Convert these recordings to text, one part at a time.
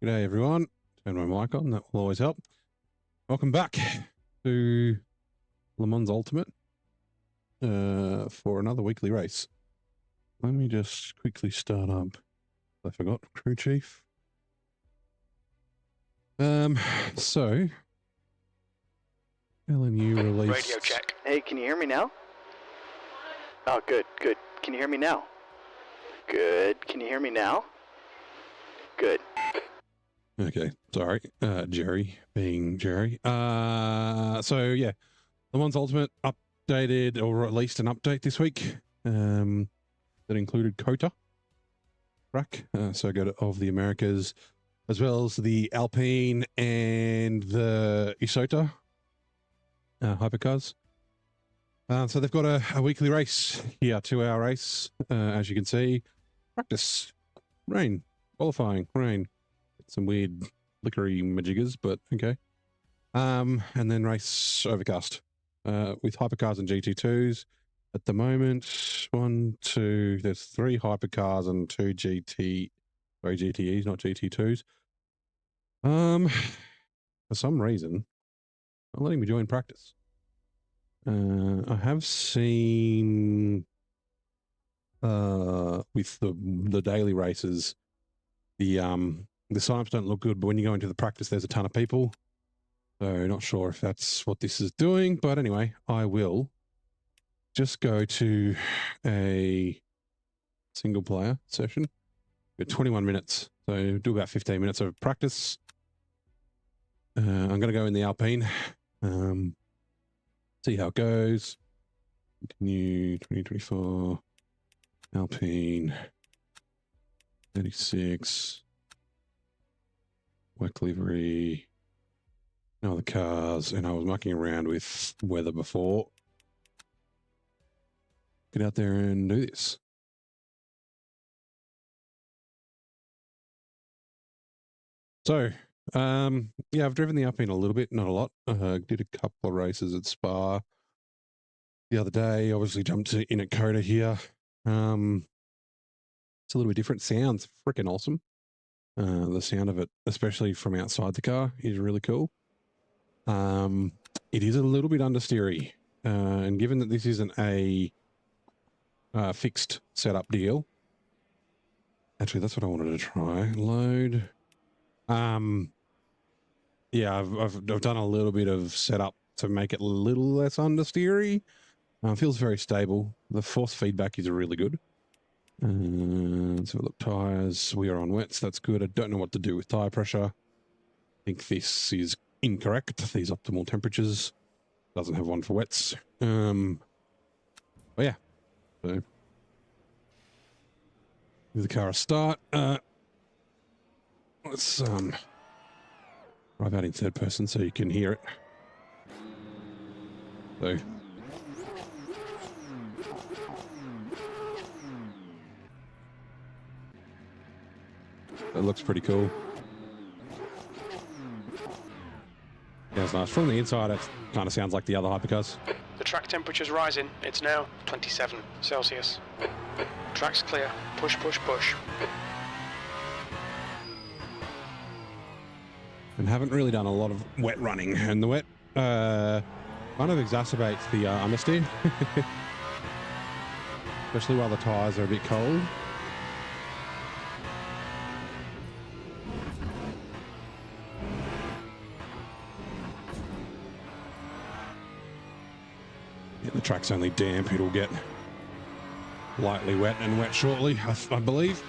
G'day everyone. Turn my mic on, that will always help. Welcome back to Le Mans Ultimate for another weekly race. Let me just quickly start up. I forgot crew chief. So LMU released... Radio check. Hey, can you hear me now? Oh, good, good. Can you hear me now? Good. Can you hear me now? Good. Okay, sorry. Jerry being Jerry. So yeah, Le Mans Ultimate updated or released an update this week that included COTA track, Circuit of the Americas, as well as the Alpine and the Isotta hypercars. So they've got a weekly race here, 2-hour race, as you can see. Practice, rain, qualifying, rain. Some weird flickery majiggers, but okay. And then race overcast with hypercars and GT2s. At the moment, there's 3 hypercars and 2 GTEs, not GT2s. For some reason, not letting me join practice. I have seen with the daily races, the signups don't look good, but when you go into the practice, there's a ton of people. So not sure if that's what this is doing, but anyway, I will just go to a single player session. We've got 21 minutes, so do about 15 minutes of practice. I'm going to go in the Alpine, see how it goes. Continue 2024, Alpine, 36. Work livery, no other cars, and I was mucking around with weather before. Get out there and do this. So, yeah, I've driven the Alpine a little bit, not a lot. Did a couple of races at Spa the other day. Obviously jumped in at COTA here. It's a little bit different. Sounds freaking awesome. The sound of it, especially from outside the car, is really cool. It is a little bit understeery, and given that this isn't a fixed setup deal, actually that's what I wanted to try. Load. Yeah, I've done a little bit of setup to make it a little less understeery. Feels very stable. The force feedback is really good. So look, tires, we are on wets, that's good. I don't know what to do with tire pressure. I think this is incorrect, these optimal temperatures. Doesn't have one for wets. But yeah, so give the car a start. Let's drive out in third person so you can hear it. So that looks pretty cool. Yeah, it's nice. From the inside, it kind of sounds like the other hypercars. The track temperature's rising. It's now 27 Celsius. Track's clear. Push, push, push. And haven't really done a lot of wet running, and the wet kind of exacerbates the understeer. Especially while the tyres are a bit cold. The track's only damp, it'll get lightly wet and wet shortly, I believe.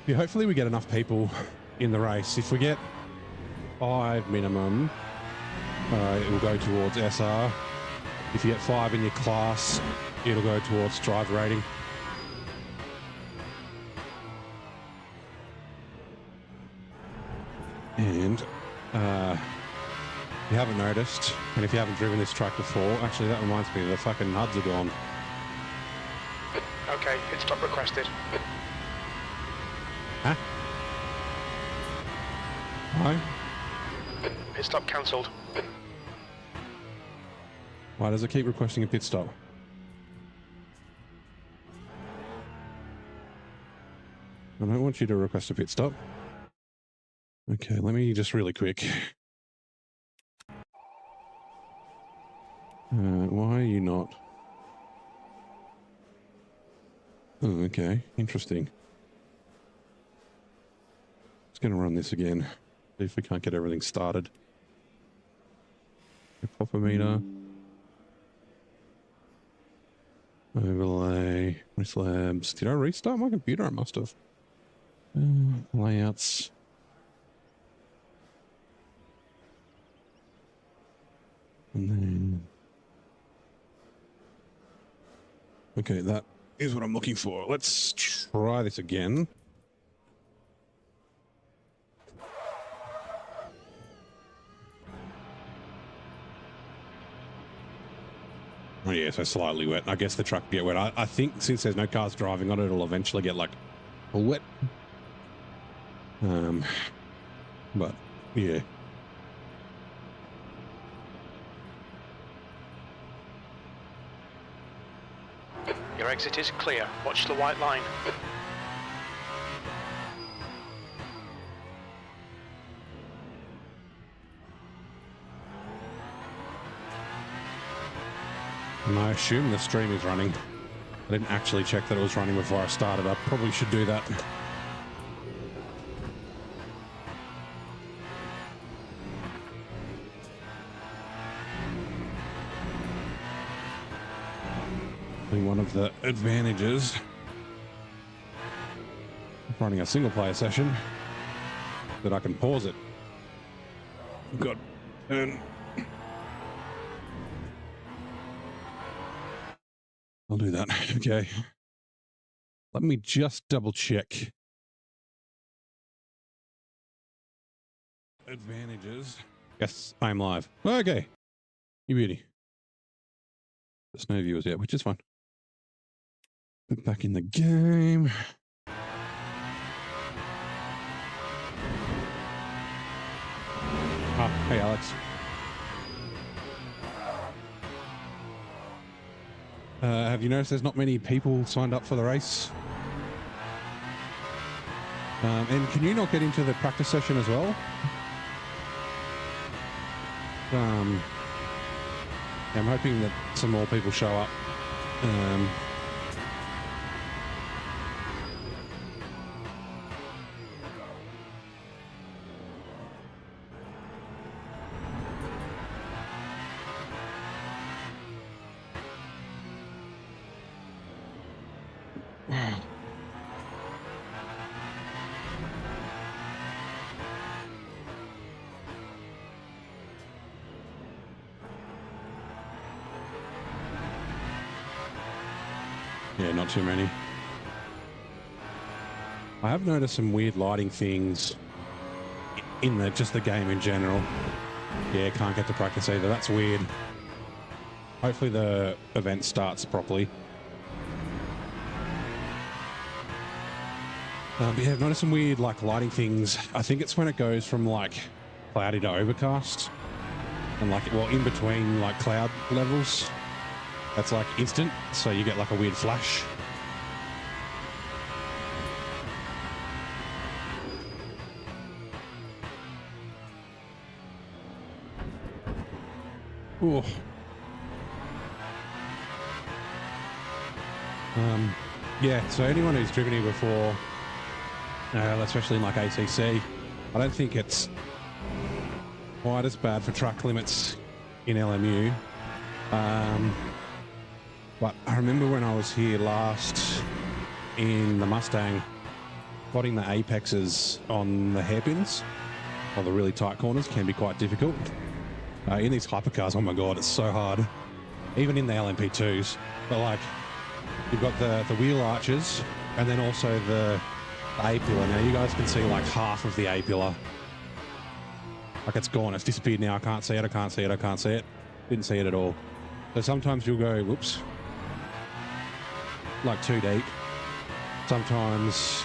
Yeah, hopefully we get enough people in the race. If we get 5 minimum, it will go towards SR. If you get 5 in your class, it'll go towards driver rating. And if you haven't noticed, and if you haven't driven this track before, actually that reminds me, the fucking HUDs are gone. Okay, pit stop requested. Huh? Why? Pit stop cancelled. Why does it keep requesting a pit stop? I don't want you to request a pit stop. Okay, let me just really quick. Why are you not? Oh, okay, interesting. Just going to run this again. See if we can't get everything started. Pop a meter. Overlay. Race labs. Did I restart my computer? I must have. Layouts. And then... Okay, that is what I'm looking for. Let's try this again. Oh yeah, so slightly wet. I guess the truck will get wet. I think since there's no cars driving on it, it'll eventually get like all wet. But yeah. Your exit is clear. Watch the white line. And I assume the stream is running. I didn't actually check that it was running before I started. I probably should do that. One of the advantages of running a single player session that I can pause it. Got turn. I'll do that. Okay. Let me just double check. Advantages. Yes, I'm live. Okay. You beauty. There's no viewers yet, which is fine. Put back in the game. Ah, hey Alex. Have you noticed there's not many people signed up for the race? And can you not get into the practice session as well? I'm hoping that some more people show up. Yeah, not too many. I have noticed some weird lighting things in just the game in general. Yeah, can't get to practice either. That's weird. Hopefully the event starts properly. But yeah, I've noticed some weird lighting things. I think it's when it goes from cloudy to overcast, and in between cloud levels. That's instant, so you get a weird flash. Ooh. Yeah, so anyone who's driven here before, especially in ACC, I don't think it's quite as bad for truck limits in LMU. But I remember when I was here last in the Mustang, spotting the apexes on the hairpins, or the really tight corners, can be quite difficult. In these hypercars, oh my god, it's so hard. Even in the LMP2s. But you've got the wheel arches, and then also the A-pillar. Now you guys can see half of the A-pillar. It's gone, it's disappeared now. I can't see it, I can't see it, I can't see it. Didn't see it at all. So sometimes you'll go, whoops, too deep. Sometimes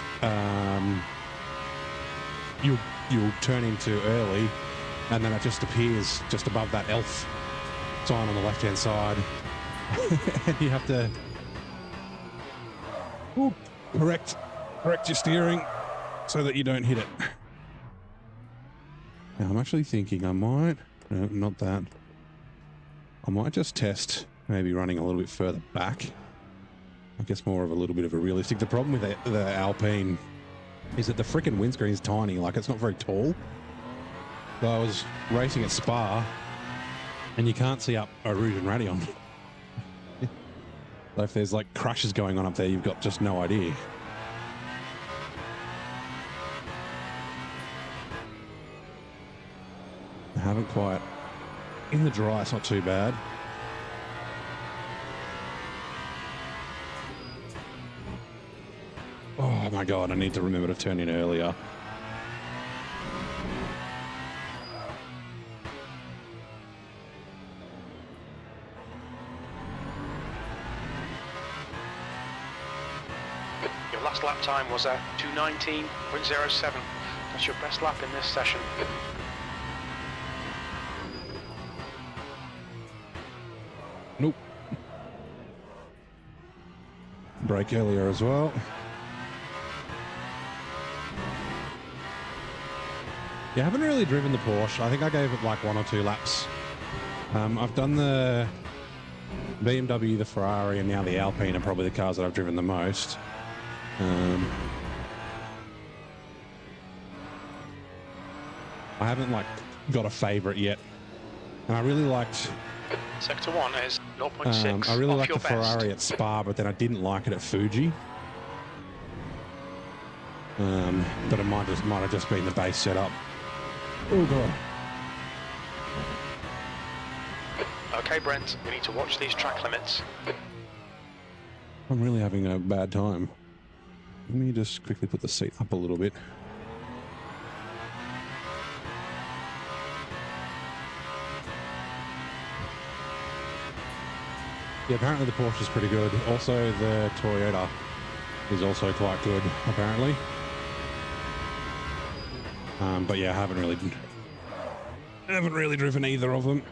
you'll turn into early, and then it just appears just above that ELF sign on the left-hand side. And you have to correct correct your steering so that you don't hit it. Now, I'm actually thinking I might, no, not that. I might just test maybe running a little bit further back. I guess more of a little bit of a realistic. The problem with the Alpine is that the freaking windscreen is tiny, like it's not very tall. So I was racing at Spa and you can't see up a Rouge and Radeon. So if there's like crashes going on up there, you've got just no idea. I haven't quite, in the dry, it's not too bad. Oh my God, I need to remember to turn in earlier. Your last lap time was a 2:19.07. That's your best lap in this session. Nope. Brake earlier as well. Yeah, I haven't really driven the Porsche. I think I gave it like 1 or 2 laps. I've done the BMW, the Ferrari, and now the Alpine are probably the cars that I've driven the most. I haven't like got a favourite yet. And I really liked... Sector 1 is 0.6. I really off liked your the Ferrari best. at Spa, but then I didn't like it at Fuji. But it might have just been the base setup. Oh God. Okay, Brent, we need to watch these track limits. I'm really having a bad time. Let me just quickly put the seat up a little bit. Yeah, apparently the Porsche is pretty good. Also, the Toyota is also quite good, apparently. But yeah, I haven't really driven either of them.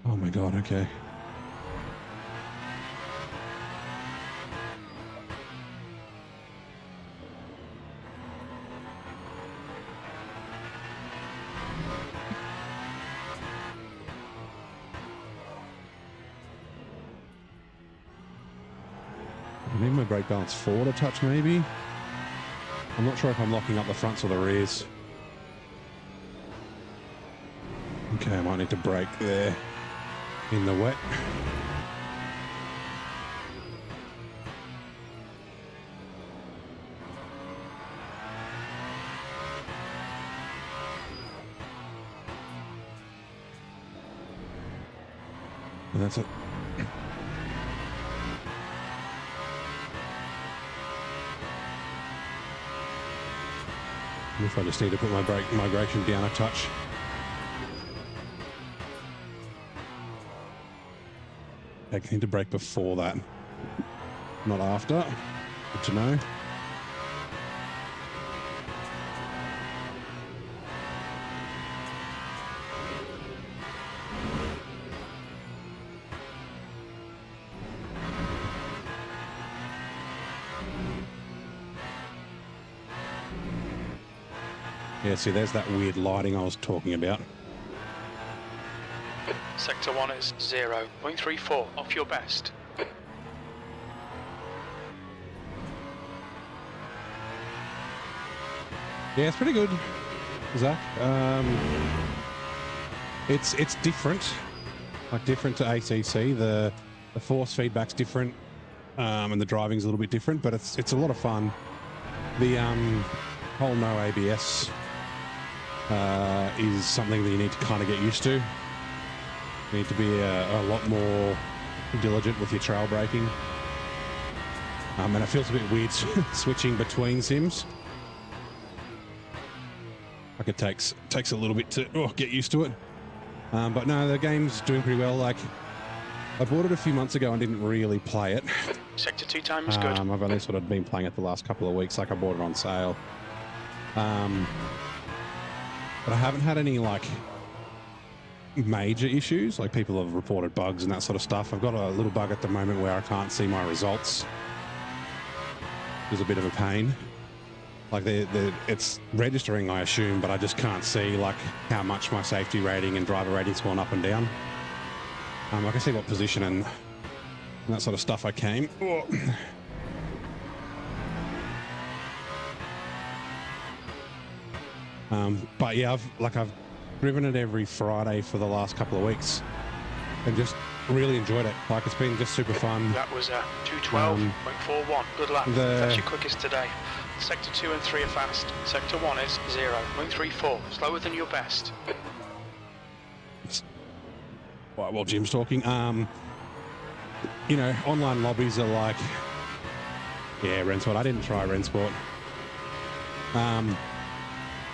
Oh my God, okay. I need my brake balance forward a touch, maybe. I'm not sure if I'm locking up the fronts or the rears. Okay, I might need to brake there in the wet. And that's it. If I just need to put my brake migration down a touch. I need to brake before that, not after. Good to know. Yeah, see, there's that weird lighting I was talking about. Sector 1 is 0.34 off your best. Yeah, it's pretty good, Zach. It's different, like different to ACC. The force feedback's different, and the driving's a little bit different, but it's a lot of fun. The whole no ABS is something that you need to kind of get used to. You need to be a lot more diligent with your trail braking. And it feels a bit weird switching between sims. Like it takes a little bit to get used to it. But no, the game's doing pretty well. Like, I bought it a few months ago and didn't really play it. Sector 2 time is good. I've only sort of been playing it the last couple of weeks. Like, I bought it on sale. But I haven't had any like major issues. Like, people have reported bugs and that sort of stuff. I've got a little bug at the moment where I can't see my results is a bit of a pain. Like it's registering, I assume, but I just can't see like how much my safety rating and driver rating's gone up and down. I can see what position and that sort of stuff I came. Oh. But yeah, I've driven it every Friday for the last couple of weeks and just really enjoyed it. Like, it's been just super fun. That was 212.41. Good luck. That's your quickest today. Sector 2 and 3 are fast. Sector 1 is 0.34. Slower than your best. Right, while Jim's talking, you know, online lobbies are like, yeah, Rensport. I didn't try Rensport.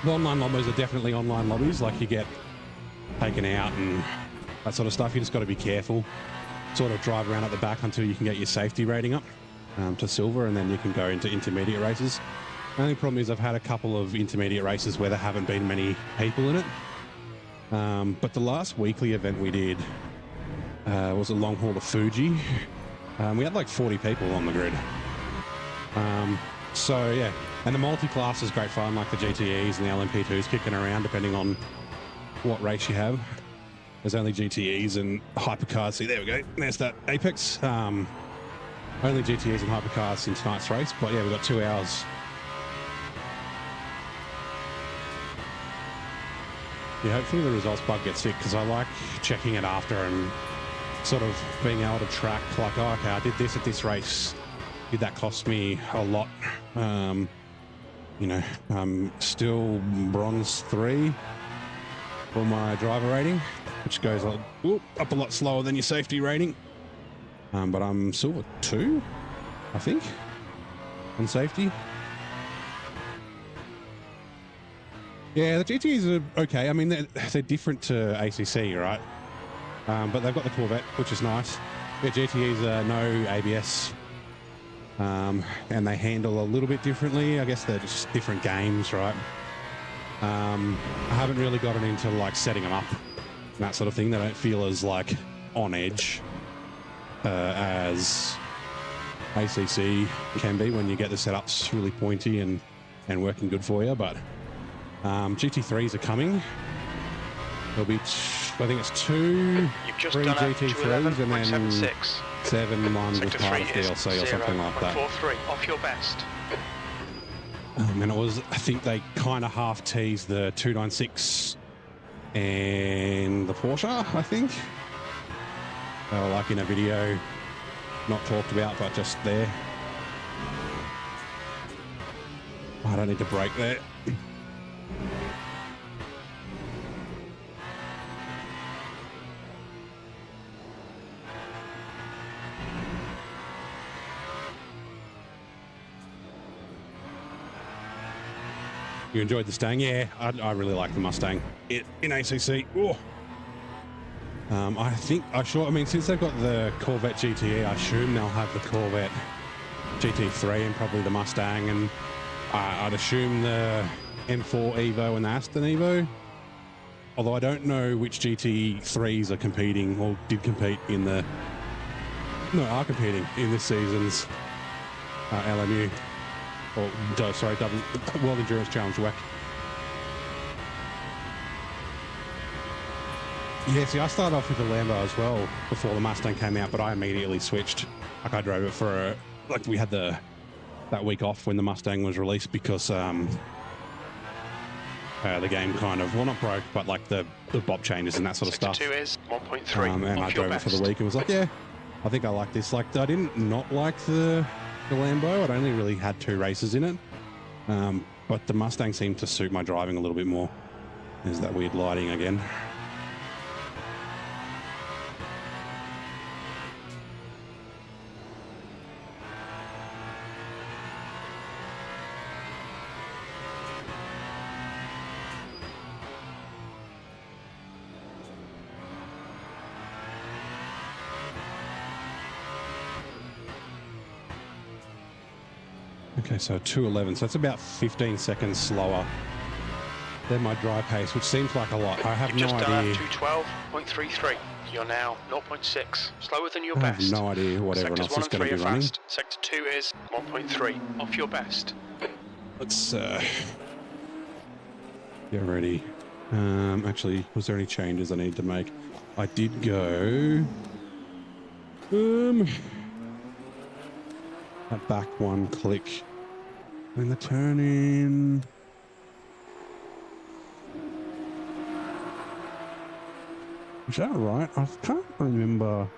The online lobbies are definitely online lobbies. Like, you get taken out and that sort of stuff. You just got to be careful. Sort of drive around at the back until you can get your safety rating up to silver, and then you can go into intermediate races. The only problem is I've had a couple of intermediate races where there haven't been many people in it. But the last weekly event we did was a long haul to Fuji. We had like 40 people on the grid. So yeah, and the multi-class is great fun, like the GTEs and the LMP2s kicking around depending on what race you have. There's only GTEs and hypercars. See, there we go. There's that Apex. Only GTEs and hypercars in tonight's race. But yeah, we've got 2 hours. Yeah, hopefully the results bug gets fixed, because I like checking it after and sort of being able to track, like, oh, okay, I did this at this race. Did that cost me a lot? You know, I'm still bronze 3 for my driver rating, which goes up a lot slower than your safety rating. But I'm silver 2, I think, on safety. Yeah, the GTEs are okay. I mean, they're different to ACC, right? But they've got the Corvette, which is nice. Yeah, GTEs are no ABS. And they handle a little bit differently. I guess they're just different games, right? I haven't really gotten into like setting them up and that sort of thing. They don't feel as like on edge as ACC can be when you get the setups really pointy and working good for you. But GT3s are coming. There'll be, I think it's 2, 3 GT3s and then 7 ones as part of DLC or something like that. 43 off your best. And it was, I think they kind of half teased the 296 and the Porsche, I think. They were like in a video, not talked about, but just there. I don't need to brake there. You enjoyed the Mustang? Yeah, I really like the Mustang in ACC. Oh. I mean, since they've got the Corvette GTE, I assume they'll have the Corvette GT3 and probably the Mustang, and I'd assume the M4 Evo and the Aston Evo. Although I don't know which GT3s are competing or did compete in are competing in this season's LMU. World Endurance Challenge WEC. Yeah, see, I started off with the Lambo as well before the Mustang came out, but I immediately switched. Like, I drove it for we had that week off when the Mustang was released, because the game kind of, well, not broke, but like the bop changes and that sort of stuff. Sector 2 is 1.3. And I drove it for the week and was like, yeah, I think I like this. Like, I didn't not like the Lambo. I'd only really had 2 races in it, but the Mustang seemed to suit my driving a little bit more. There's that weird lighting again. Okay, so 2:11, so it's about 15 seconds slower They're my dry pace, which seems like a lot. I have no idea. Just 212.33. You're now 0.6. Slower than your I best. have no idea what everyone else is going to be running. Fast. Sector 2 is 1.3. Off your best. Let's get ready. Actually, was there any changes I need to make? I did go back one click. And the turn in. Is that right? I can't remember.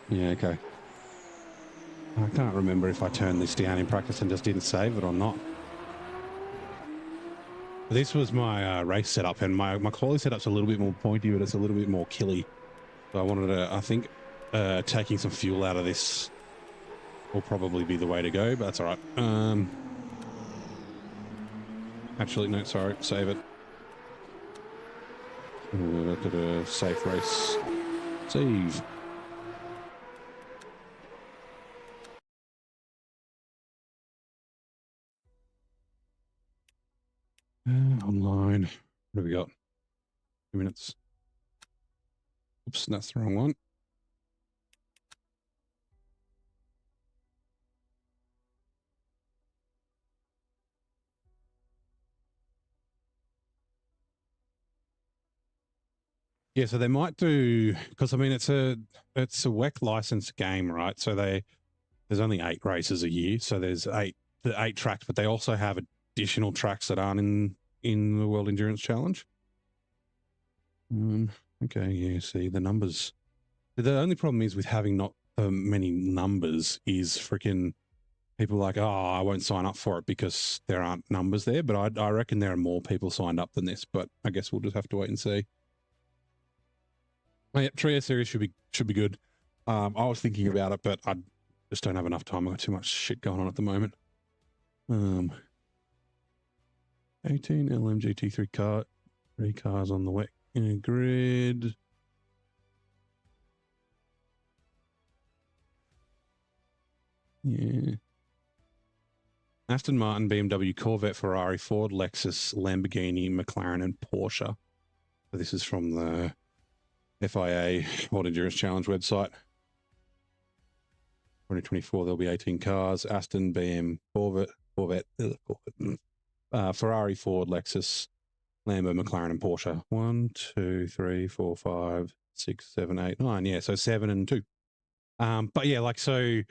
Yeah, okay. I can't remember if I turned this down in practice and just didn't save it or not. This was my race setup, and my quality setup's a little bit more pointy, but it's a little bit more killy. So I wanted to, I think, taking some fuel out of this will probably be the way to go, but that's all right. Actually, no, sorry, save it. Safe race. Save. Online. What have we got? 2 minutes. Oops, that's the wrong one. Yeah, so they might do, because I mean it's a WEC licensed game, right? So there's only 8 races a year, so there's the 8 tracks, but they also have additional tracks that aren't in the World Endurance Challenge. Okay, yeah, see the numbers. The only problem is with having not many numbers is freaking people like, oh, I won't sign up for it because there aren't numbers there. But I reckon there are more people signed up than this. But I guess we'll just have to wait and see. Oh, yeah, Trio Series should be good. I was thinking about it, but I just don't have enough time. I've got too much shit going on at the moment. 18 LMGT3 3 cars on the WEC grid. Yeah. Aston Martin, BMW, Corvette, Ferrari, Ford, Lexus, Lamborghini, McLaren, and Porsche. So this is from the FIA World Endurance Challenge website. 2024, there'll be 18 cars. Aston, BM, Corvette, Ferrari, Ford, Lexus, Lambo, McLaren, and Porsche. 1, 2, 3, 4, 5, 6, 7, 8, 9. Yeah, so 7 and 2. But yeah, like, so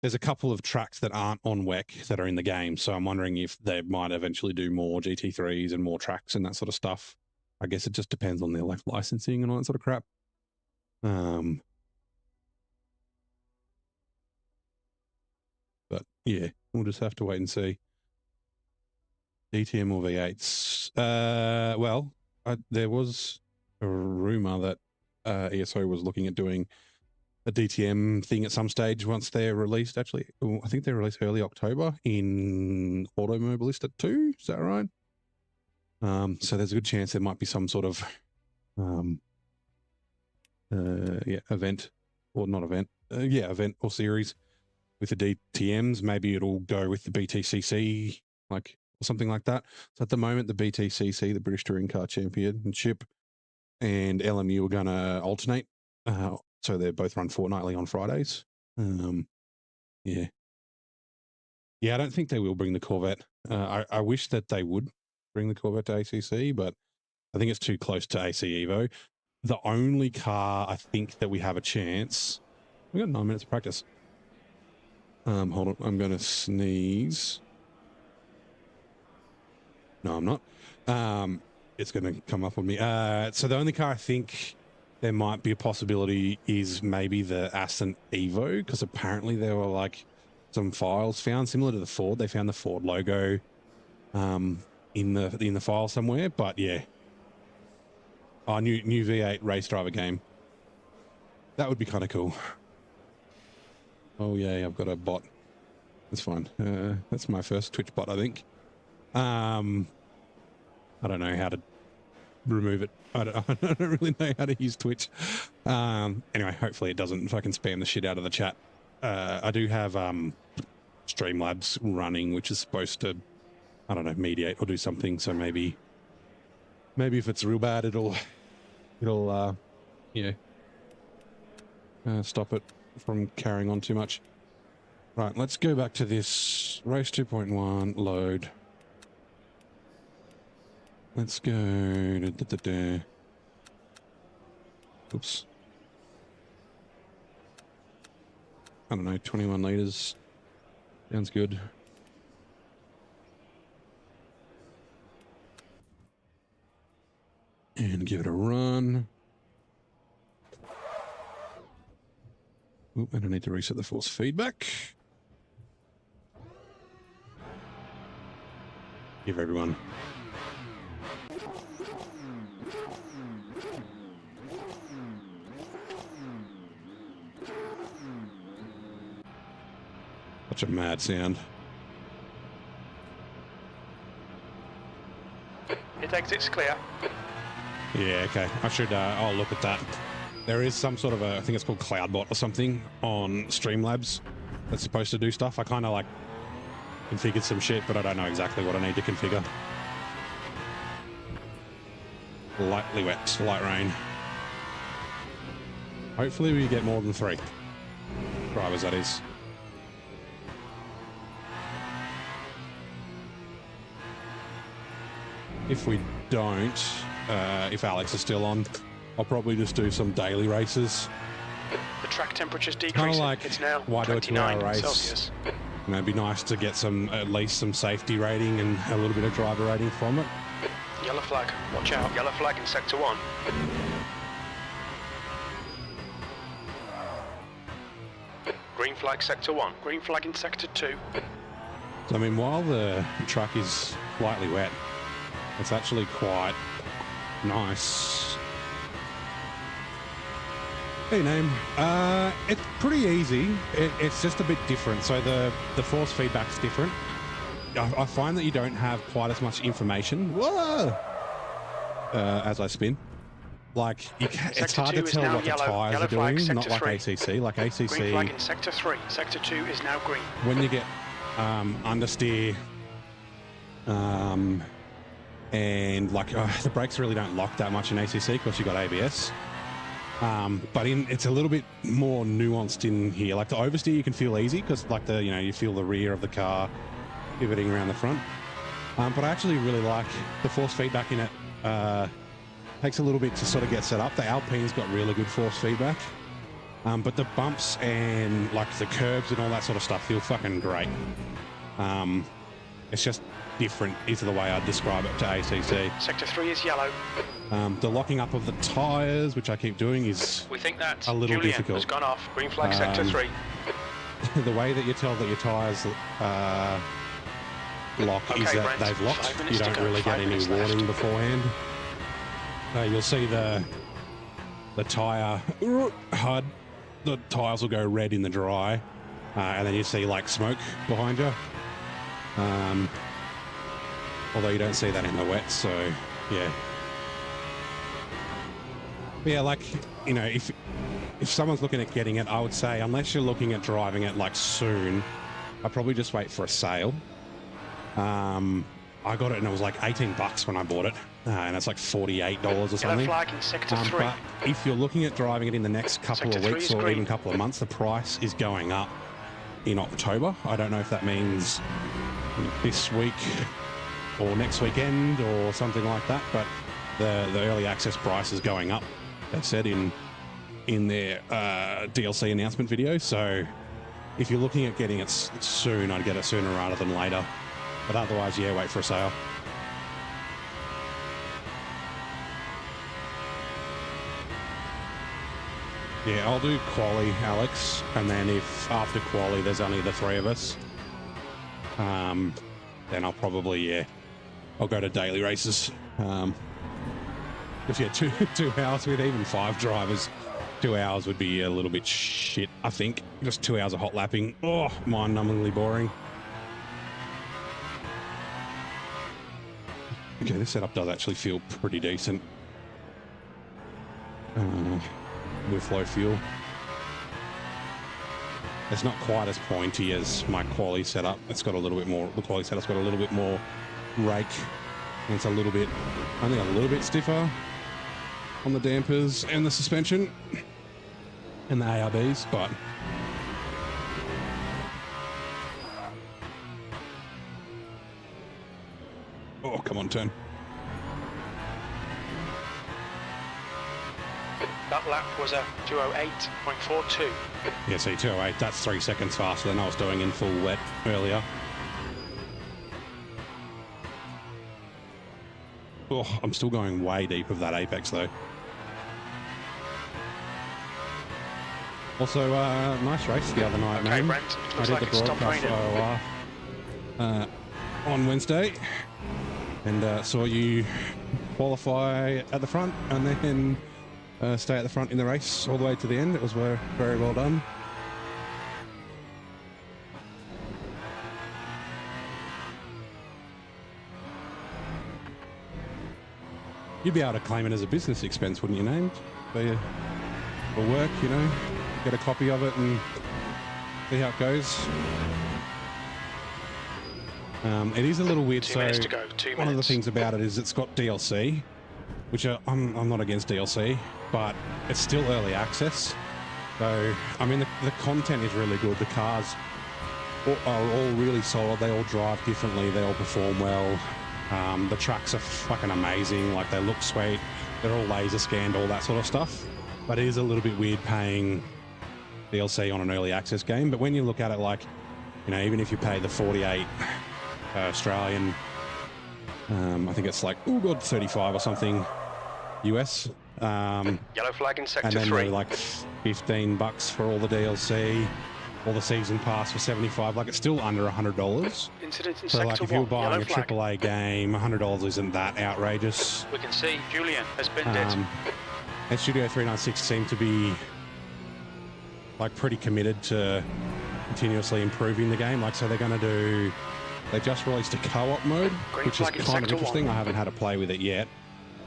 there's a couple of tracks that aren't on WEC that are in the game. So I'm wondering if they might eventually do more GT3s and more tracks and that sort of stuff. I guess it just depends on their like licensing and all that sort of crap. But yeah, we'll just have to wait and see. DTM or V8s? Well, there was a rumor that ESO was looking at doing a DTM thing at some stage once they're released. Actually, I think they're released early October in Automobilista 2. Is that right? So there's a good chance there might be some sort of event or not event. Event or series with the DTMs. Maybe it'll go with the BTCC, like or something like that. So at the moment, the BTCC, the British Touring Car Championship, and LMU are going to alternate. So they're both run fortnightly on Fridays. Yeah, I don't think they will bring the Corvette. I wish that they would bring the Corvette to ACC, but I think it's too close to AC Evo. The only car I think that we have a chance. We got 9 minutes of practice. Hold on, I'm going to sneeze. No, I'm not. It's going to come up on me. So the only car I think there might be a possibility is maybe the Aston Evo, because apparently there were like some files found similar to the Ford. They found the Ford logo in the file somewhere. But yeah, new V8 race driver game. That would be kind of cool. Oh yeah, I've got a bot. That's fine. That's my first Twitch bot, I think. I don't know how to remove it. I don't really know how to use Twitch. Anyway, hopefully it doesn't fucking spam the shit out of the chat. I do have Streamlabs running, which is supposed to, I don't know, mediate or do something. So maybe if it's real bad, it'll stop it from carrying on too much. Right, let's go back to this race 2.1 load. Let's go. Oops. I don't know, 21 liters. Sounds good. And give it a run. Oop, I don't need to reset the force feedback. Give everyone. Such a mad sound. It exits clear. Yeah, okay. I should, I'll look at that. There is some sort of a, I think it's called CloudBot or something on Streamlabs that's supposed to do stuff. I kind of like configured some shit, but I don't know exactly what I need to configure. Lightly wet, light rain. Hopefully we get more than 3 drivers, that is. If we don't, if Alex is still on, I'll probably just do some daily races. The track temperature's decreasing. Kind of like, it's now why do a 2-hour race? Celsius. You know, it'd be nice to get some, at least some safety rating and a little bit of driver rating from it. Yellow flag, watch out. Yellow flag in sector 1. Green flag sector 1. Green flag in sector 2. So, I mean, while the track is slightly wet, it's actually quite nice. Hey, name. It's pretty easy. It's just a bit different. So the force feedback's different. I find that you don't have quite as much information. Whoa! As I spin. Like, it's hard to tell what the tyres are doing, not like ACC. Like ACC... Green flag in sector 3. Sector 2 is now green. When you get understeer... and like the brakes really don't lock that much in ACC because you got ABS. But it's a little bit more nuanced in here. Like the oversteer you can feel easy because like you feel the rear of the car pivoting around the front. But I actually really like the force feedback in it. Takes a little bit to sort of get set up. The Alpine's got really good force feedback. But the bumps and like the curbs and all that sort of stuff feel fucking great. It's just different is the way I'd describe it to ACC. Sector 3 is yellow. The locking up of the tyres, which I keep doing, is we think that a little Julian difficult. Has gone off. Green flag sector 3. The way that you tell that your tyres lock is that Brent, they've locked. You don't really get any warning beforehand. You'll see the tyre HUD. The tyres will go red in the dry, and then you see like smoke behind you. Although you don't see that in the wet, so yeah. But yeah, like, you know, if someone's looking at getting it, I would say, unless you're looking at driving it like soon, I'd probably just wait for a sale. I got it and it was like $18 when I bought it, and it's like $48 or something. Yellow flag in sector 3. But if you're looking at driving it in the next couple of weeks or even couple of months, the price is going up in October. I don't know if that means this week or next weekend or something like that, but the early access price is going up, they said in their DLC announcement video. So if you're looking at getting it soon, I'd get it sooner rather than later, but otherwise, yeah, wait for a sale. Yeah, I'll do quali, Alex, and then if after quali there's only the 3 of us, then I'll probably, yeah, I'll go to daily races. If you had 2 hours with even 5 drivers, 2 hours would be a little bit shit, I think. Just 2 hours of hot lapping. Oh, mind-numbingly boring. Okay, this setup does actually feel pretty decent. with low fuel. It's not quite as pointy as my quali setup. It's got a little bit more, the quali setup's got a little bit more rake. And it's a little bit, only a little bit stiffer on the dampers and the suspension and the ARBs, but oh, come on, turn. That lap was a 2:08.42. Yeah, see, 2:08, that's 3 seconds faster than I was doing in full wet earlier. Oh, I'm still going way deep of that apex though. Also, nice race the other night, okay, man. Brent, I looks did like the it's stopped broadcast raining. for OR on Wednesday, and saw you qualify at the front and then stay at the front in the race all the way to the end. It was very well done. You'd be able to claim it as a business expense, wouldn't you, named? For work, you know, get a copy of it and see how it goes. It is a little weird. 2 minutes to go. 2 minutes. One of the things about it is it's got DLC, which I'm not against DLC, but it's still early access. So, I mean, the content is really good. The cars are all really solid. They all drive differently. They all perform well. The tracks are fucking amazing. Like, they look sweet. They're all laser scanned, all that sort of stuff. But it is a little bit weird paying DLC on an early access game. But when you look at it, like, you know, even if you pay the 48 Australian, I think it's like, oh god, 35 or something US. Yellow flag in sector 3. And then like $15 for all the DLC, all the season pass for 75. Like, it's still under $100. Incident in so sector like, if 1, you're buying yellow a flag. AAA game, $100 isn't that outrageous. We can see Julian has binned it. And Studio 396 seem to be like pretty committed to continuously improving the game. Like, so they're going to do, they just released a co-op mode, which is kind of interesting. I haven't had a play with it yet.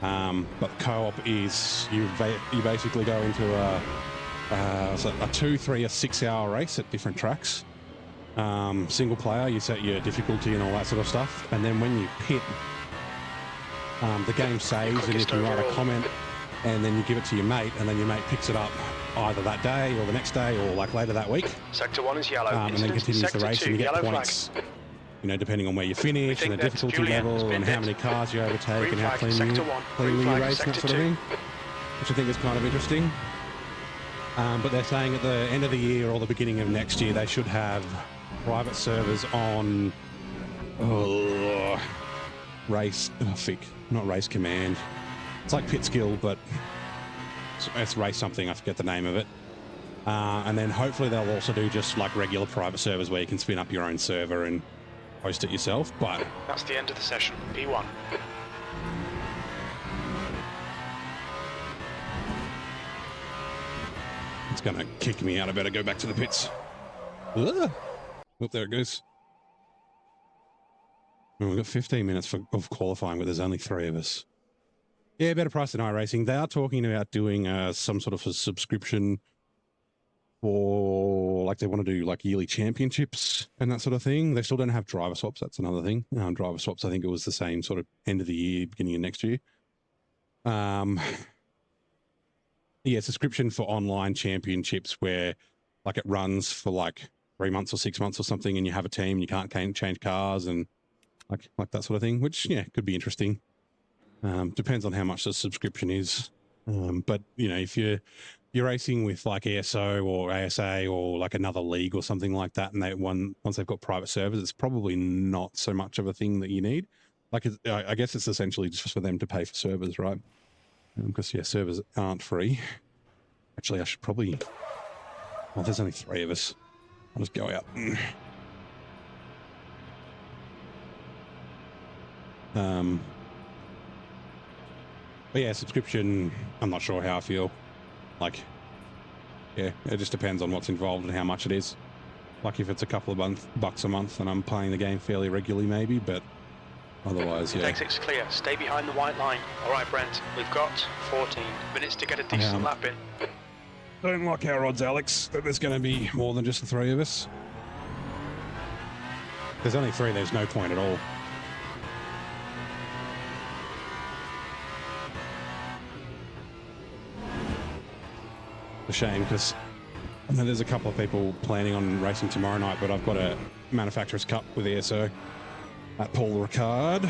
But co-op is you basically go into a 2, 3, or 6 hour race at different tracks. Single player, you set your difficulty and all that sort of stuff. And then when you pit, the game saves and you can write a comment and then you give it to your mate, and then your mate picks it up either that day or the next day or like later that week. Sector 1 is yellow. And then continues the race, and you get points, you know, depending on where you finish and the difficulty level and how many cars you overtake and how cleanly you race and that sort of thing, which I think is kind of interesting. But they're saying at the end of the year or the beginning of next year, they should have private servers on race command. It's like Pit Skill, but it's race something. I forget the name of it. And then hopefully they'll also do just like regular private servers where you can spin up your own server and host it yourself. But that's the end of the session. P1. It's gonna kick me out. I better go back to the pits. Oh, there it goes. Well, we've got 15 minutes of qualifying, but there's only 3 of us. Yeah, better price than iRacing. They are talking about doing some sort of a subscription for, like, they want to do like yearly championships and that sort of thing. They still don't have driver swaps. That's another thing. Driver swaps, I think it was the same sort of end of the year, beginning of next year. Yeah, subscription for online championships where like it runs for like 3 months or 6 months or something, and you have a team and you can't change cars and like that sort of thing, which, yeah, could be interesting. Depends on how much the subscription is. But, you know, if you're racing with like ESO or ASA or like another league or something like that, and once they've got private servers, it's probably not so much of a thing that you need. Like, I guess it's essentially just for them to pay for servers, right? Because, yeah, servers aren't free. Actually, I should probably... Oh, there's only 3 of us. I'll just go out. But yeah, subscription, I'm not sure how I feel. Like, yeah, it just depends on what's involved and how much it is. Like, if it's a couple of bucks a month and I'm playing the game fairly regularly, maybe, but otherwise, yeah. Exit's clear. Stay behind the white line. All right, Brent, we've got 14 minutes to get a decent lap in. Don't like our odds, Alex, that there's going to be more than just the three of us. There's only three, there's no point at all. A shame, because I know there's a couple of people planning on racing tomorrow night, but I've got a Manufacturers Cup with ASA at Paul Ricard.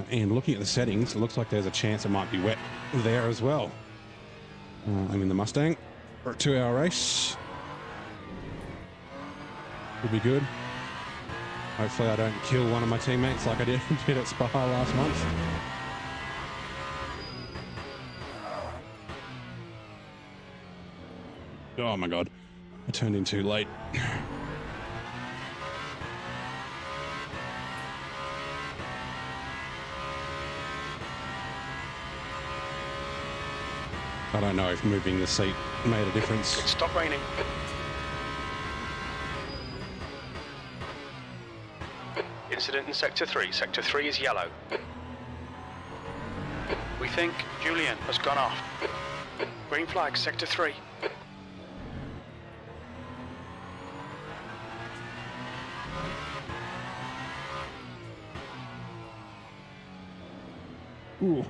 And looking at the settings, it looks like there's a chance it might be wet there as well. I'm in the Mustang for a 2-hour race. Will be good. Hopefully I don't kill one of my teammates like I did at Spa last month. Oh my god, I turned in too late. I don't know if moving the seat made a difference. It stopped raining. Incident in Sector 3. Sector 3 is yellow. We think Julian has gone off. Green flag, Sector 3. Ooh.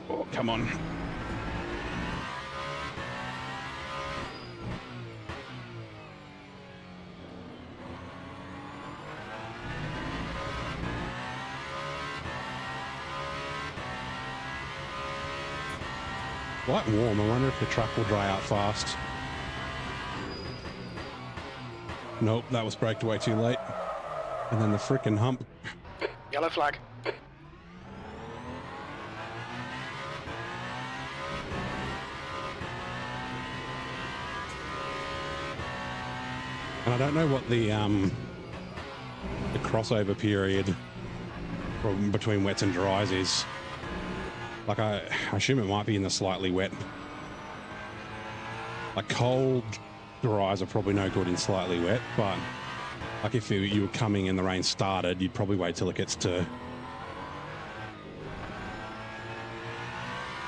Oh, come on. Quite warm. I wonder if the truck will dry out fast. Nope, that was braked way too late. And then the frickin' hump. Yellow flag. And I don't know what the crossover period from between wets and dries is. Like, I assume it might be in the slightly wet. Like, cold dries are probably no good in slightly wet, but like if you were coming and the rain started, you'd probably wait till it gets to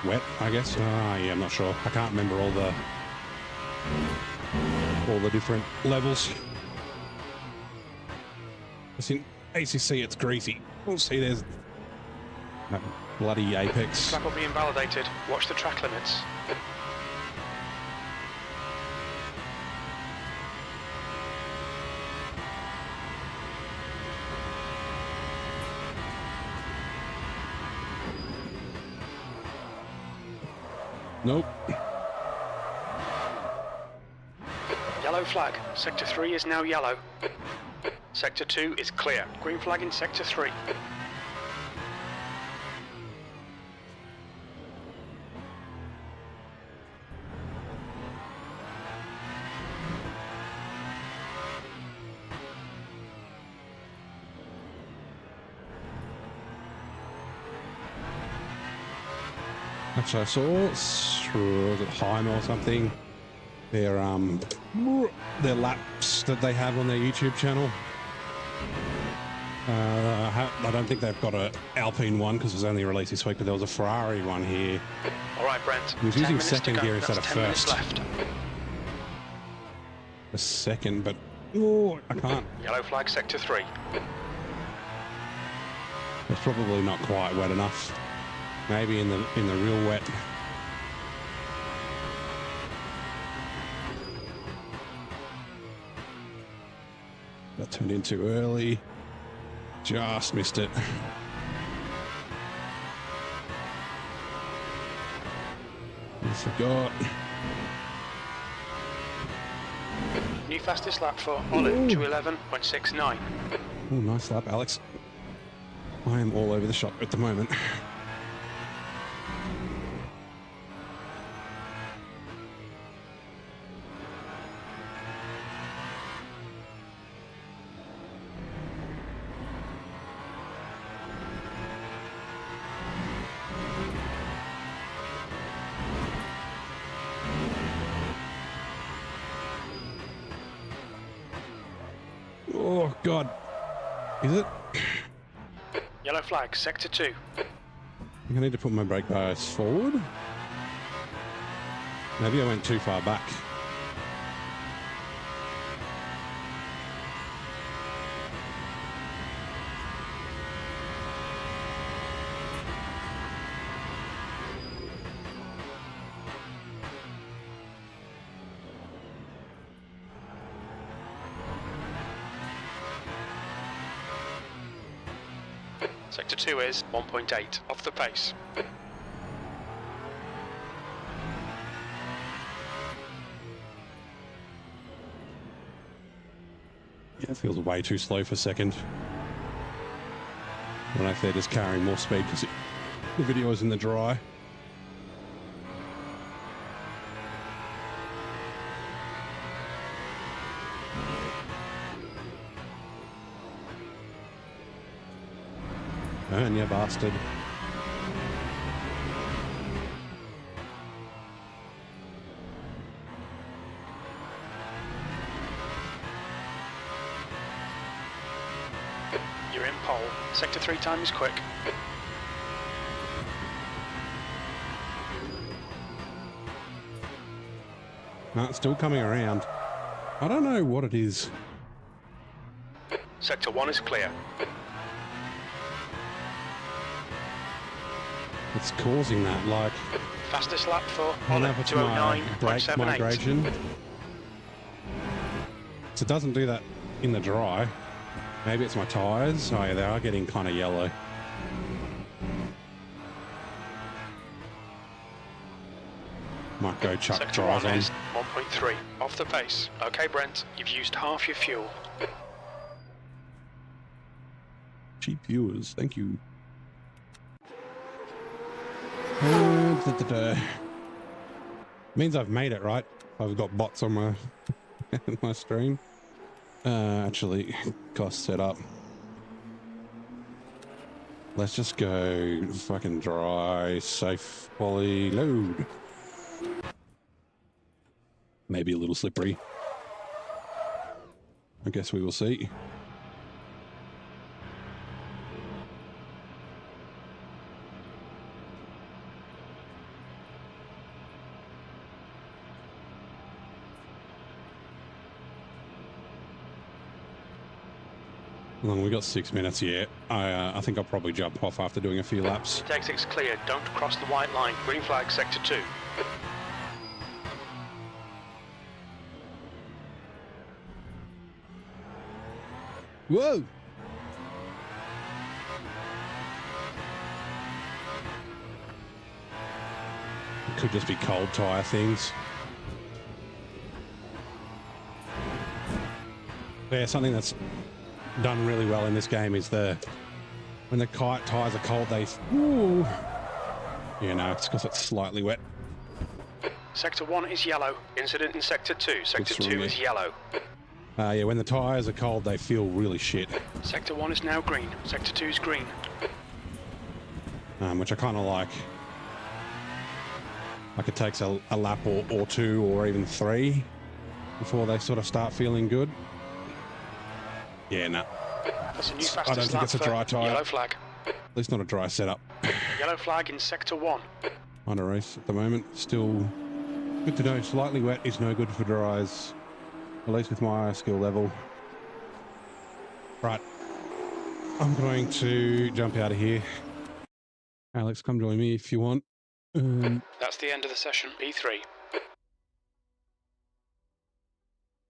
wet, I guess. Yeah, I'm not sure. I can't remember all the different levels. It's in ACC, it's greasy. We'll see, there's that bloody apex. Track will be invalidated. Watch the track limits. Nope. Yellow flag. Sector 3 is now yellow. Sector 2 is clear. Green flag in Sector 3. Actually, I saw through Heim or something their laps that they have on their YouTube channel. I don't think they've got a Alpine one because it was only released this week, but there was a Ferrari one here. All right, Brent. He was using second gear instead of 10 minutes first. left. A second, but oh, I can't. Yellow flag, Sector 3. It's probably not quite wet enough. Maybe in the real wet. That turned in too early. Just missed it. I forgot. New fastest lap for Olive, 2:11.69. Oh, nice lap, Alex. I am all over the shop at the moment. Oh, God. Is it? Yellow flag, sector 2. I think I need to put my brake bias forward. Maybe I went too far back. Sector 2 is 1.8, off the pace. Yeah, it feels way too slow for second. I don't know if they're just carrying more speed because the video is in the dry. Burn, you bastard. You're in pole. Sector 3 time is quick. No, it's still coming around. I don't know what it is. Sector 1 is clear. It's causing that, like... Fastest lap for I don't know if it's my brake 209.78. migration. So it doesn't do that in the dry. Maybe it's my tyres. Oh yeah, they are getting kind of yellow. Might go chuck Sector dries 1 on. is 1.3, off the pace. Okay, Brent, you've used half your fuel. Cheap viewers, thank you. Means I've made it, right? I've got bots on my my stream. Actually, cost set up. Let's just go fucking dry, safe, poly, load. Maybe a little slippery. I guess we will see. Long, we got 6 minutes yet. I think I'll probably jump off after doing a few laps. Exit's clear, don't cross the white line. Green flag, sector 2. Whoa! It could just be cold tyre things. Yeah, something that's done really well in this game is when the tyres are cold, they... Ooh. Yeah, no, it's because it's slightly wet. Sector 1 is yellow. Incident in sector 2. Sector 2 is yellow. Yeah, when the tyres are cold, they feel really shit. Sector 1 is now green. Sector 2 is green. Which I kind of like. Like it takes a lap or two or even 3 before they sort of start feeling good. Yeah, no. That's a new I don't think it's a dry tyre. Yellow flag. At least not a dry setup. Yellow flag in sector 1. On a race at the moment. Still good to know. Slightly wet is no good for dries. At least with my skill level. Right. I'm going to jump out of here. Alex, come join me if you want. That's the end of the session. P3.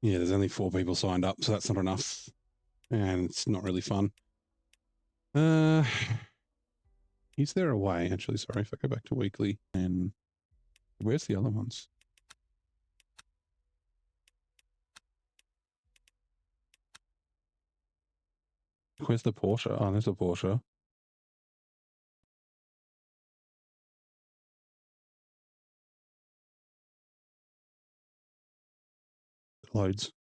Yeah, there's only 4 people signed up, so that's not enough. And it's not really fun. Is there a way? Actually, sorry, if I go back to weekly. And where's the other ones? Where's the Porsche? Oh, there's a Porsche. Loads.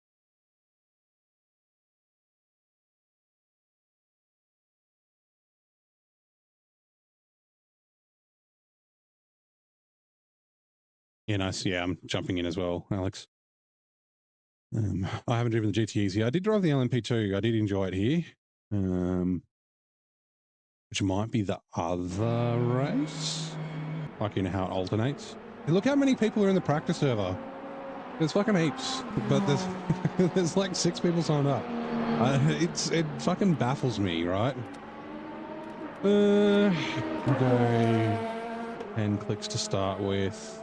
Yeah, nice. Yeah, I'm jumping in as well, Alex. I haven't driven the GTEs here. I did drive the LMP2. I did enjoy it here, which might be the other race. Like, you know how it alternates. Hey, look how many people are in the practice server. There's fucking heaps, but there's there's like 6 people signed up. It fucking baffles me, right? Okay, 10 clicks to start with.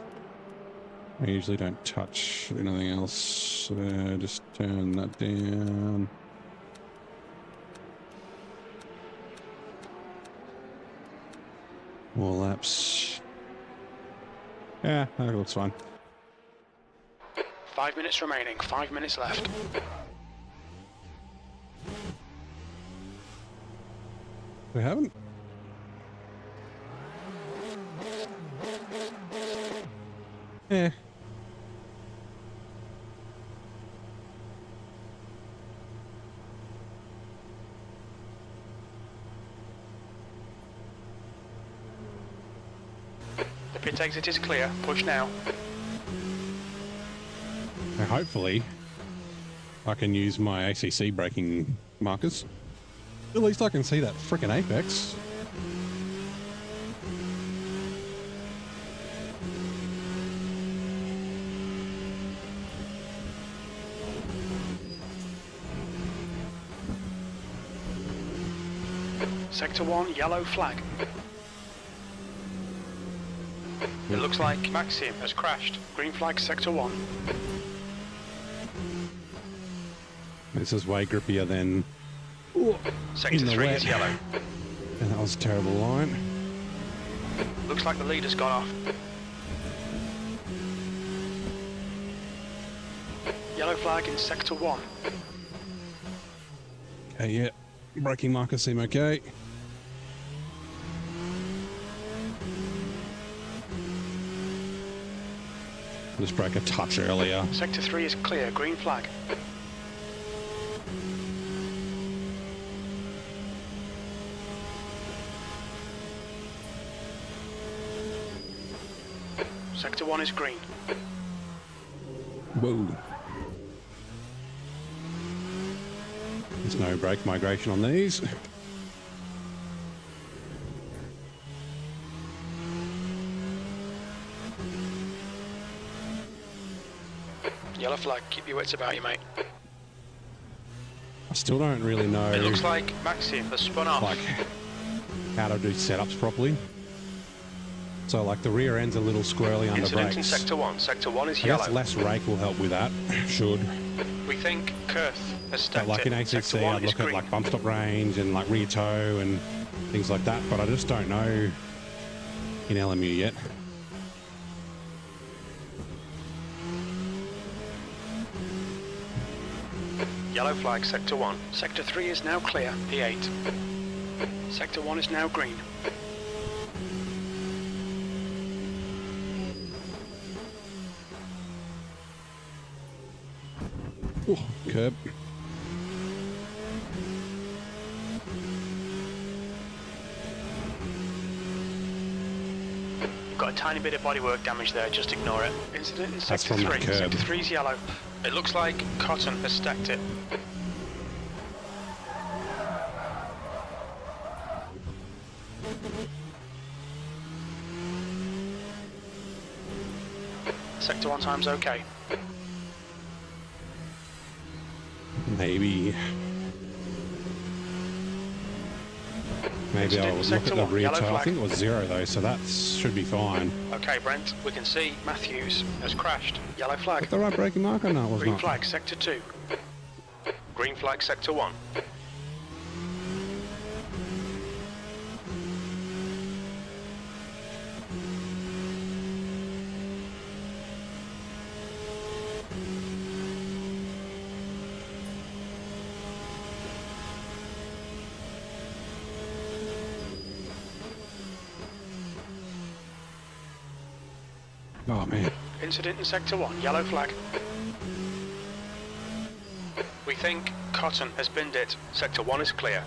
I usually don't touch anything else. Just turn that down. More laps. Yeah, that looks fine. 5 minutes remaining, 5 minutes left. We haven't? Yeah. The pit exit is clear. Push now. Now hopefully, I can use my ACC braking markers. At least I can see that frickin' apex. Sector 1, yellow flag. It looks like Maxim has crashed. Green flag, Sector 1. This is way grippier than Sector 3 is yellow. And that was a terrible line. Looks like the leader's gone off. Yellow flag in Sector 1. Okay, yeah. Braking markers seem okay. Just brake a touch earlier. Sector 3 is clear, green flag. Sector 1 is green. Whoa. There's no brake migration on these. Yellow flag, keep your wits about you, mate. I still don't really know. It looks like Maxim has spun off. Like how to do setups properly. So like the rear end's a little squirrely under Incident brakes. in Sector 1. Sector 1 is I yellow. guess less rake will help with that. Should. We think Kurth has stepped But like in ACC, Sector 1 I'd is look at green. like bump stop range and like rear toe and things like that. But I just don't know in LMU yet. Yellow flag, Sector 1. Sector 3 is now clear, P8. Sector 1 is now green. Oh, curb. Got a tiny bit of bodywork damage there, just ignore it. Incident in Sector 3. Sector 3 is yellow. It looks like Cotton has stacked it. Sector 1 time's okay. Maybe I'll look at the rear toe. I think it was 0 though, so that should be fine. Okay, Brent, we can see Matthews has crashed. Yellow flag. Got the right braking marker? No, it was Green not. flag, Sector 2. Green flag, Sector 1. Oh man. Incident in Sector 1, yellow flag. We think Cotton has binned it. Sector 1 is clear.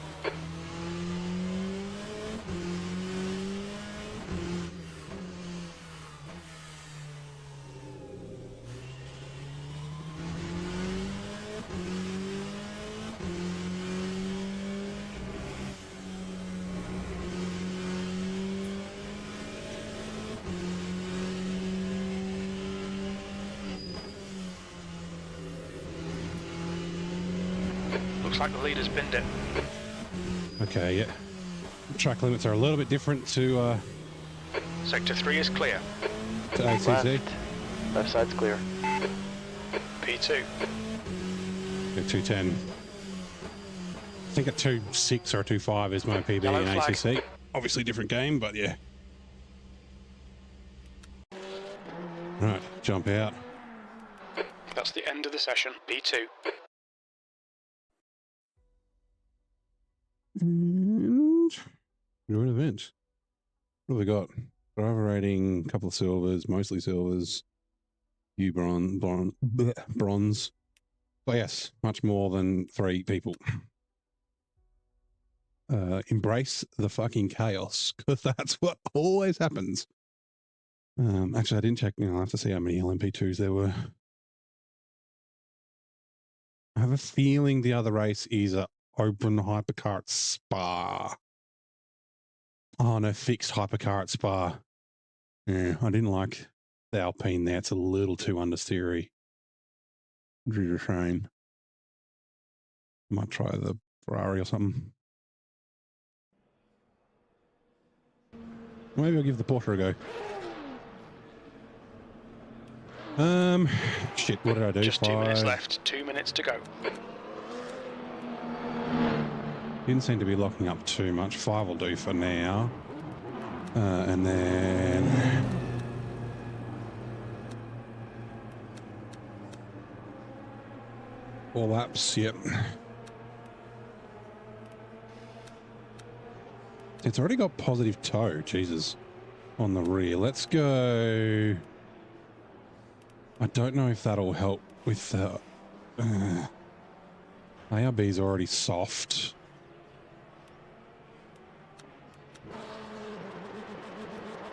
Looks like the leader's binned it. Okay, yeah. Track limits are a little bit different to Sector 3 is clear. to ACC. Left side's clear. P2. Yeah, 210. I think a 2.6 or a 2.5 is my PB Yellow in flag. ACC. Obviously different game, but yeah. Right, jump out. That's the end of the session. P2. And join event. What have we got? Driver rating, a couple of silvers, mostly silvers. Few bronze. But yes, much more than 3 people. Embrace the fucking chaos, because that's what always happens. Actually, I didn't check. I'll have to see how many LMP2s there were. I have a feeling the other race is a open hypercar at Spa. Oh no, fixed hypercar at Spa. Yeah, I didn't like the Alpine there. It's a little too understeery. Drew train. Might try the Ferrari or something. Maybe I'll give the Porsche a go. Shit, what did I do? Just 2 minutes left. 2 minutes to go. Didn't seem to be locking up too much. 5 will do for now. And then... All laps, yep. It's already got positive toe, Jesus, on the rear. Let's go... I don't know if that'll help with the... ARB's already soft.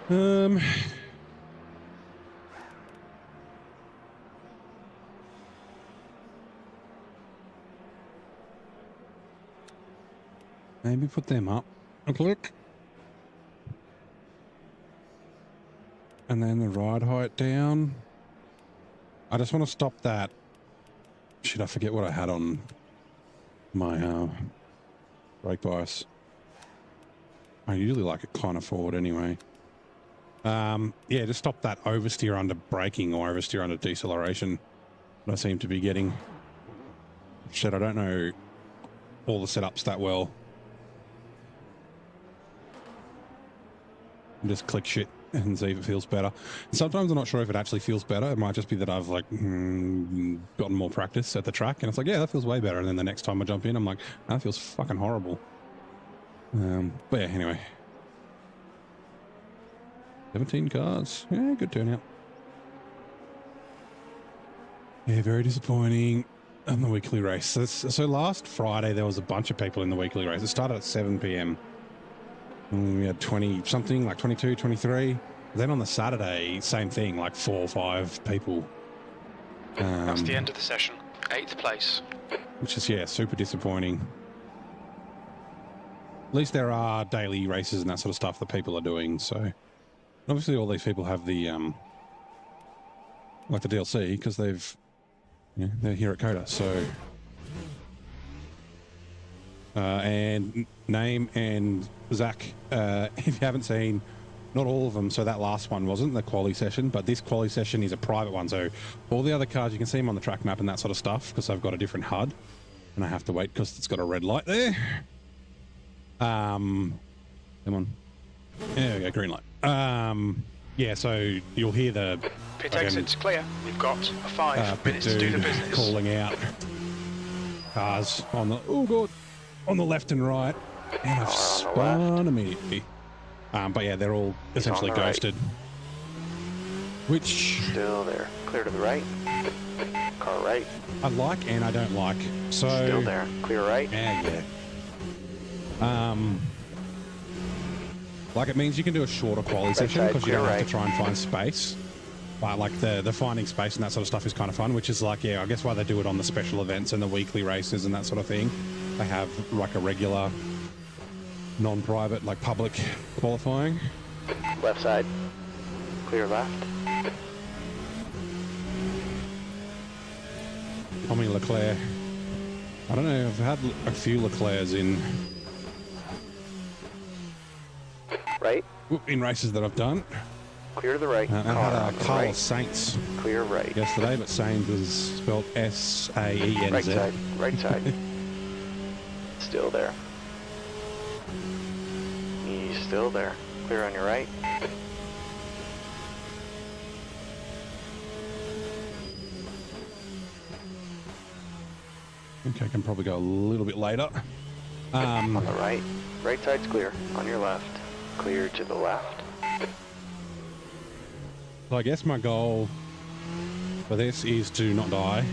Maybe put them up a click. And then the ride height down. I just want to stop that. Shit, I forget what I had on my brake bias. I usually like it kind of forward anyway. Yeah, just stop that oversteer under braking or oversteer under deceleration that I seem to be getting. Shit, I don't know all the setups that well. Just click shit and see if it feels better. Sometimes I'm not sure if it actually feels better. It might just be that I've like gotten more practice at the track and it's like, yeah, that feels way better. And then the next time I jump in, I'm like, that feels fucking horrible. But yeah, anyway. 17 cars. Yeah, good turnout. Yeah, very disappointing on the weekly race. So last Friday, there was a bunch of people in the weekly race. It started at 7 p.m. And we had 20 something, like 22, 23. Then on the Saturday, same thing, like 4 or 5 people. That's the end of the session. 8th place. Which is, yeah, super disappointing. At least there are daily races and that sort of stuff that people are doing, so... Obviously, all these people have the, like the DLC, because they're here at COTA, so... and Name and Zach, if you haven't seen, not all of them, so that last one wasn't the quali session, but this quali session is a private one, so all the other cars, you can see them on the track map and that sort of stuff, because I've got a different HUD, and I have to wait because it's got a red light there. Come on. There we go, green light. Yeah, so you'll hear the... Pit exit's clear. We've got a 5 minutes to do the business. Calling out cars on the... Oh, God. On the left and right. And I've spun immediately. But yeah, they're all essentially ghosted. Right. Which... Still there. Clear to the right. Car right. I like and I don't like. So... Still there. Clear right. Yeah. Like, it means you can do a shorter quali session because you don't have to try and find space. But like the finding space and that sort of stuff is kind of fun, which is like, yeah, I guess why they do it on the special events and the weekly races and that sort of thing. They have like a regular non-private, like public qualifying. Left side. Clear left. Tommy Leclerc I don't know, I've had a few Leclercs in races that I've done. Clear to the right. I had a Carlos Sainz Clear right. yesterday, but Sainz was spelled S-A-E-N-Z. Right side. Right side. Still there. He's still there. Clear on your right. Okay, I can probably go a little bit later. On the right. Right side's clear. On your left. Clear to the left. So I guess my goal for this is to not die.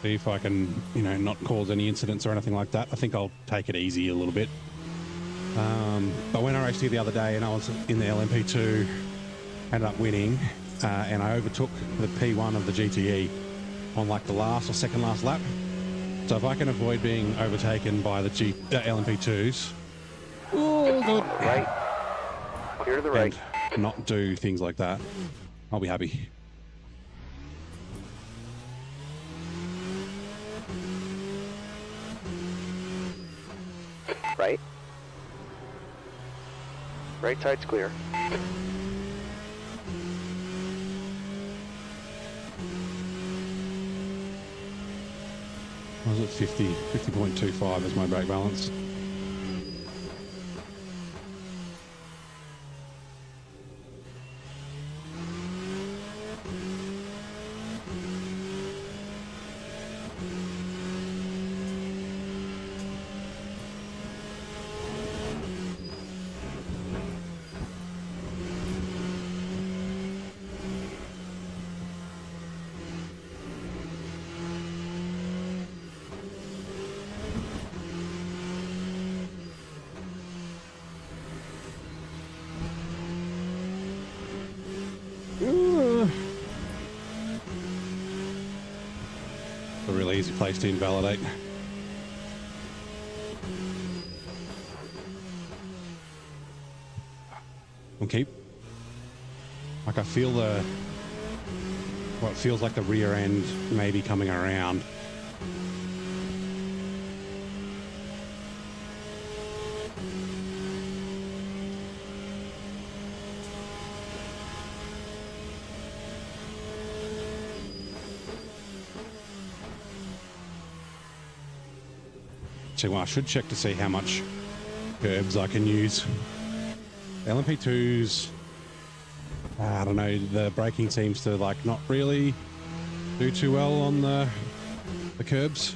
See if I can, you know, not cause any incidents or anything like that. I think I'll take it easy a little bit. But when I raced here the other day and I was in the LMP2, ended up winning, and I overtook the P1 of the GTE on like the last or second last lap. So if I can avoid being overtaken by the LMP2s, oh, good. Right. Clear to the right. And not do things like that, I'll be happy. Right. Right side's clear. I was at 50.25 as my brake balance. A really easy place to invalidate. And keep. Like I feel what feels like the rear end maybe coming around. Well, I should check to see how much curbs I can use. LMP2s, I don't know, the braking seems to like not really do too well on the curbs.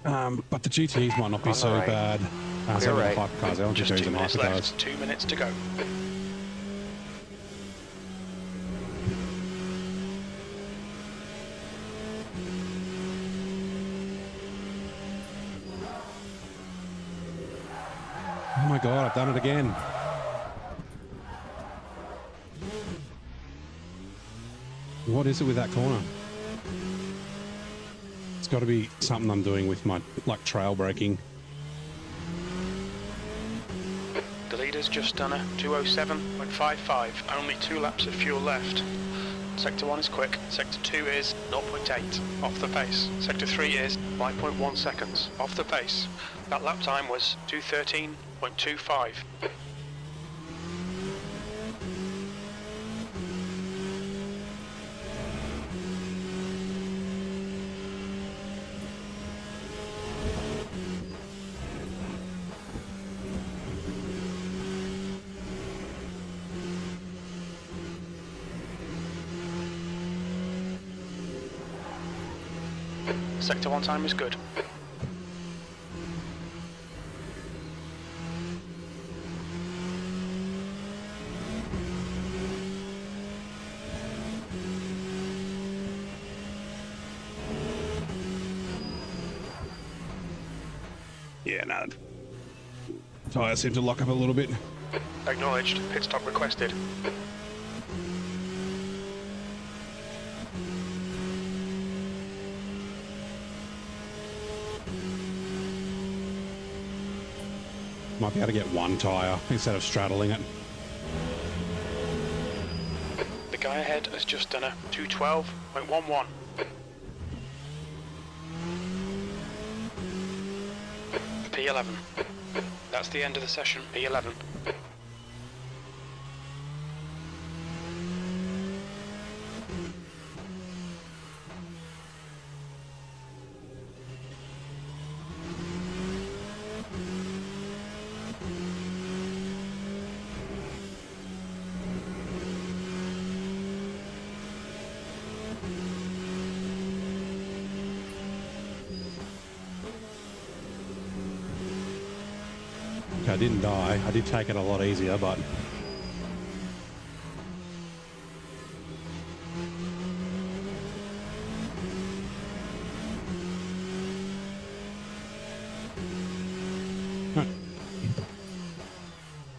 But the GTs might not be so bad. So right. The hypercars, I don't Just think 2 minutes hypercars. left, 2 minutes to go. Oh my God, I've done it again. What is it with that corner? It's got to be something I'm doing with my, like, trail braking. The leader's just done a 207.55, only 2 laps of fuel left. Sector 1 is quick, Sector 2 is 0.8, off the pace. Sector 3 is 5.1 seconds, off the pace. That lap time was 213.25. Sector 1 time is good. Yeah, no. Tyres seem to lock up a little bit. Acknowledged. Pit stop requested. Might be able to get one tyre instead of straddling it. The guy ahead has just done a 212.11. P11. That's the end of the session, P11. I didn't die. I did take it a lot easier, but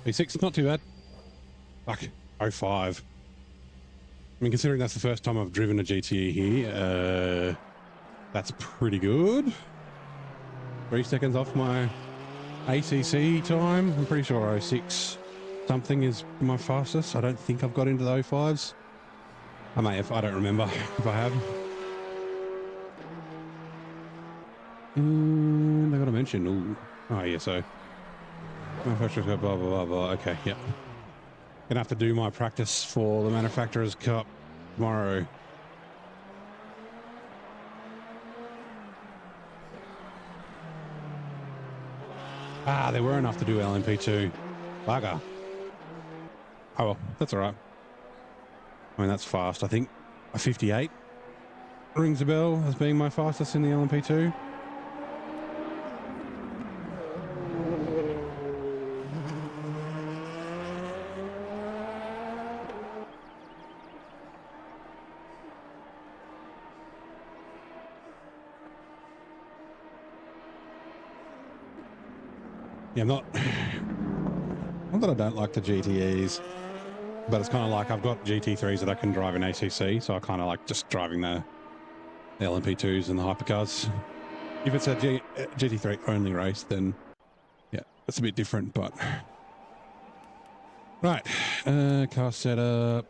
P6, not too bad. Fuck, 05. I mean, considering that's the first time I've driven a GTE here, that's pretty good. 3 seconds off my ACC time. I'm pretty sure 06 something is my fastest. I don't think I've got into the 05s. I may have, I don't remember if I have. And I got to mention, ooh. Oh yeah, so manufacturer's got blah, blah, blah, blah. Okay, yep. Gonna have to do my practice for the Manufacturer's Cup tomorrow. Ah, there were enough to do LMP2. Bugger. Oh well, that's alright. I mean, that's fast. I think a 58 rings a bell as being my fastest in the LMP2. Yeah, not that I don't like the GTEs, but it's kind of like I've got GT3s that I can drive in ACC, so I kind of like just driving the LMP2s and the hypercars. If it's a GT3 only race, then yeah, it's a bit different, but... Right, car setup...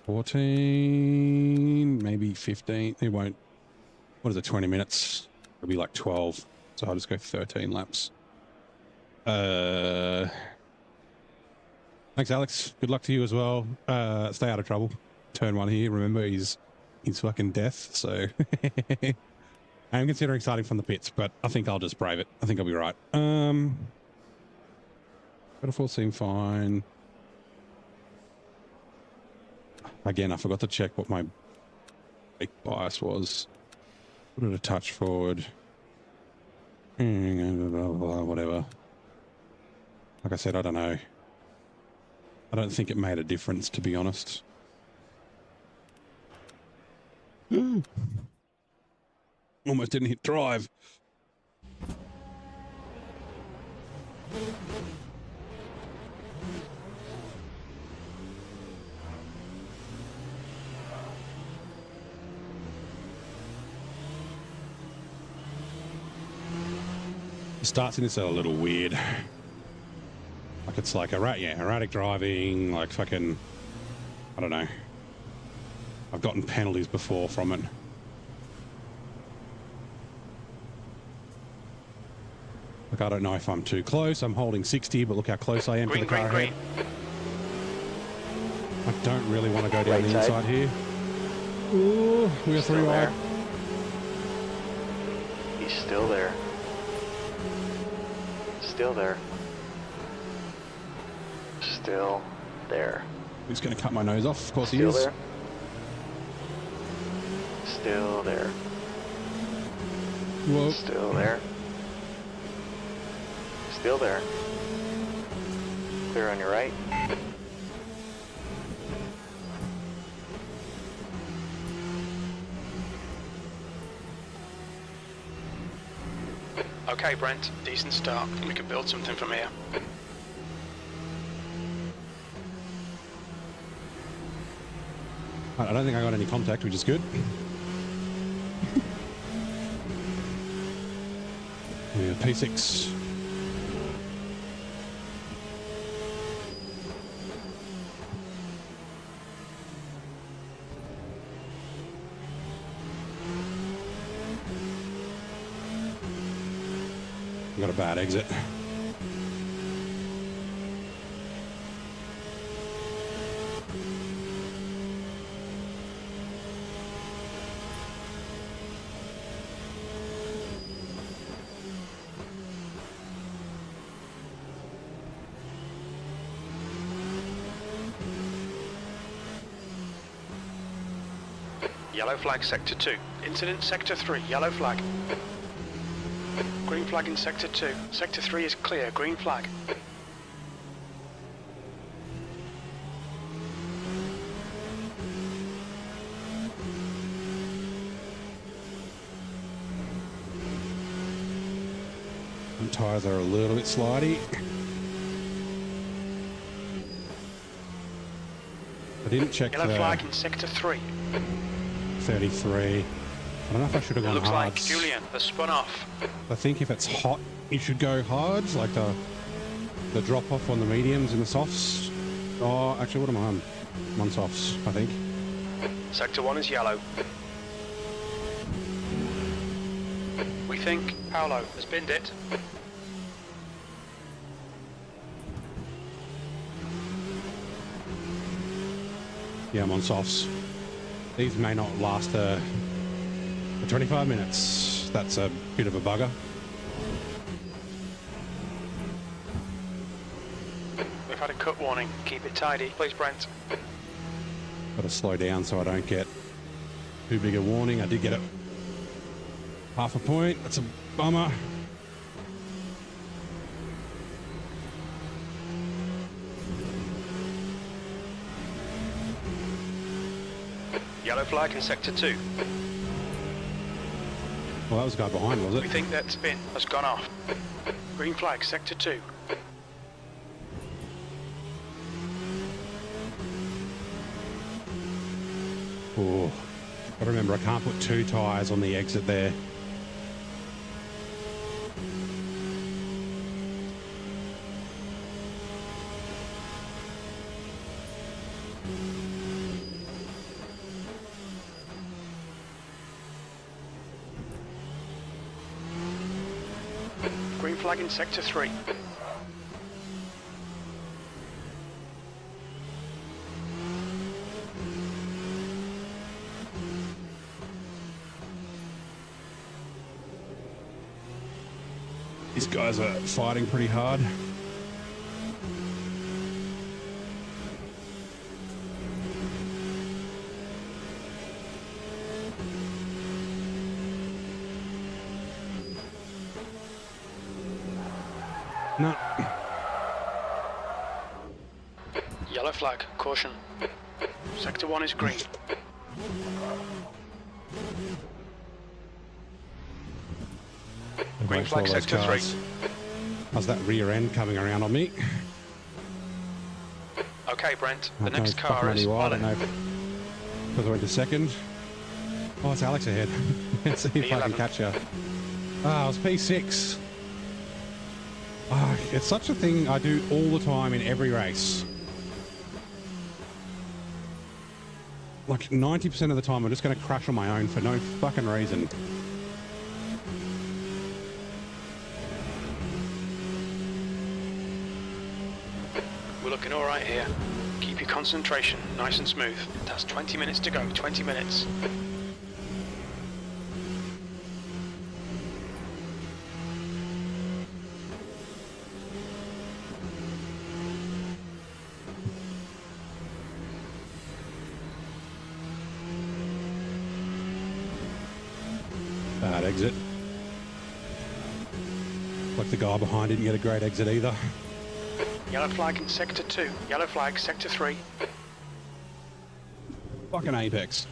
14, maybe 15, it won't... What is it, 20 minutes? It'll be like 12. So I'll just go 13 laps. Thanks, Alex. Good luck to you as well. Stay out of trouble. Turn 1 here. Remember, he's fucking death. So I'm considering starting from the pits, but I think I'll just brave it. I think I'll be right. Metaphors seem fine. Again, I forgot to check what my brake bias was. Put it a touch forward. Whatever. Like I said, I don't know. I don't think it made a difference, to be honest. Almost didn't hit drive. Starts in this a little weird. Like it's like erratic driving, like fucking, I don't know. I've gotten penalties before from it. Like I don't know if I'm too close. I'm holding 60, but look how close I am to the car ahead. I don't really want to go down the inside here. Ooh, we are 3 wide. He's still there. Still there. Still there. He's going to cut my nose off. Of course he Still is. There. Still there. Whoa. Still there. Still there. Clear on your right. Okay, Brent, decent start. We can build something from here. I don't think I got any contact, which is good. Yeah, P6. We've got a bad exit. Yellow flag sector 2. Incident sector 3, yellow flag. Green flag in sector 2. Sector 3 is clear, green flag. The tyres are a little bit slidey. I didn't check Yellow the flag in sector 3. 33. I don't know if I should have It gone looks like hards. Julian has spun off. I think if it's hot, you should go hards, like the drop off on the mediums and the softs. Oh, actually, what am I on? I'm on softs, I think. Sector 1 is yellow. We think Paolo has binned it. Yeah, I'm on softs. These may not last for 25 minutes. That's a bit of a bugger. We've had a cut warning. Keep it tidy, please, Brent. Got to slow down so I don't get too big a warning. I did get it half a point. That's a bummer. Yellow flag in sector 2. Well, that was the guy behind, was We it? think that spin has gone off. Green flag, sector 2. Oh, I remember I can't put two tyres on the exit there. Green flag in sector 3. These guys are fighting pretty hard. No. Yellow flag, caution. Sector 1 is green. Green flag, sector 3. How's that rear end coming around on me? Okay, Brent, the I next don't car is know why, I don't know Alpine. because I went to second. Oh, it's Alex ahead. Let's see if I can P11. catch her. Ah, I was P6. Ah, it's such a thing I do all the time in every race. Like 90% of the time I'm just going to crash on my own for no fucking reason. We're looking all right here. Keep your concentration nice and smooth. That's 20 minutes to go, 20 minutes. Bad exit. Like the guy behind didn't get a great exit either. Yellow flag in sector 2. Yellow flag, sector 3. Fucking apex.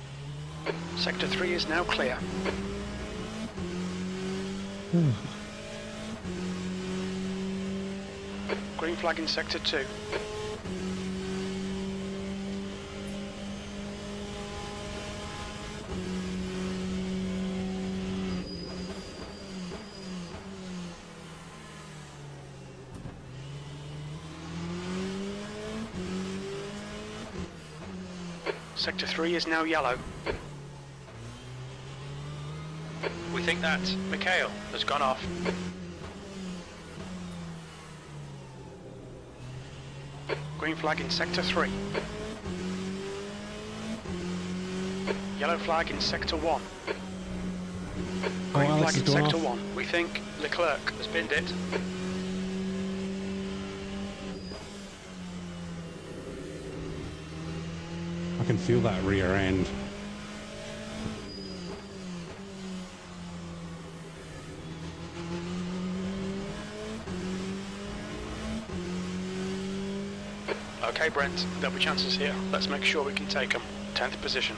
Sector 3 is now clear. Green flag in sector 2. Sector 3 is now yellow. We think that Mikhail has gone off. Green flag in sector 3. Yellow flag in sector 1. Green Alex flag in has gone sector off. 1. We think Leclerc has binned it. I can feel that rear end. Okay, Brent, there'll be chances here. Let's make sure we can take them. 10th position.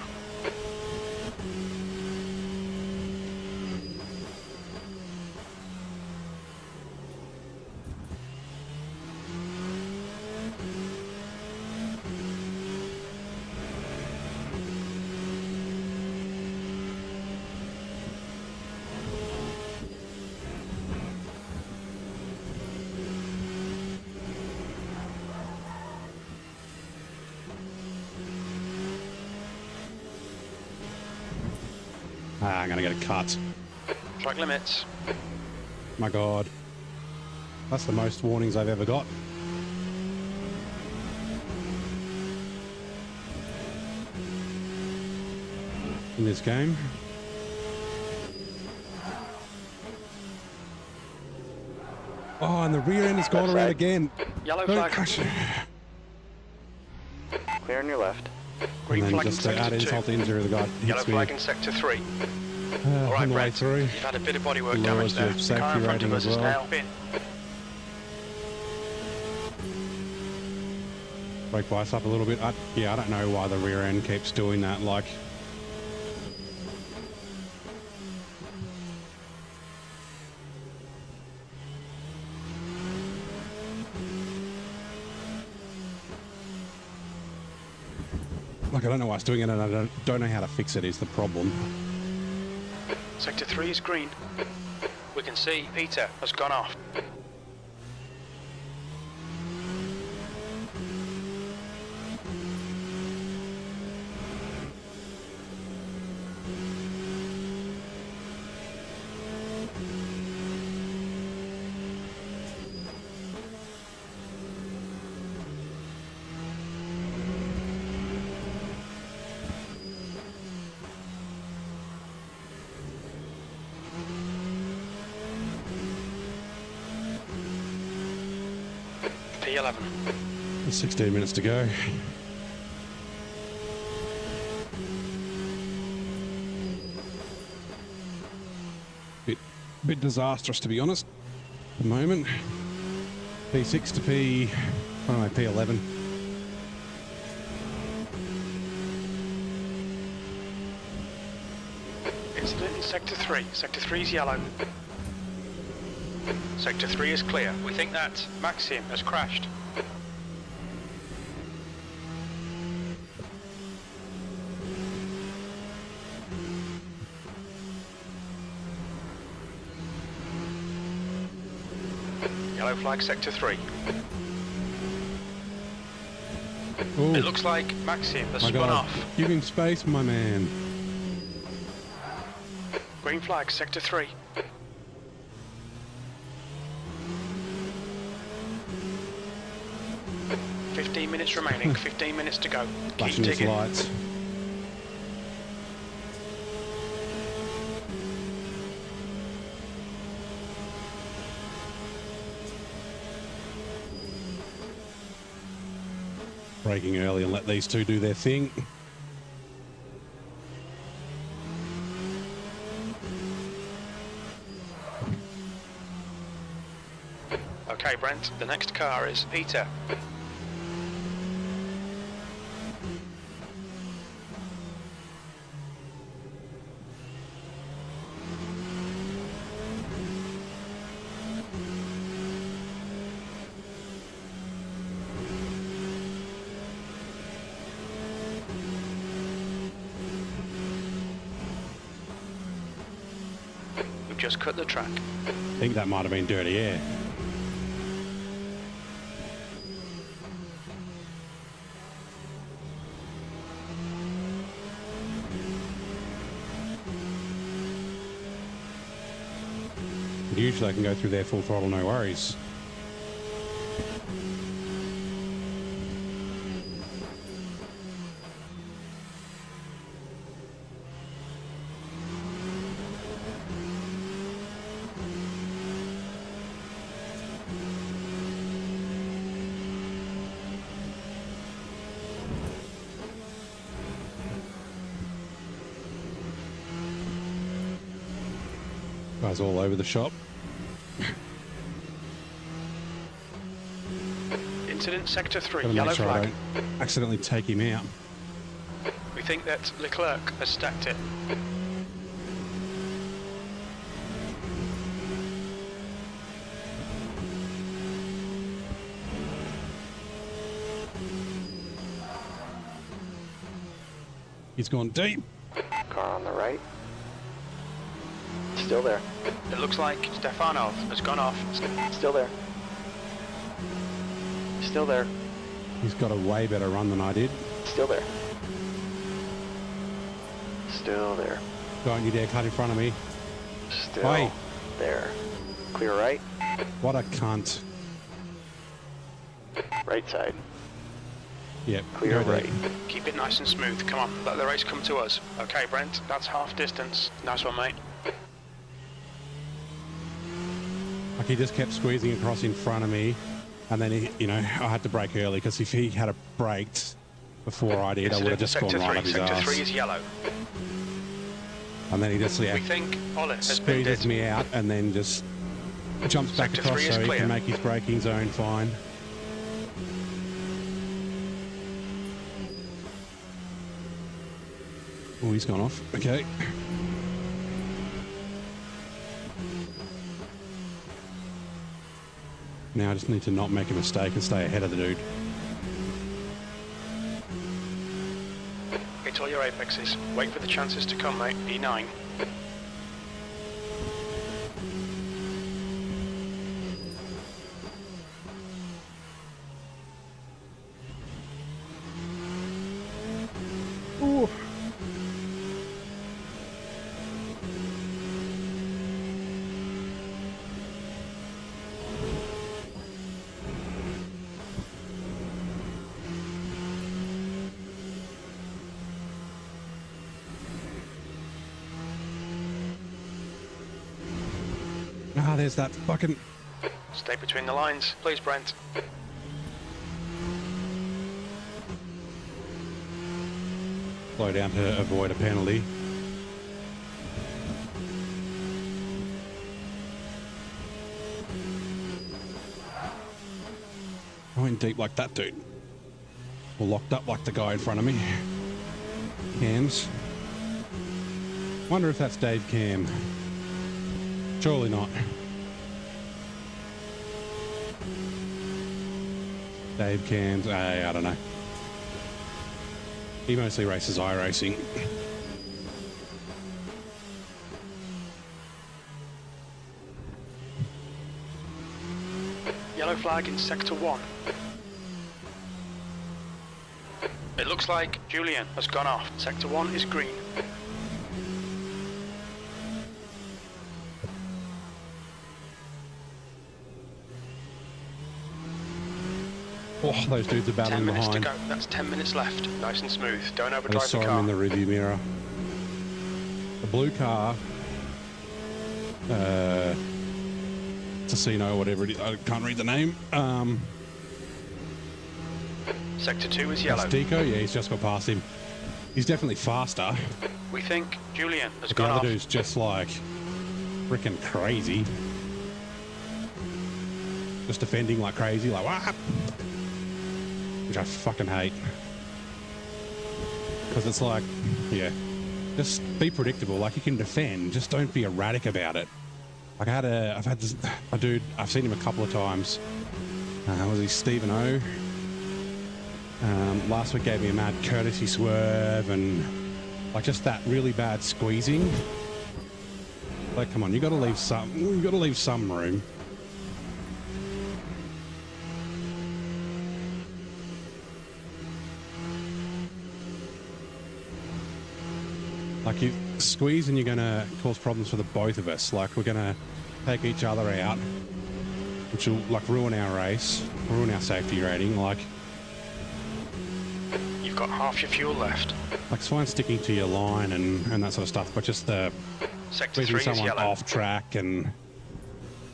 Ah, I'm gonna get a cut. Track limits. My God. That's the most warnings I've ever got. In this game. Oh, and the rear end has gone around again. Yellow Don't flag. crash. Clear on your left. Green And then flag in just to add sector 2. insult to injury, the guy Yellow hits me flag in sector 3. on Alright, the way Brent, through. you've had a bit of bodywork Lowers damage there. your The safety car in front of rating us as is well. now bin. Brake bias up a little bit. Yeah, I don't know why the rear end keeps doing that. Like, I don't know why it's doing it, and I don't know how to fix it. Is the problem? Sector 3 is green. We can see Peter has gone off. P11. There's 16 minutes to go. Bit disastrous, to be honest. At the moment, P6 to P11. Incident in sector 3. Sector 3 is yellow. Sector 3 is clear. We think that Maxim has crashed. Yellow flag sector 3. Ooh, It looks like Maxim has my spun God. off. Give him space, my man. Green flag sector 3. "15 minutes remaining, 15 minutes to go. Keep Flashing his digging." lights. Braking early and let these two do their thing. Okay, Brent, the next car is Peter. We've just cut the track. I think that might have been dirty air. Usually I can go through there full throttle, no worries. Guys all over the shop. Incident Sector 3, Gotta yellow make sure I flag. don't accidentally take him out. We think that Leclerc has stacked it. He's gone deep. Car on the right. Still there. It looks like Stefanov has gone off. Still there. Still there. He's got a way better run than I did. Still there. Still there. Don't you dare cut in front of me. Still Oi. there. Clear right. What a cunt. Right side. Yep. Clear go there. right. Keep it nice and smooth. Come on, let the race come to us. Okay, Brent, that's half distance. Nice one, mate. Like he just kept squeezing across in front of me, and then he, you know, I had to brake early because if he had braked before I did, I would have just gone right up his Sector ass. 3 is yellow. And then he just We think Olet has been squeezes dead. me out and then just jumps back Sector across 3 is so he clear. can make his braking zone fine. Oh, he's gone off. Okay. Now I just need to not make a mistake and stay ahead of the dude. Hit all your apexes. Wait for the chances to come, mate. E9. Ooh. Ah, there's that fucking... Stay between the lines, please, Brent. Slow down to avoid a penalty. I went deep like that dude. Or locked up like the guy in front of me. Cams. Wonder if that's Dave Cam. Surely not. Dave Cams, I don't know. He mostly races iRacing. Yellow flag in Sector 1. It looks like Julian has gone off. Sector 1 is green. Oh, those dudes are 10 battling minutes behind. to go. That's 10 minutes left. Nice and smooth. Don't I overdrive just the saw him car. in the rearview mirror. The blue car, Casino, whatever it is, I can't read the name. Sector 2 is yellow. That's Deco, yeah, he's just got past him. He's definitely faster. We think Julian has But the gone other off. dude's just like freaking crazy. Just defending like crazy, like what? Which I fucking hate. Because it's like, yeah, just be predictable. Like you can defend, just don't be erratic about it. Like I've had this, a dude, I've seen him a couple of times. Was he Stephen O? Last week gave me a mad courtesy swerve and like just that really bad squeezing. Like, come on, you got to leave some room. Like you squeeze and you're going to cause problems for the both of us. Like we're going to take each other out, which will like ruin our race, ruin our safety rating. Like You've got half your fuel left. it's fine sticking to your line and that sort of stuff, but just Sector 3 squeezing is someone yellow. off track and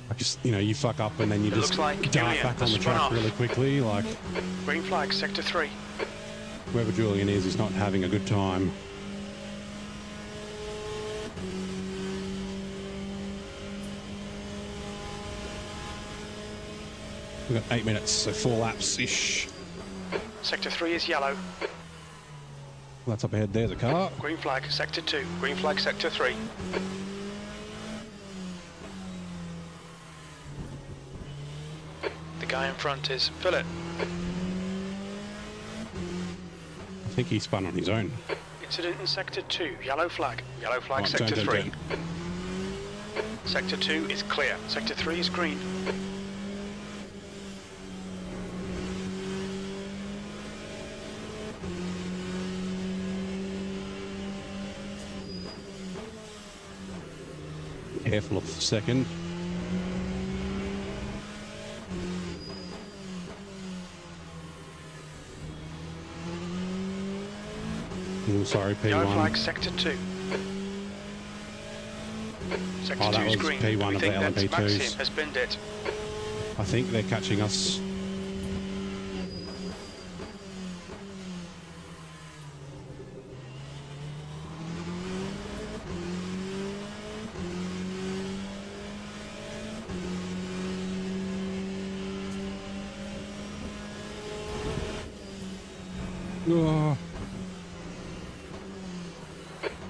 like just, you know, you fuck up and then you It just looks like dart Julian back on has the spun track off. really quickly. Like Green flag, Sector 3. whoever Julian is, he's not having a good time. We've got 8 minutes, so 4 laps-ish. Sector 3 is yellow. That's up ahead, there's a car. Green flag, Sector 2. Green flag, Sector 3. The guy in front is Philip. I think he spun on his own. Incident in Sector 2, yellow flag. Yellow flag, Oh, Sector turn, 3. turn. Sector 2 is clear. Sector 3 is green. Careful of the second. Oh, sorry, P1. Yellow flag, Sector 2. Sector Oh, 2 that is was green. P1 We of think the that LMP2s. Maxim has binned it. I think they're catching us. Oh,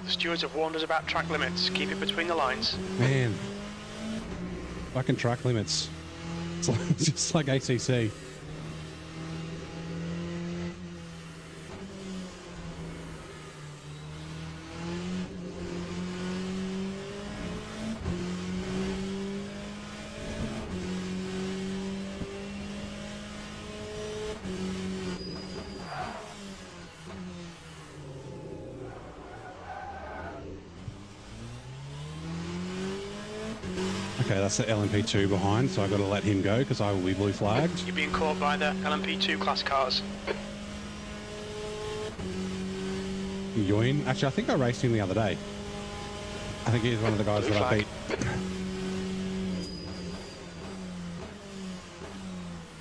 The stewards have warned us about track limits. Keep it between the lines. man. Fucking track limits. It's like, just like ACC. Okay, that's the LMP2 behind, so I've got to let him go because I will be blue flagged. You're being caught by the LMP2 class cars. Yoin. Actually, I think I raced him the other day. I think he's one of the guys Blue that I flag. beat.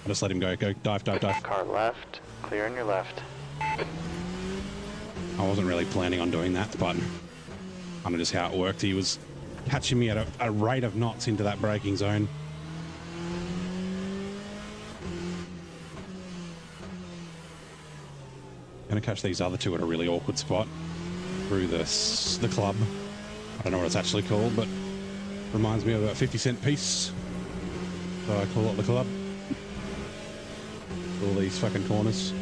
I just let him go. Go, dive, dive, dive. Car left, clear on your left. I wasn't really planning on doing that, but kind of just how it worked. He was catching me at a rate of knots into that braking zone. Going to catch these other two at a really awkward spot through the club. I don't know what it's actually called, but reminds me of a 50-cent piece. So I call it the club. All these fucking corners.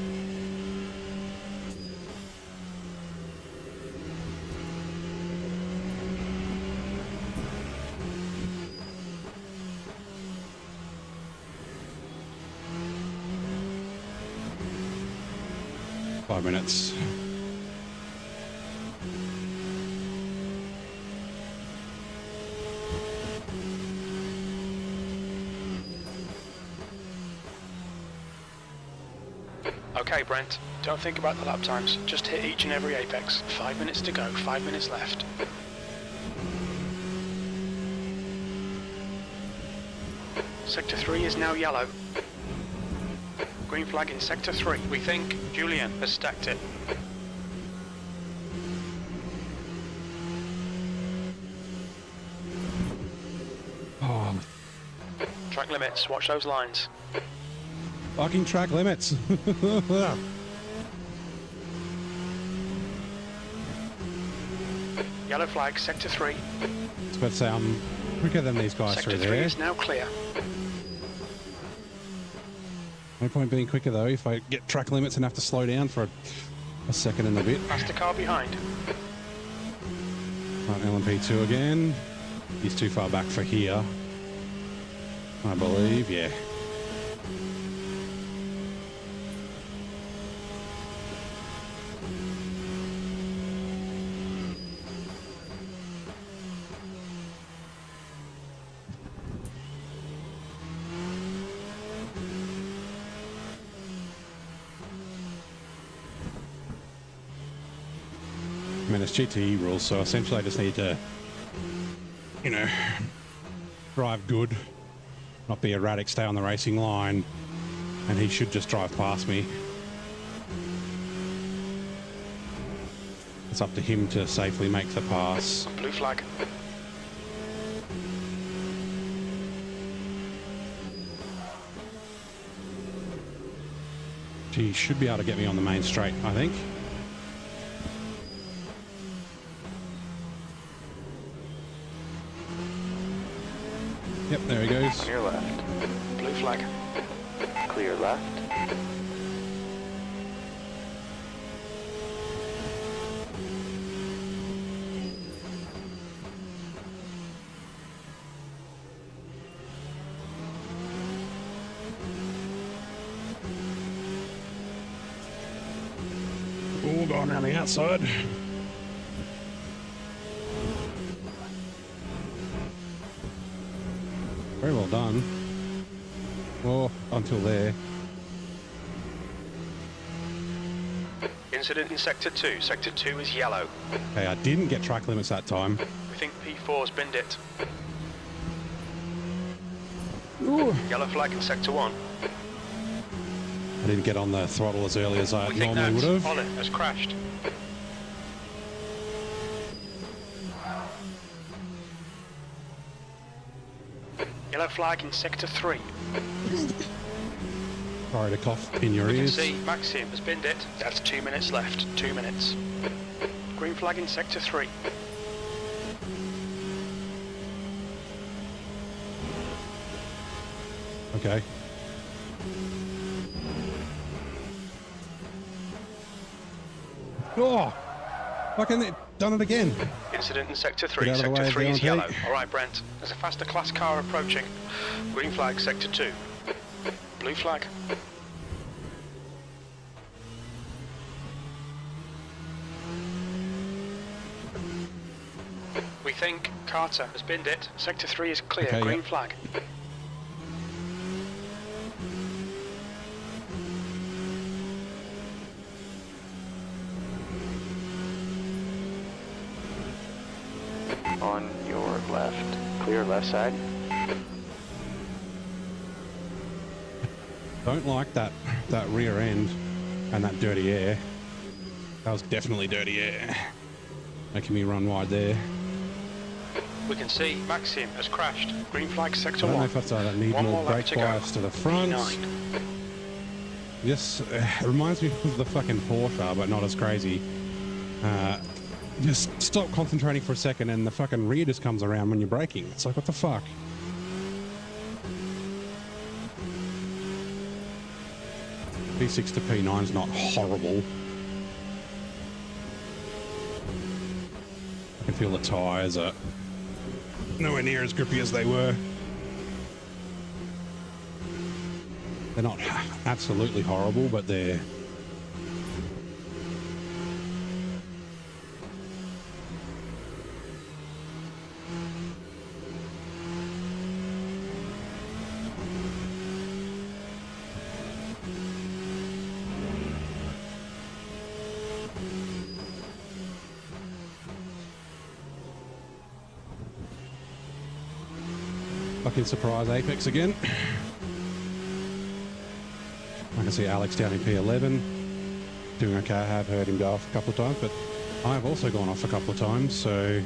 Five minutes. Okay, Brent, don't think about the lap times. Just hit each and every apex. 5 minutes to go, 5 minutes left. Sector 3 is now yellow. Green flag in Sector 3. We think Julian has stacked it. Oh, Track limits, watch those lines. fucking track limits. Yellow flag, Sector 3. It's about to say I'm quicker than these guys Sector through 3 there. is now clear. No point being quicker though if I get track limits and have to slow down for a second and a bit. Past the car behind. Right, LMP2 again. He's too far back for here, I believe. Yeah. I mean, it's GTE rules, so essentially I just need to, you know, drive good, not be erratic, stay on the racing line, and he should just drive past me. It's up to him to safely make the pass. Blue flag. She should be able to get me on the main straight, I think. Yep, there he goes. On your left. Blue flag. Clear left. All gone around the outside. Very well done. Well, until there. Incident in Sector 2. Sector 2 is yellow. Okay, I didn't get track limits that time. We think P4's binned it. Ooh. Yellow flag in Sector 1. I didn't get on the throttle as early as I We think normally would that have. on it has crashed. Yellow flag in Sector 3. Sorry to cough in your We can ears. see Maxim has binned it. That's 2 minutes left. 2 minutes. Green flag in Sector 3. Okay. Oh! Fucking done it again. Incident in Sector 3. Get out of the Sector way, 3 is LMP. yellow. Alright, Brent. There's a faster class car approaching. Green flag, Sector 2. Blue flag. We think Carter has binned it. Sector 3 is clear. Okay, Green yep. flag. On your left. Clear left side. Don't like that rear end and that dirty air. That was definitely dirty air. Making me run wide there. We can see Maxim has crashed. Green flag, I Sector don't know 1. if that's I need One more more lap brake to go. bias to the front. P9. Yes, it reminds me of the fucking Porsche, but not as crazy. Just stop concentrating for a second and the fucking rear just comes around when you're braking. It's like, what the fuck? P6 to P9 is not horrible. I can feel the tyres are nowhere near as grippy as they were. They're not absolutely horrible, but they're... Fucking surprise apex again. I can see Alex down in P11 doing okay. I have heard him go off a couple of times, but I've also gone off a couple of times, so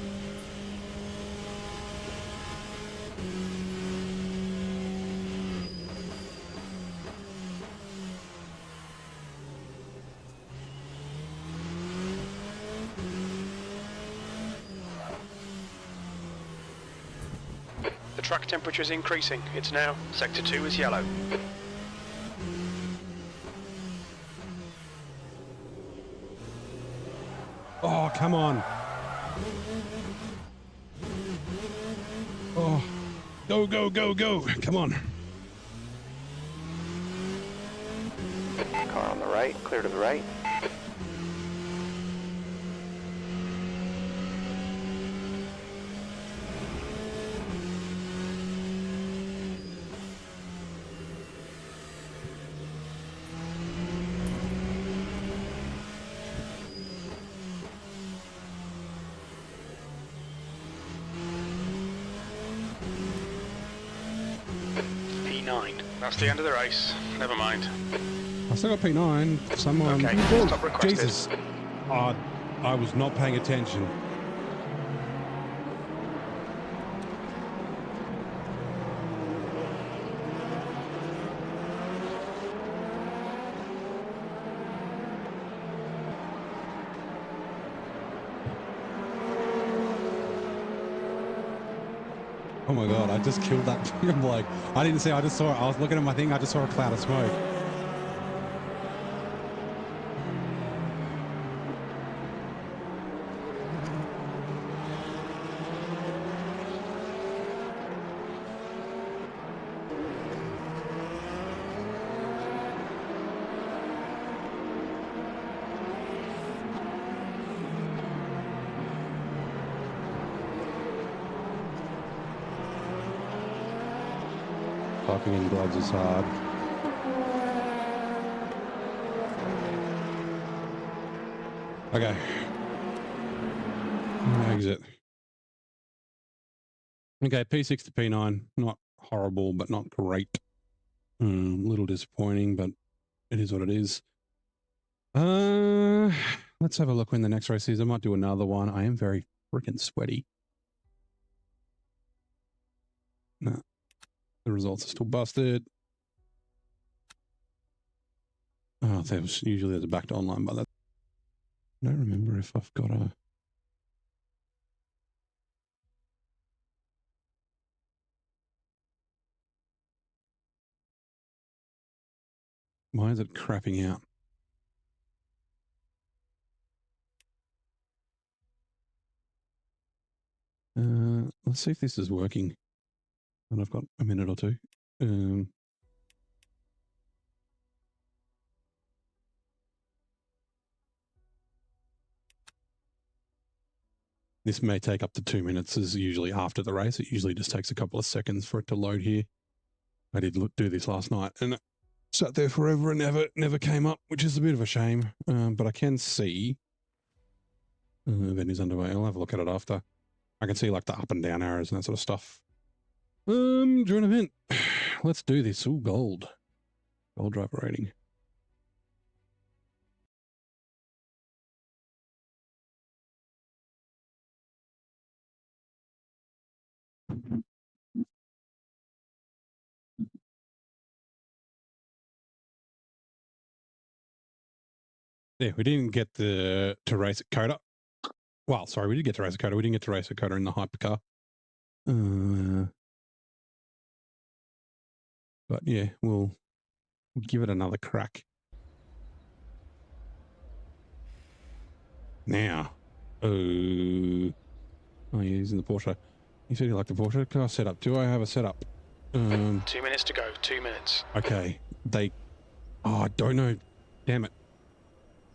The track temperature is increasing. It's now Sector 2 is yellow. oh, come on. Oh, go, go, go, go. Come on. Car on the right. Clear to the right. P9. That's the end of the race. Never mind. I still got P9. Someone... Okay, Oh, stop requested. Jesus. Oh, I was not paying attention. Oh my god, I just killed that bloke. I didn't see, I just saw it. I was looking at my thing, I just saw a cloud of smoke. Parking in gloves is hard. Okay. Exit. Okay, P6 to P9. Not horrible, but not great. A little disappointing, but it is what it is. Let's have a look when the next race is. I might do another one. I am very freaking sweaty. No. The results are still busted. Oh, usually there's a back to online, but that. I don't remember if I've got a. Why is it crapping out? Let's see if this is working. And I've got a minute or two. This may take up to 2 minutes, is usually after the race. It usually just takes a couple of seconds for it to load here. I did do this last night and it sat there forever and never came up, which is a bit of a shame. But I can see event is underway. I'll have a look at it after. I can see like the up and down arrows and that sort of stuff. Join event. Let's do this. Ooh, gold. Gold driver rating. Yeah, we didn't get to race at COTA. Well, sorry, we did get to race at COTA. We didn't get to race at COTA in the hypercar. But yeah, we'll give it another crack. Now. Oh, yeah, he's in the Porsche. He said he liked the Porsche. Car setup. Do I have a setup? 2 minutes to go. 2 minutes. Okay. Oh, I don't know. Damn it.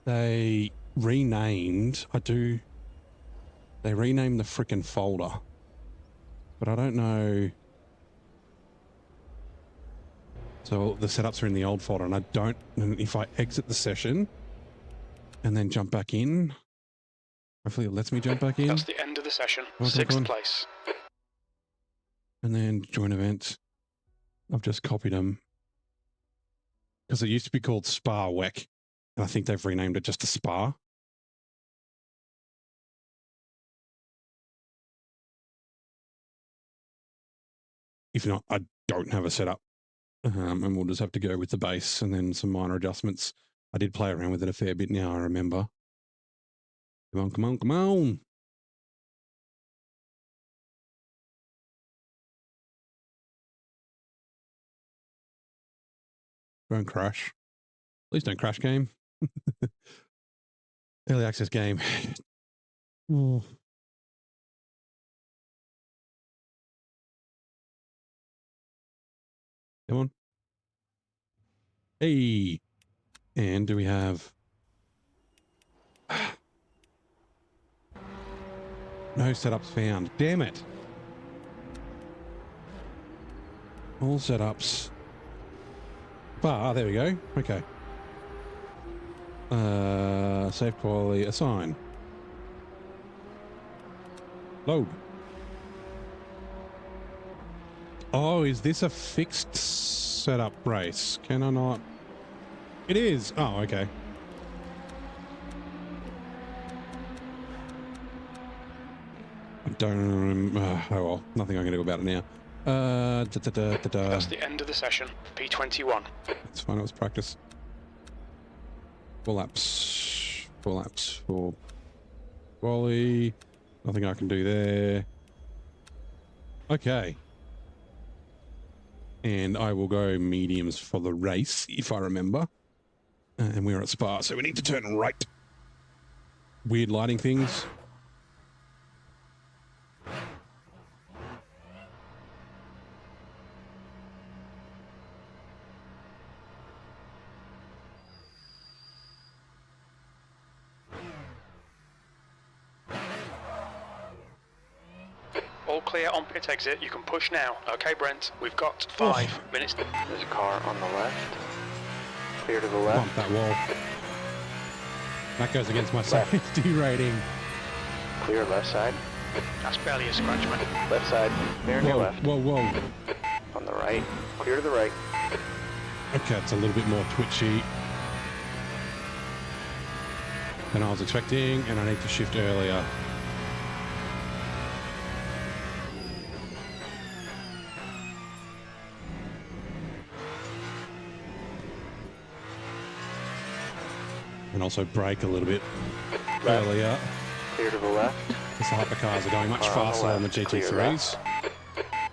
They renamed. They renamed the frickin' folder. But I don't know. So the setups are in the old folder, and I don't. And if I exit the session and then jump back in, hopefully it lets me jump back in. That's the end of the session. Come on, 6th place. And then join event. I've just copied them because it used to be called Spa WEC, and I think they've renamed it just to Spa. If not, I don't have a setup. And we'll just have to go with the base and then some minor adjustments. I did play around with it a fair bit now, I remember. Come on, come on, come on. Don't crash. Please don't crash, game. Early access game. Oh. Come on. Hey. And do we have... No setups found. Damn it. All setups. There we go. Okay. Save quality. Assign. Load. Oh, is this a fixed setup race? Can I not? It is. Oh, okay. I don't. Oh well, nothing I can do about it now. That's the end of the session. P21. It's fine. It was practice. 4 laps. 4 laps for Wally. Nothing I can do there. Okay. And I will go mediums for the race, if I remember. And we're at Spa, so we need to turn right. Weird lighting things. All clear on pit exit. You can push now. Okay, Brent. We've got 5 minutes. There's a car on the left. Clear to the left. Bump that wall. That goes against my safety rating. Clear left side. That's barely a scratch, mate. Left side. Clear on your left. Whoa, whoa. On the right. Clear to the right. Okay, it's a little bit more twitchy than I was expecting, and I need to shift earlier. And also brake a little bit earlier. Clear to the left. Because the hypercars are going much faster than the GT3s.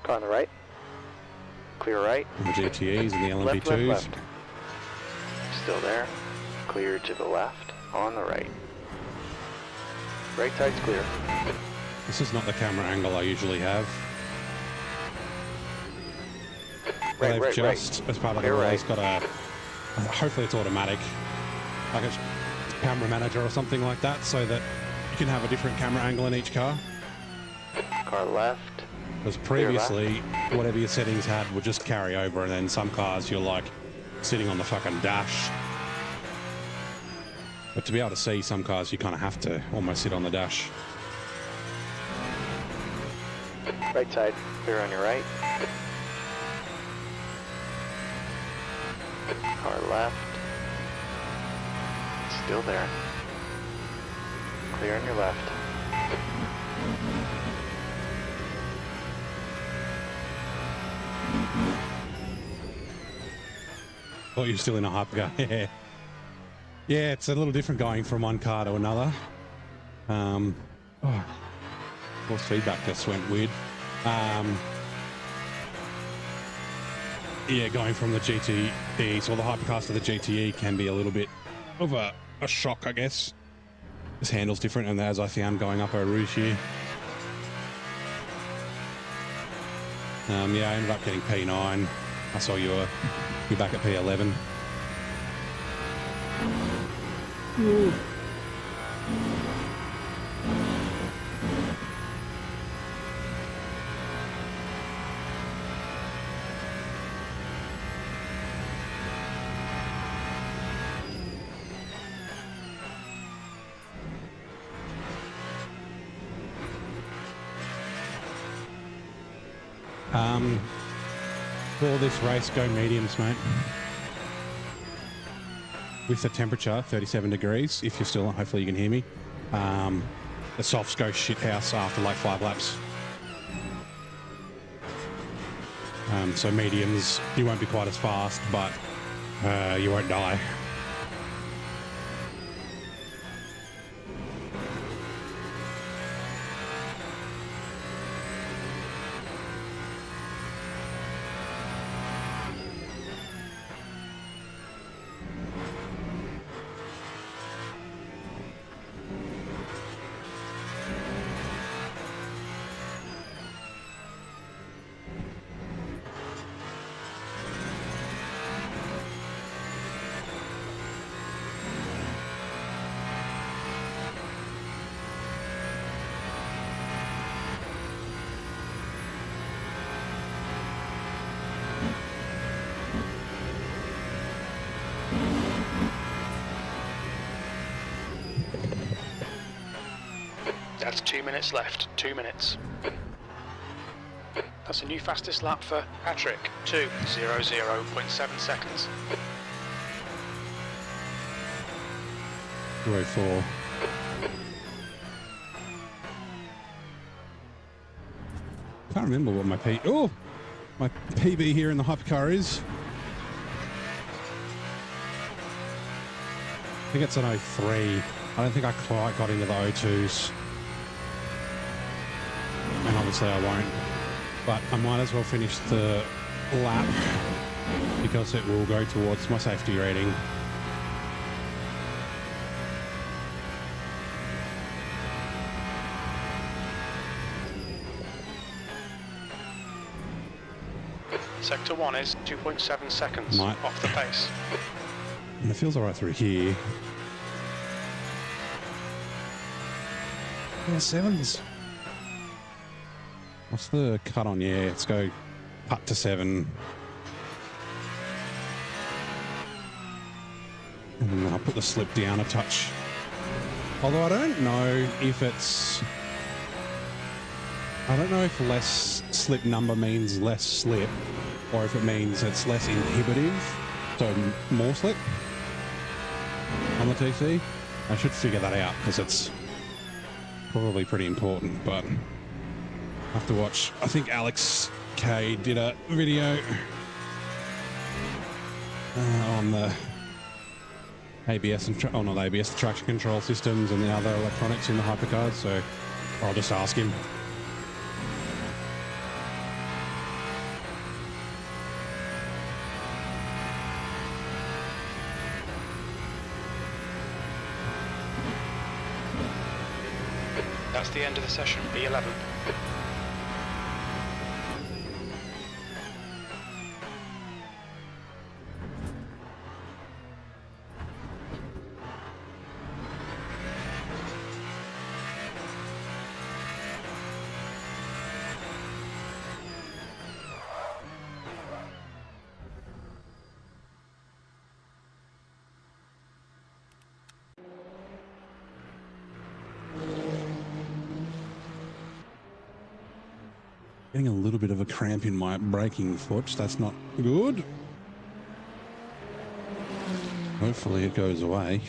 Car on the right. Clear right. And the GTEs and the Left, LMP2s. left, left. Still there. Clear to the left. On the right. Right side's clear. This is not the camera angle I usually have. Right, They've just, as part of the race, got a... Hopefully it's automatic. Like a camera manager or something like that, so that you can have a different camera angle in each car. Car left. Because previously, whatever your settings had would just carry over, and then some cars you're like sitting on the fucking dash. But to be able to see some cars, you kind of have to almost sit on the dash. Right side, clear on your right. Car left. Still there. Clear on your left. Oh, you're still in a hypercar. Yeah. Yeah, it's a little different going from one car to another. Force feedback just went weird. Yeah, going from the GTE, or the hypercars to the GTE can be a little bit of a shock, I guess. This handle's different, and as I found going up a rouge here. Yeah, I ended up getting P9. I saw you're back at P11. Ooh. For this race, go mediums, mate. With the temperature, 37 degrees, if you're still, hopefully you can hear me. The softs go shithouse after like 5 laps. So mediums, you won't be quite as fast, but you won't die. That's 2 minutes left. 2 minutes. That's a new fastest lap for Patrick. 2:00.7 seconds. 2:04. Can't remember what my my PB here in the hypercar is. I think it's an 03. I don't think I quite got into the 02s. And obviously I won't but I might as well finish the lap because it will go towards my safety rating. Sector 1 is 2.7 seconds Might. off the pace. And it feels all right through here. Yeah, sevens. What's the cut on? Yeah, let's go cut to 7. And then I'll put the slip down a touch. Although I don't know if it's... I don't know if less slip number means less slip, or if it means it's less inhibitive, so more slip on the TC. I should figure that out because it's probably pretty important, but I have to watch. I think Alex K did a video on the ABS and not ABS, the traction control systems and the other electronics in the hypercars, so I'll just ask him. That's the end of the session, B11. Getting a little bit of a cramp in my braking foot. That's not good. Hopefully it goes away.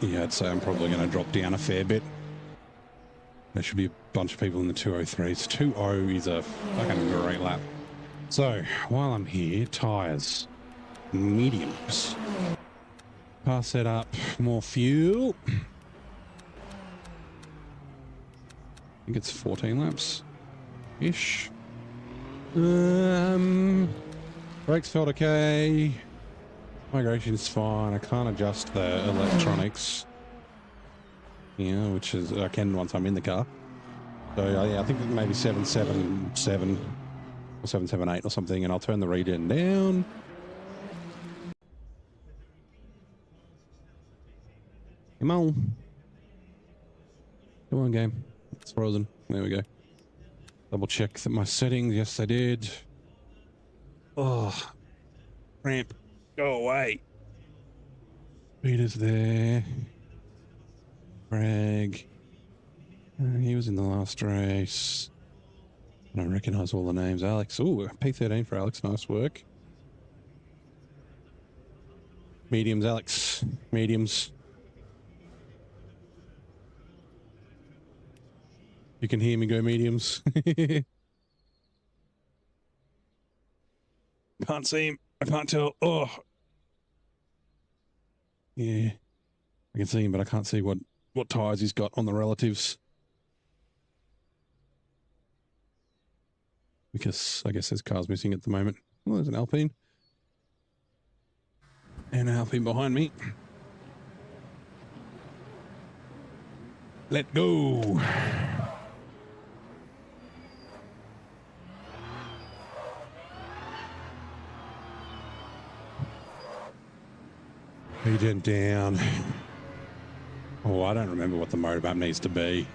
Yeah, I'd say I'm probably going to drop down a fair bit. There should be a bunch of people in the 203s. 2.0 is a fucking great lap. So, while I'm here, tyres. Mediums. Car set up, more fuel. I think it's 14 laps-ish. Brakes felt okay. Migration's fine. I can't adjust the electronics. Yeah, which is I can once I'm in the car. So yeah, I think maybe 777 or 778 or something, and I'll turn the read-in down. Come on. Come on, game. It's frozen. There we go. Double check that my settings. Yes, I did. Oh, ramp. Go away. Speed is there. Bragg. He was in the last race. I don't recognize all the names. Alex. Ooh, P13 for Alex. Nice work. Mediums, Alex. Mediums. You can hear me go mediums. Can't see him. I can't tell. Oh. Yeah. I can see him, but I can't see what tyres he's got on the relatives. Because I guess there's cars missing at the moment. Well, there's an Alpine. And an Alpine behind me. Let go. Regen down. Oh, I don't remember what the motor map needs to be.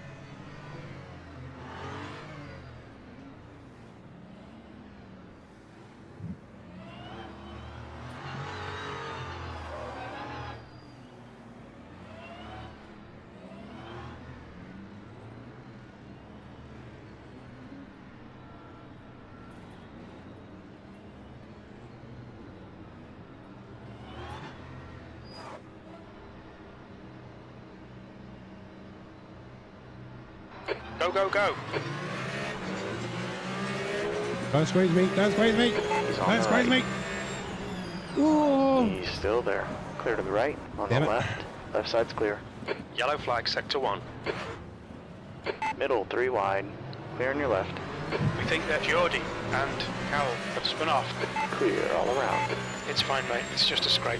Go, go, go. Don't squeeze me. Don't squeeze me. Don't squeeze me. Whoa. He's still there. Clear to the right, on Damn the it. left. Left side's clear. Yellow flag, sector 1. Middle, 3 wide. Clear on your left. We think that Geordie and Cowell have spun off. Clear all around. It's fine, mate. It's just a scrape.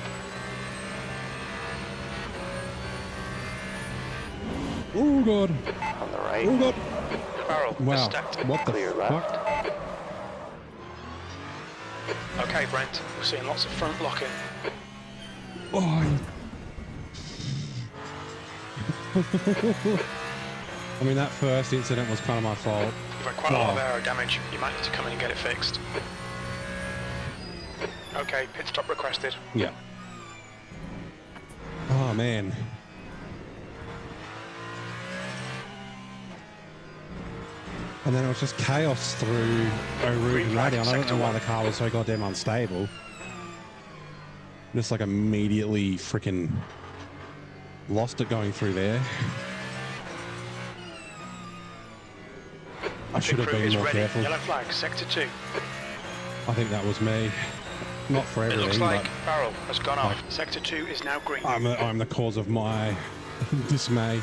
Oh god. On the right. Oh god. Barrel is Wow. stacked. What the Clear fuck? left. Okay, Brent. We're seeing lots of front locking. Oh. I mean, that first incident was kind of my fault. You've had quite a lot of aero damage. You might need to come in and get it fixed. Okay, pit stop requested. Yeah. Oh man. And then it was just chaos through O'Rourke and flag, Radion. I don't sector know why one. the car was so goddamn unstable. Just like immediately freaking lost it going through there. I should have Crew been is more ready. careful. Yellow flag, sector 2. I think that was me. Not for It everything, looks like but barrel has gone off. Sector 2 is now green. I'm the cause of my dismay.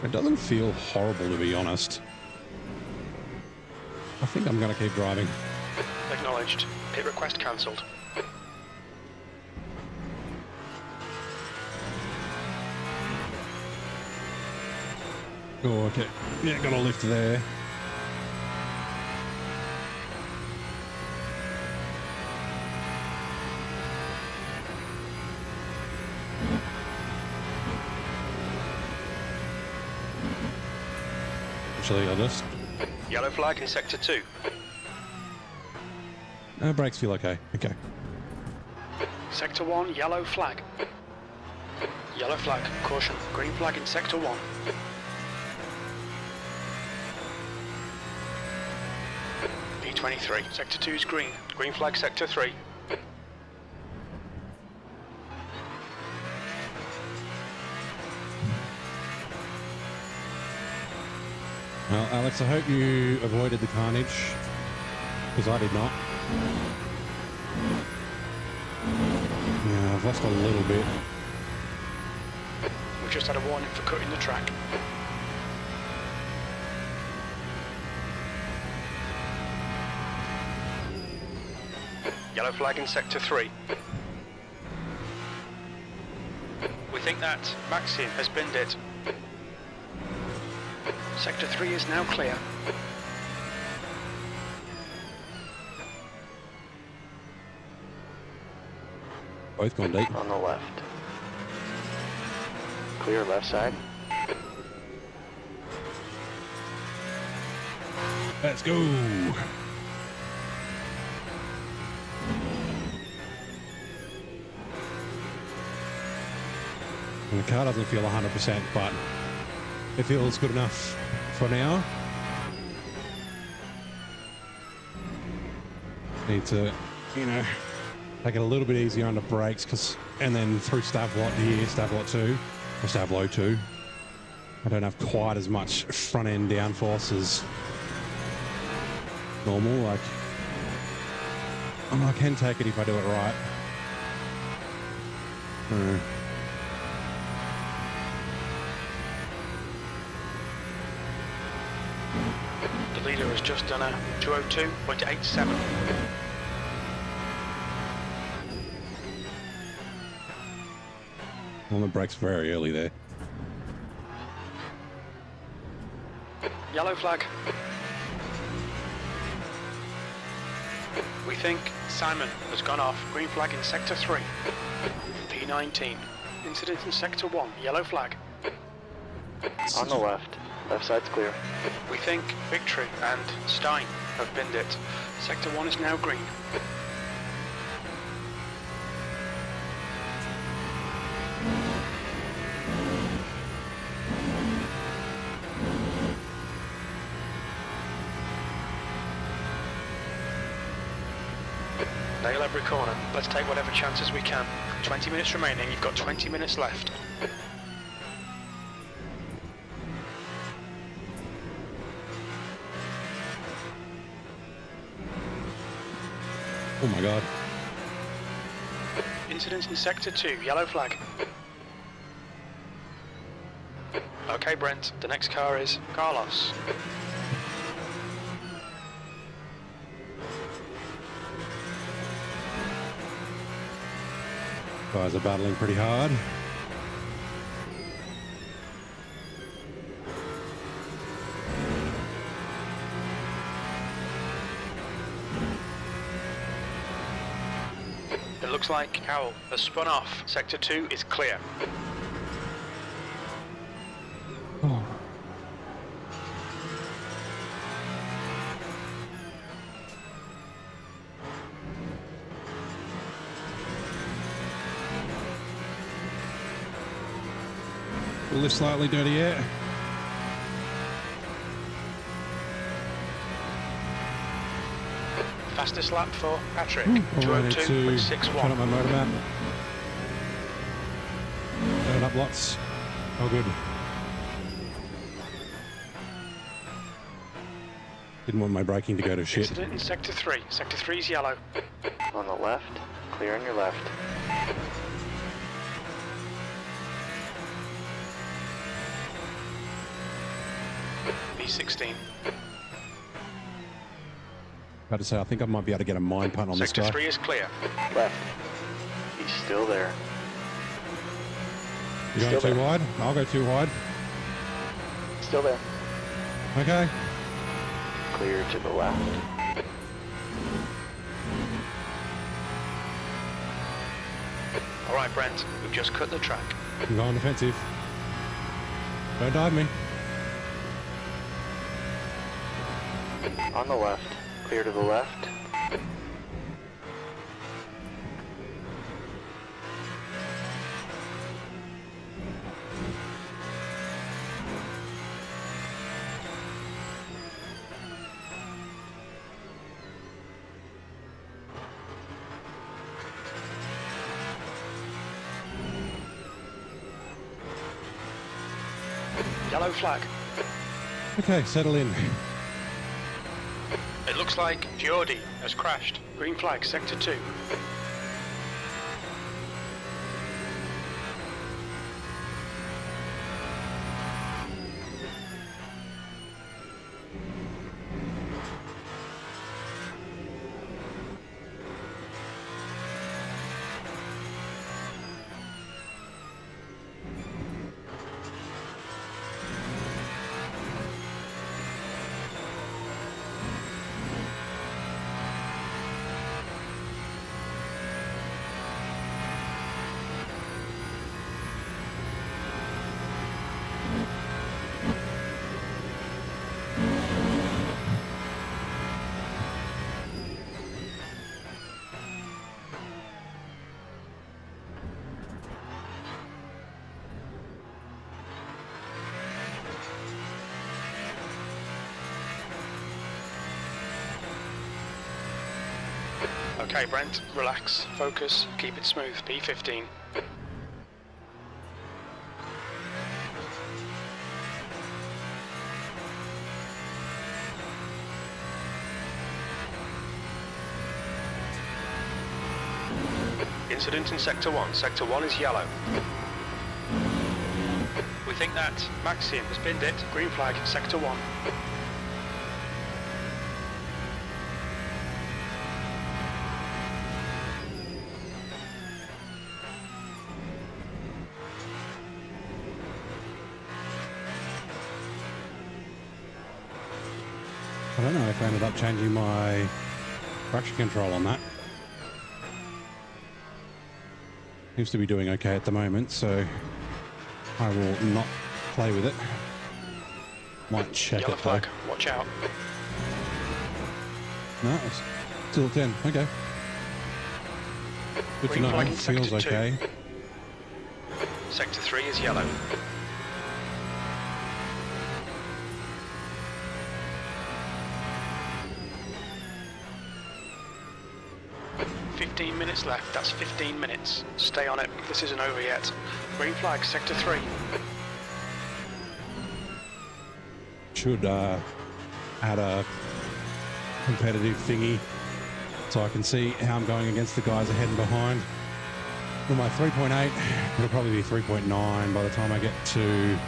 It doesn't feel horrible, to be honest. I think I'm going to keep driving. Acknowledged. Pit request cancelled. Oh, okay. Yeah, got a lift there. Actually, I'll just... Yellow flag in sector 2. brakes feel okay. Okay. Sector 1, yellow flag. Yellow flag, caution. Green flag in sector 1. P23, sector 2 is green. Green flag, sector 3. Well, Alex, I hope you avoided the carnage, because I did not. Yeah, I've lost a little bit. We've just had a warning for cutting the track. Yellow flag in sector 3. We think that Maxim has binned it. Sector 3 is now clear. Both gone deep. On the left. Clear left side. Let's go. And the car doesn't feel 100%, but it feels good enough for now. Need to, you know, take it a little bit easier on the brakes, and then through Stavlot here, Stavlot 2, or Stavlo 2, I don't have quite as much front end downforce as normal. Like, I can take it if I do it right. The leader has just done a 202.87. On the brakes very early there. Yellow flag. We think Simon has gone off. Green flag in sector 3. P19. Incident in sector 1. Yellow flag. On the left. Left side's clear. We think Victory and Stein have binned it. Sector 1 is now green. Nail every corner. Let's take whatever chances we can. 20 minutes remaining. You've got 20 minutes left. Oh my god. Incident in Sector 2, yellow flag. Okay, Brent, the next car is Carlos. Guys are battling pretty hard. It looks like Howell has spun off. Sector 2 is clear. Oh. We'll lift slightly dirty air. Fastest lap for Patrick, I need to 202.61. turn up my motor map. Turn it up lots. Oh, good. Didn't want my braking to go to shit. Incident in Sector 3. Sector 3 is yellow. On the left, clear on your left. B16. About to say, I think I might be able to get a mine punt on Sector this guy. 3 is clear. Left. He's still there. You going Still too there. wide? I'll go too wide. Still there. Okay. Clear to the left. All right, Brent, we've just cut the track. I'm going defensive. Don't dive me. On the left. Clear to the left. Yellow flag. Okay, settle in. It looks like Geordie has crashed. Green flag, Sector 2. Okay, Brent, relax, focus, keep it smooth. P15. Incident in Sector 1. Sector 1 is yellow. We think that Maxim has binned it. Green flag, Sector 1. I don't know if I ended up changing my traction control on that. Seems to be doing okay at the moment, so I will not play with it. Might check Yellow it though. flag, watch out. No, it's still 10. Okay. Good to Green know. flag in Feels Sector 2. okay. Sector 3 is yellow. Minutes left, that's 15 minutes. Stay on it, this isn't over yet. Green flag, Sector 3. Should add a competitive thingy so I can see how I'm going against the guys ahead and behind. With my 3.8, it'll probably be 3.9 by the time I get to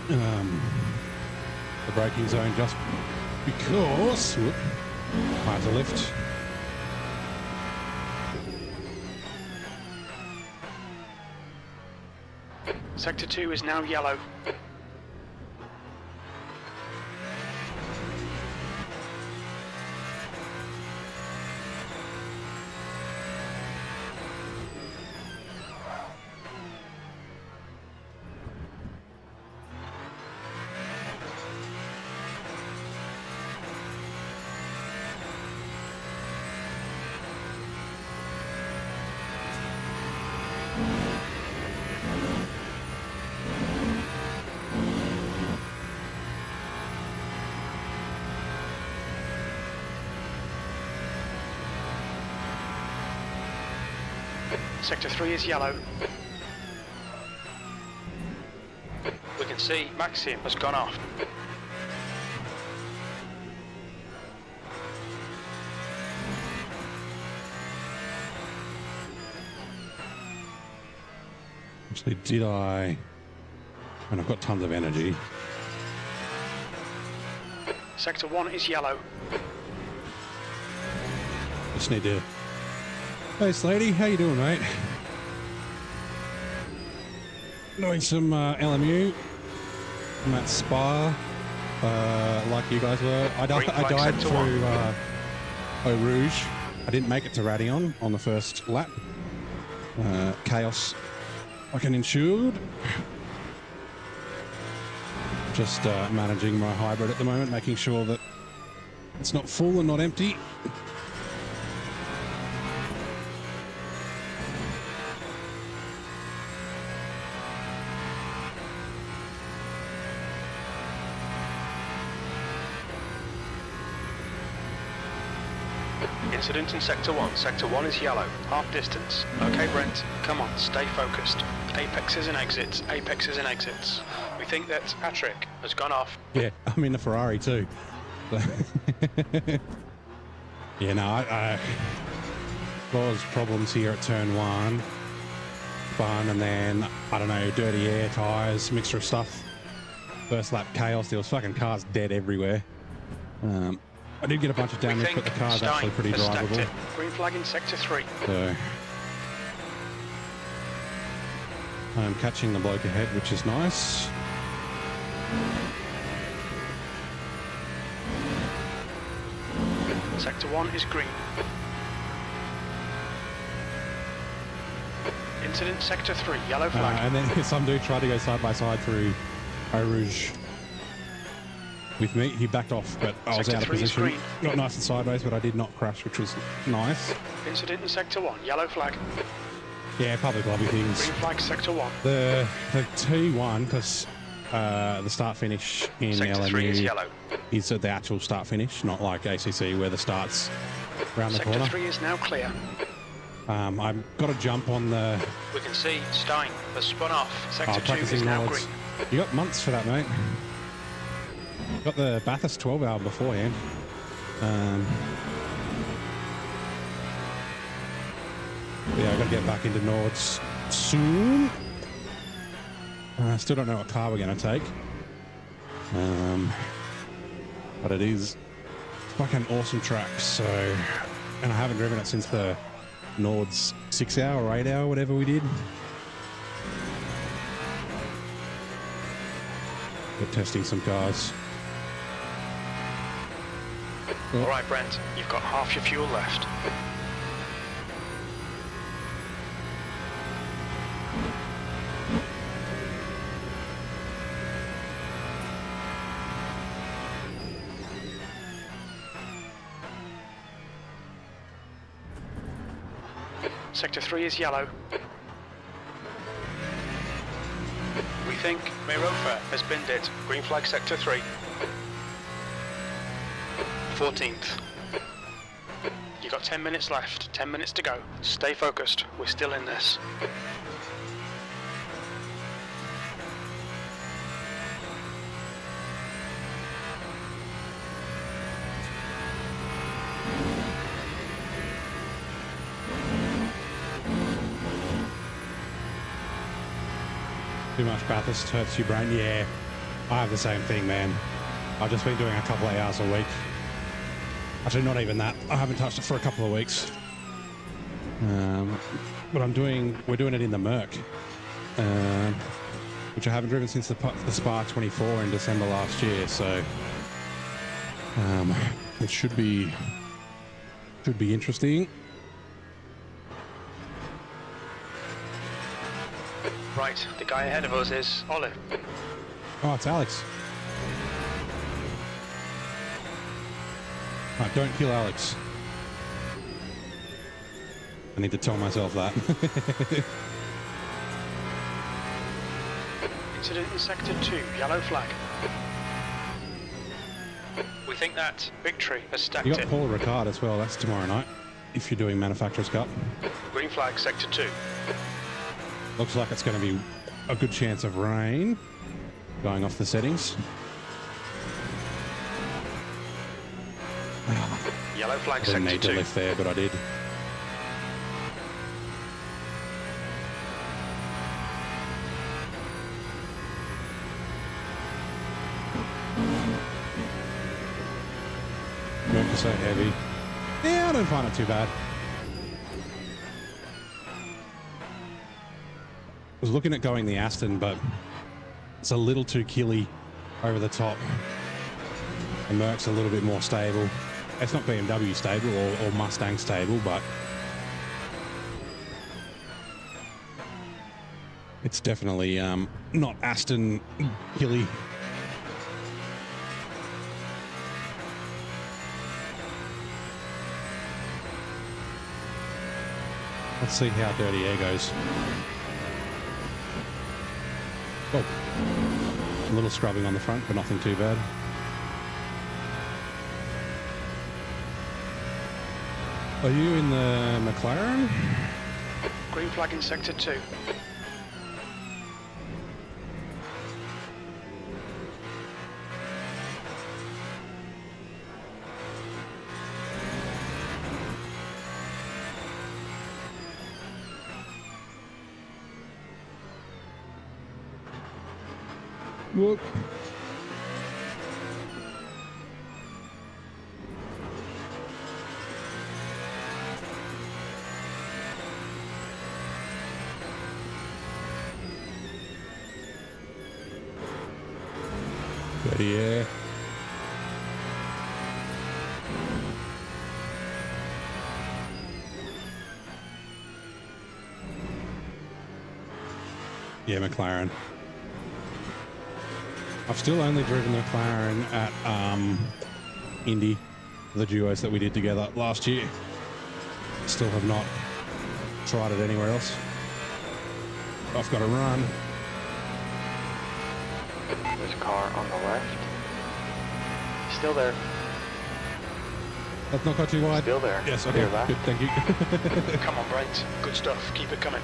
the braking zone, just because hard to lift. Sector 2 is now yellow. Sector 3 is yellow. We can see Maxim has gone off. Actually, did I? And I've got tons of energy. Sector 1 is yellow. Just need to... Hey, Slady, how you doing, mate? Doing some LMU. I'm at Spa, like you guys were. I died through Eau Rouge. I didn't make it to Radion on the first lap. Chaos fucking ensued. Just managing my hybrid at the moment, making sure that it's not full and not empty. Incident in Sector 1. Sector 1 is yellow. Half distance. Okay, Brent, come on, stay focused. Apexes and exits. Apexes and exits. We think that Patrick has gone off. Yeah, I'm in the Ferrari too. Yeah, no, I caused problems here at turn 1. Fun, and then, I don't know, dirty air, tyres, mixture of stuff. First lap chaos, there was fucking cars dead everywhere. I did get a bunch of damage, but the car's actually pretty drivable. Green flag in Sector 3. So I'm catching the bloke ahead, which is nice. Sector 1 is green. Incident Sector 3, yellow flag. And then some dude tried to go side by side through Eau Rouge with me. He backed off, but I was out of position. Got nice and sideways, but I did not crash, which was nice. Incident in Sector 1, yellow flag. Yeah, public lobby things. Green flag Sector 1. The T1, because the start finish in Sector LMU 3 is yellow. Is at the actual start finish, not like ACC where the start's around the corner. Sector 3 is now clear. I've got to jump on the... We can see Stein has spun off. Sector 2 is now green. You got months for that, mate. Got the Bathurst 12 hour beforehand. Yeah, I've got to get back into Nords soon. Still don't know what car we're going to take. But it is fucking awesome track, so... And I haven't driven it since the Nords 6 hour or 8 hour, whatever we did. We're testing some cars. All right, Brent, you've got half your fuel left. Sector 3 is yellow. We think Mirofa has binned it. Green flag Sector 3. 14th. You've got 10 minutes left. 10 minutes to go. Stay focused. We're still in this. Too much Bathurst hurts your brain. Yeah, I have the same thing, man. I've just been doing a couple of hours a week. Actually, not even that. I haven't touched it for a couple of weeks. But we're doing it in the Merc, which I haven't driven since the Spa 24 in December last year. So it should be interesting. Right, the guy ahead of us is Ollie. Oh, it's Alex. Right, don't kill Alex. I need to tell myself that. Incident in Sector 2, yellow flag. We think that Victory has stacked You got it. Paul Ricard as well. That's tomorrow night, if you're doing Manufacturers Cup. Green flag, Sector 2. Looks like it's going to be a good chance of rain, going off the settings. Yellow flag, Didn't Sector need to 2. lift there, but I did. Work is so heavy. Yeah, I don't find it too bad. I was looking at going the Aston, but it's a little too killy over the top. The Merc's a little bit more stable. It's not BMW stable or Mustang stable, but it's definitely not Aston killy. Let's see how Dirty Air goes. Oh, a little scrubbing on the front, but nothing too bad. Are you in the McLaren? Green flag in Sector 2. Whoop. Dirty Air. Yeah, McLaren. I've still only driven the McLaren at Indy, the duos that we did together last year. Still have not tried it anywhere else. I've got to run. There's a car on the left. Still there. That's not got too wide. Still there. Yes, okay. Clear left. Good, thank you. Come on, Brent. Good stuff. Keep it coming.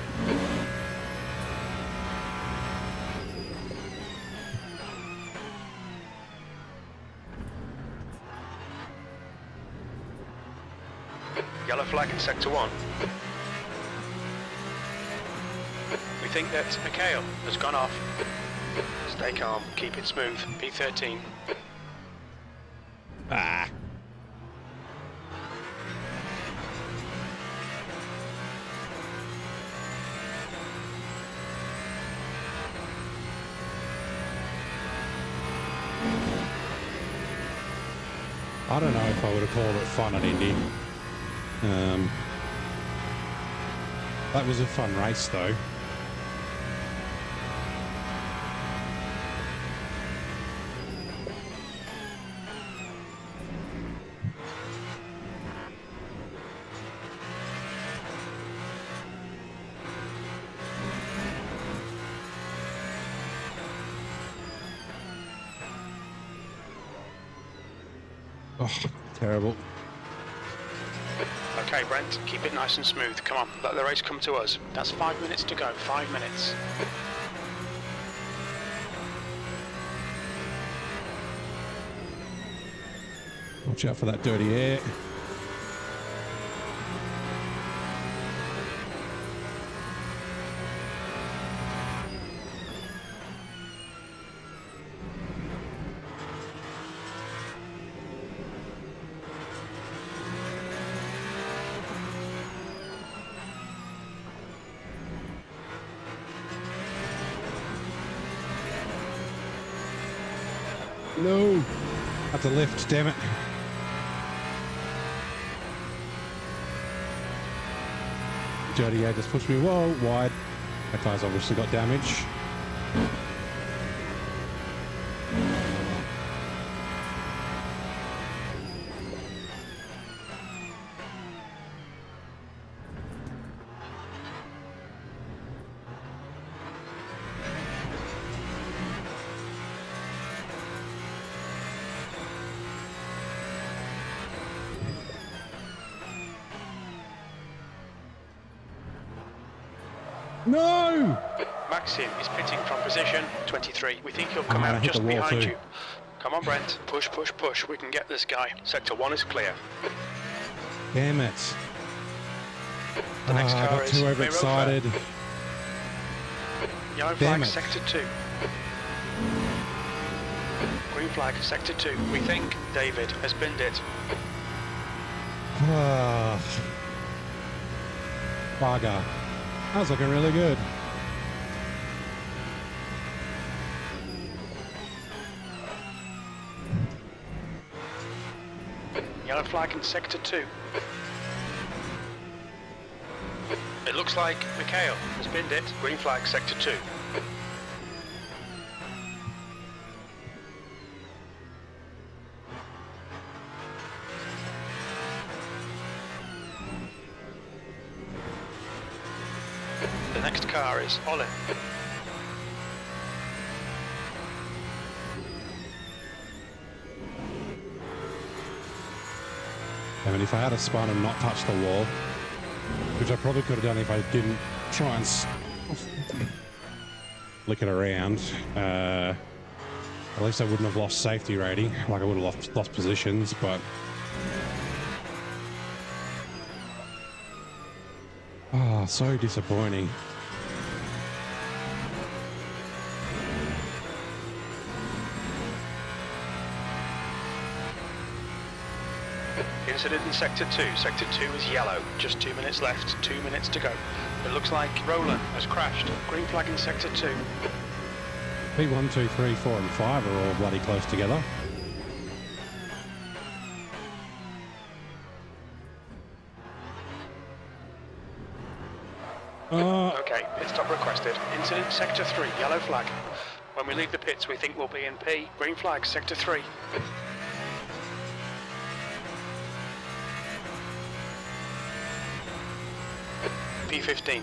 Yellow flag in Sector 1. We think that Mikhail has gone off. Stay calm, keep it smooth. P13. Ah. I don't know if I would have called it fun at Indy. That was a fun race though. Oh, terrible. Okay, Brent, keep it nice and smooth. Come on, let the race come to us. That's 5 minutes to go. 5 minutes. Watch out for that dirty air. No. That's a lift, damn it. Dirty A just pushed me wide. My tyres obviously got damage. No! Maxim is pitting from position 23. We think he'll come I out hit just the wall behind too. you. Come on, Brent. Push, push, push. We can get this guy. Sector 1 is clear. Damn it. The next I car got is too overexcited. Yellow Damn flag, it. sector 2. Green flag, sector 2. We think David has binned it. Bugger. That was looking really good. Yellow flag in sector 2. It looks like Mikhail has binned it. Green flag, sector 2. The next car is Olin. I mean, if I had a spun and not touched the wall, which I probably could have done if I didn't try and lick it around, at least I wouldn't have lost safety rating. Like, I would have lost positions, but... Oh, so disappointing. Incident in sector 2. Sector 2 is yellow. Just 2 minutes left. 2 minutes to go. It looks like Roland has crashed. Green flag in sector 2. P1, 2, 3, 4 and 5 are all bloody close together. Okay, pit stop requested. Incident sector 3, yellow flag. When we leave the pits, we think we'll be in P. Green flag, sector 3. P15.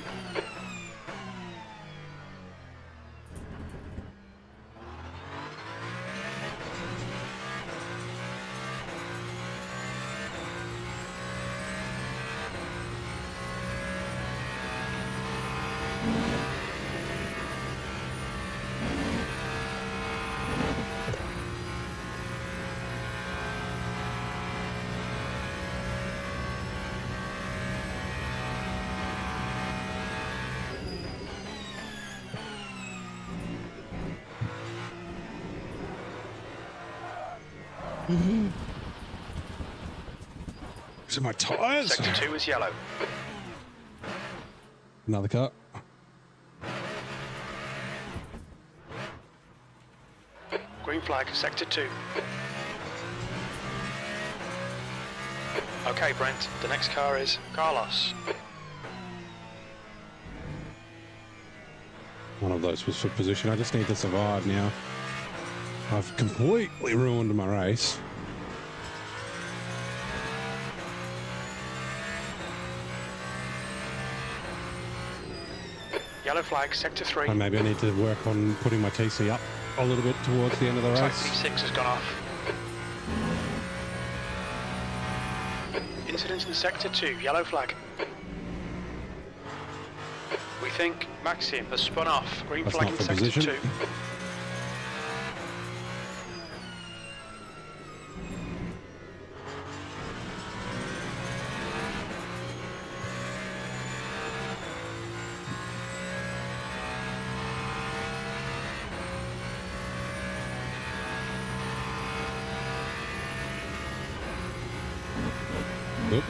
These are my tyres. Sector 2 is yellow. Another cut. Green flag, sector 2. Okay, Brent, the next car is Carlos. One of those was for position. I just need to survive now. I've completely ruined my race. Yellow flag, sector 3. And maybe I need to work on putting my TC up a little bit towards the end of the Looks like race. P6 has gone off. Incident in sector 2, yellow flag. We think Maxim has spun off. Green That's flag not in for sector position. 2. Oop.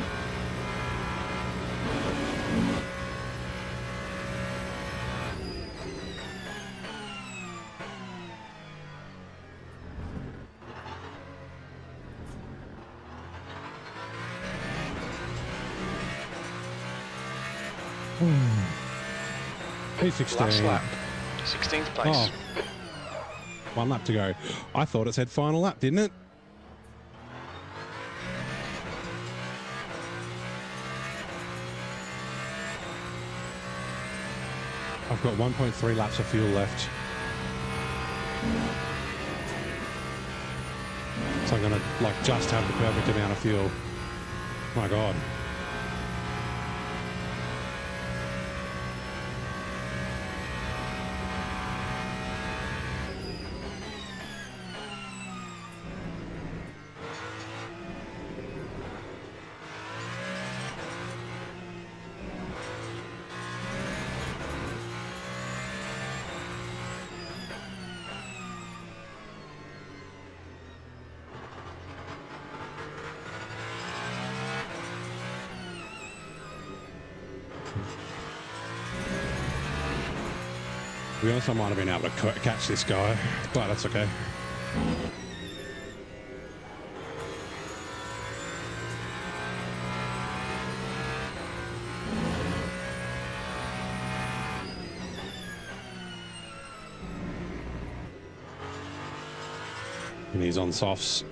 P16. Last lap. 16th place. Oh. 1 lap to go. I thought it said final lap, didn't it? I've got 1.3 laps of fuel left. So I'm going to like just have the perfect amount of fuel. My God. To be honest, I might have been able to catch this guy, but that's okay. And he's on softs.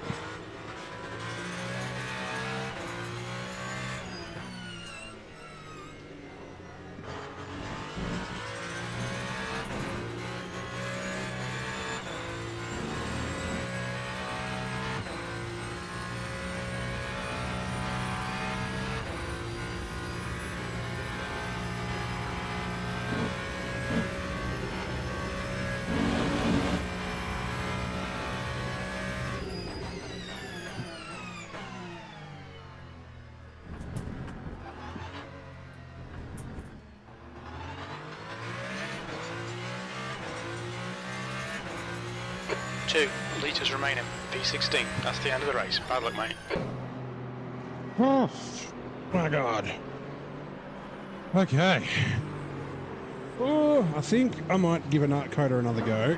Two litres remaining. P16. That's the end of the race. Bad luck, mate. Oh, my God. Okay. Oh, I think I might give COTA another go.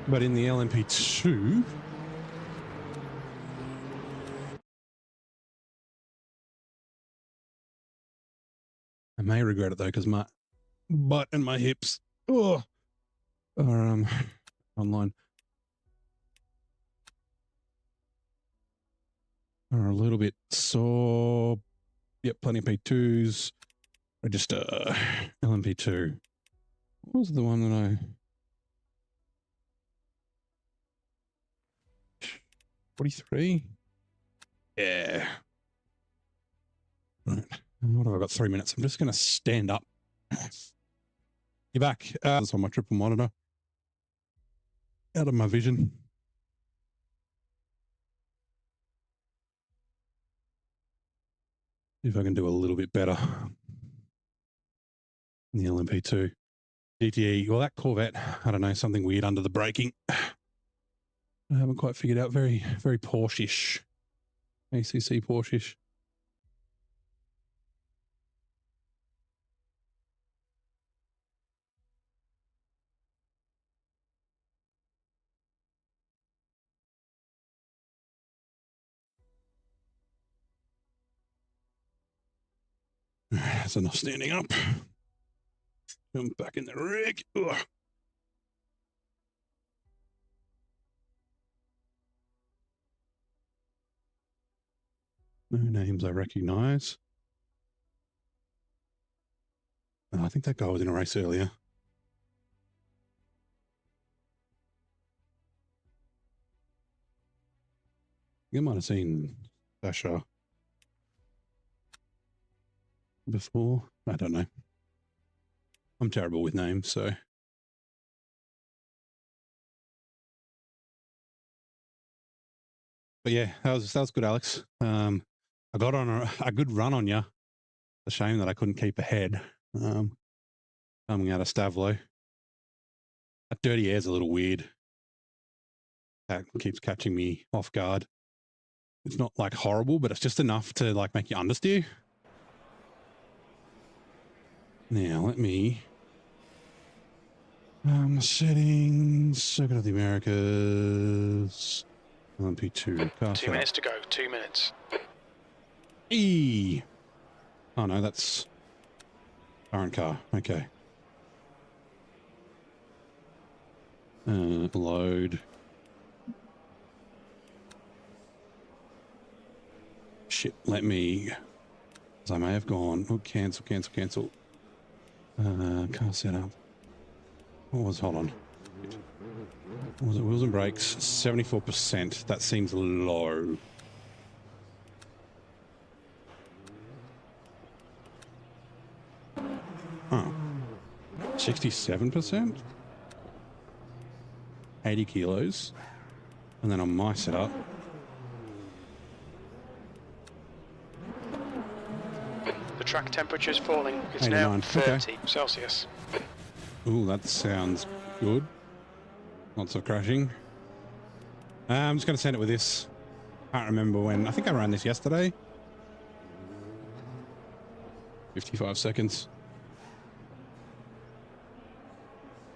But in the LMP2... I may regret it though, because my butt and my hips are online. Are a little bit sore. Yep, plenty of P2s. Register LMP2. What was the one that I... 43? Yeah. Right. What have I got? 3 minutes. I'm just going to stand up. You're back. That's on my triple monitor. Out of my vision. See if I can do a little bit better. In the LMP2. GTE. Well, that Corvette, I don't know, something weird under the braking. I haven't quite figured out. Very, very Porsche-ish. ACC Porsche-ish. That's enough standing up. Jump back in the rig. Ugh. No names I recognize. Oh, I think that guy was in a race earlier. You might have seen Sasha before. I don't know. I'm terrible with names, so. But yeah, that was good, Alex. I got on a good run on you. A shame that I couldn't keep ahead. Coming out of Stavlo. That dirty air's a little weird. That keeps catching me off guard. It's not like horrible, but it's just enough to like make you understeer. Now let me settings, Circuit of the Americas, LMP2. 2 minutes to go. 2 minutes. E. Oh no, that's current car. Okay. Load. Shit, let me... I may have gone. Oh, cancel. Car setup. What was... Hold on. What was it? Wheels and brakes. 74%. That seems low. Oh. 67%? 80 kilos. And then on my setup... The track temperature's falling. It's 89. now 30 Okay. Celsius. Ooh, that sounds good. Lots of crashing. I'm just going to send it with this. Can't remember when. I think I ran this yesterday. 55 seconds.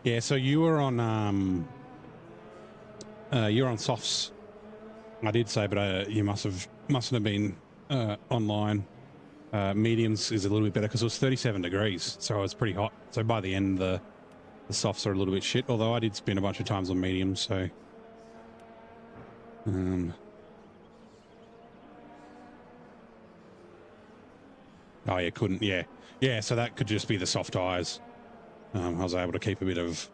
Yeah, so you were on softs. I did say, but you mustn't have been online. Mediums is a little bit better because it was 37 degrees, so it was pretty hot. So by the end, the softs are a little bit shit. Although I did spin a bunch of times on mediums, so. Oh yeah, couldn't. Yeah. So that could just be the soft tires. I was able to keep a bit of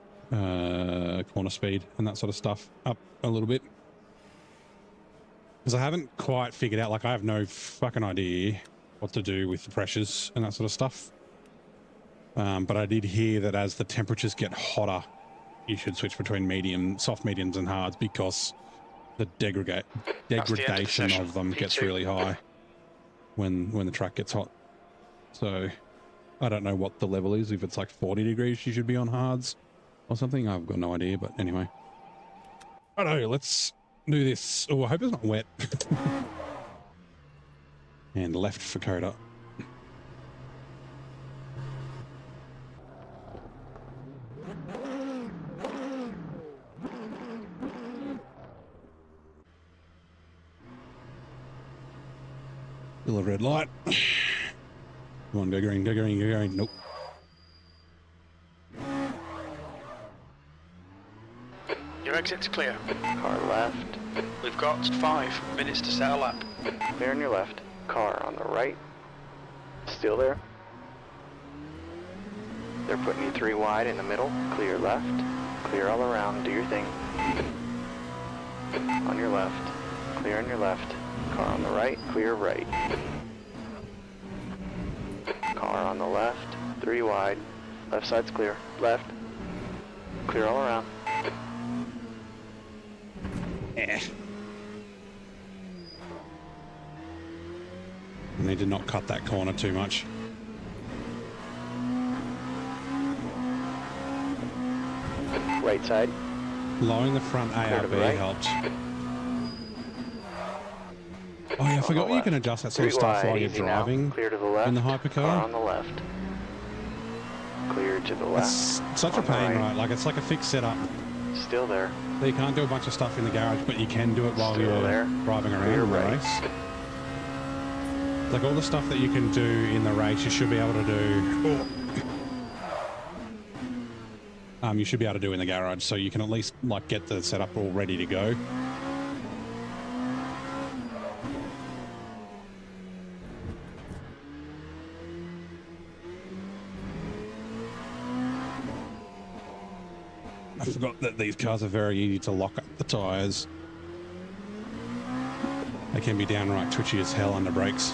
corner speed and that sort of stuff up a little bit. Because I haven't quite figured out, like I have no fucking idea what to do with the pressures and that sort of stuff. But I did hear that as the temperatures get hotter, you should switch between soft mediums and hards because the degradation of them gets really high when the track gets hot. So I don't know what the level is. If it's like 40 degrees, you should be on hards or something. I've got no idea, but anyway. I don't know, let's do this. Oh, I hope it's not wet. And left for COTA. Still a red light. Come on, go green, go green, go green. Nope. Your exit's clear. Car left. We've got 5 minutes to set a lap. Clear on your left. Car on the right. Still there. They're putting you 3 wide in the middle. Clear left. Clear all around. Do your thing. On your left. Clear on your left. Car on the right. Clear right. Car on the left. 3 wide. Left side's clear. Left. Clear all around. I need to not cut that corner too much. Right side. Lowering the front ARB right. helped. Oh yeah, I forgot you can adjust that sort of stuff while you're driving Clear to the left. in the hypercar. Car on the left. Clear to the left. It's such a pain, right? Like it's like a fixed setup. Still there. So you can't do a bunch of stuff in the garage, but you can do it while you're driving around in the race. Like all the stuff that you can do in the race, you should be able to do. You should be able to do in the garage, so you can at least like get the setup all ready to go. I forgot that these cars are very easy to lock up the tyres. They can be downright twitchy as hell under brakes.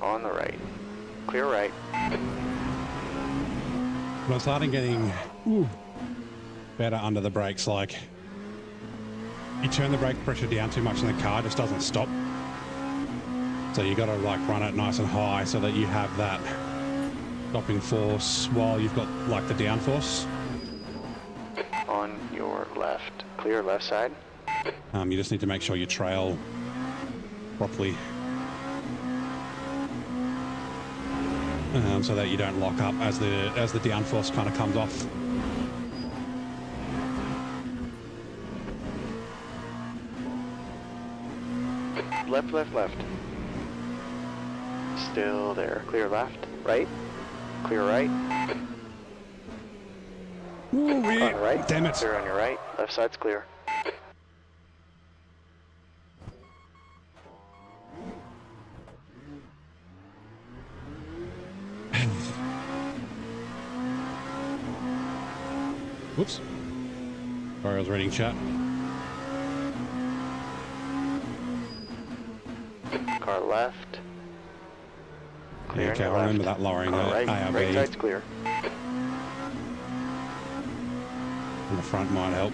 On the right. Clear right. But I'm starting getting better under the brakes. Like, you turn the brake pressure down too much and the car just doesn't stop. So you got to like run it nice and high so that you have that stopping force while you've got like the downforce. On your left. Clear left side. You just need to make sure you trail properly. So that you don't lock up as the downforce kind of comes off. left, left, left. Still there. Clear left, right. Clear right. Ooh, On the right. Damn it. Clear on your right. Left side's clear. Whoops. Sorry, I was reading chat. Car left. Clear Yeah, okay, I remember that lowering Car right. ARB. Right side's clear. And the front might help.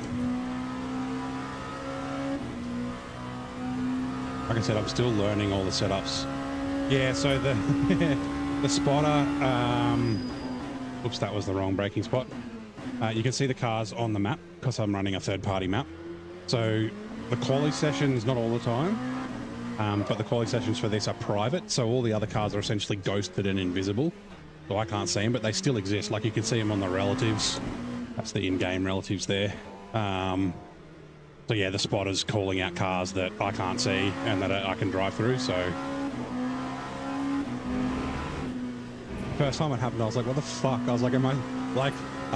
Like I said, I'm still learning all the setups. Yeah, so the the spotter, oops, that was the wrong braking spot. You can see the cars on the map because I'm running a third-party map. So the quali sessions, not all the time, but the quali sessions for this are private. So all the other cars are essentially ghosted and invisible. So I can't see them, but they still exist. Like you can see them on the relatives. That's the in-game relatives there. So yeah, the spotter's calling out cars that I can't see and that I can drive through, so. First time it happened, I was like, what the fuck? I was like, I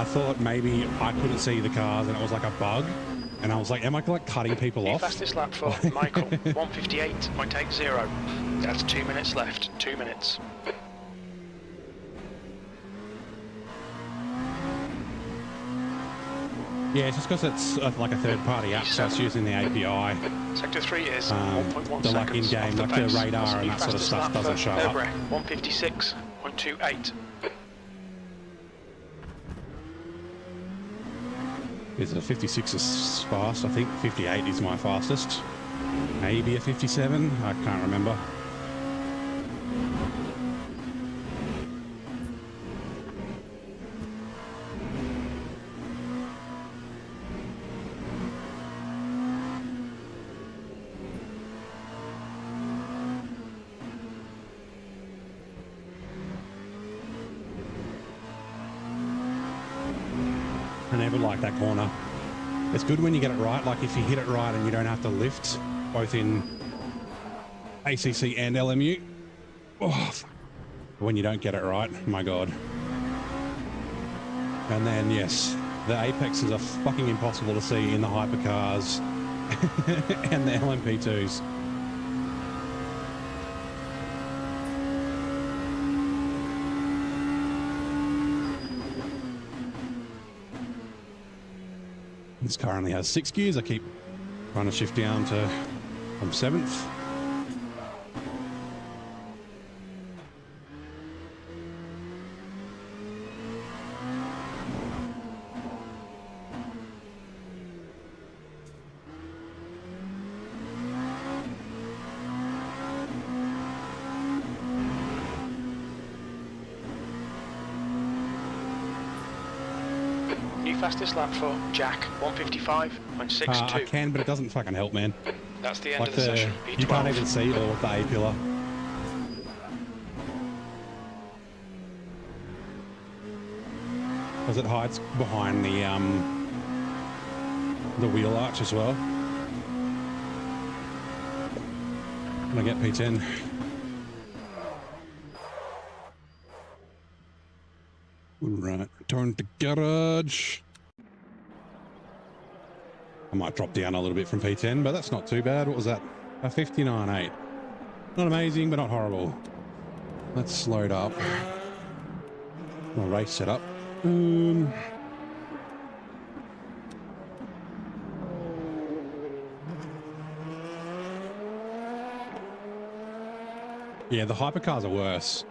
thought maybe I couldn't see the cars and it was like a bug. And I was like, am I like cutting people off? Fastest lap for Michael, 158.80. That's 2 minutes left, 2 minutes. Yeah, it's just because it's like a third-party app, so it's using the API. Sector 3 is 1.1 the like seconds in-game, like the radar and that sort of stuff doesn't show up. 156.28. Is it a 56 is fast? I think 58 is my fastest. Maybe a 57, I can't remember. I never like that corner. It's good when you get it right, like if you hit it right and you don't have to lift, both in ACC and LMU. Oh, fuck. When you don't get it right, my God. And then, yes, the apexes are fucking impossible to see in the hypercars and the LMP2s. This car only has 6 gears. I keep trying to shift down to from 7th. Fastest lap for Jack, 155.62. I can, but it doesn't fucking help, man. That's the end Like of the session. you can't even see it all with the A-pillar. Because it hides behind the wheel arch as well. Can I get P10? Right, return to garage. I might drop down a little bit from P10, but that's not too bad. What was that? A 59.8. Not amazing, but not horrible. Let's load up. My race setup. Yeah, the hypercars are worse.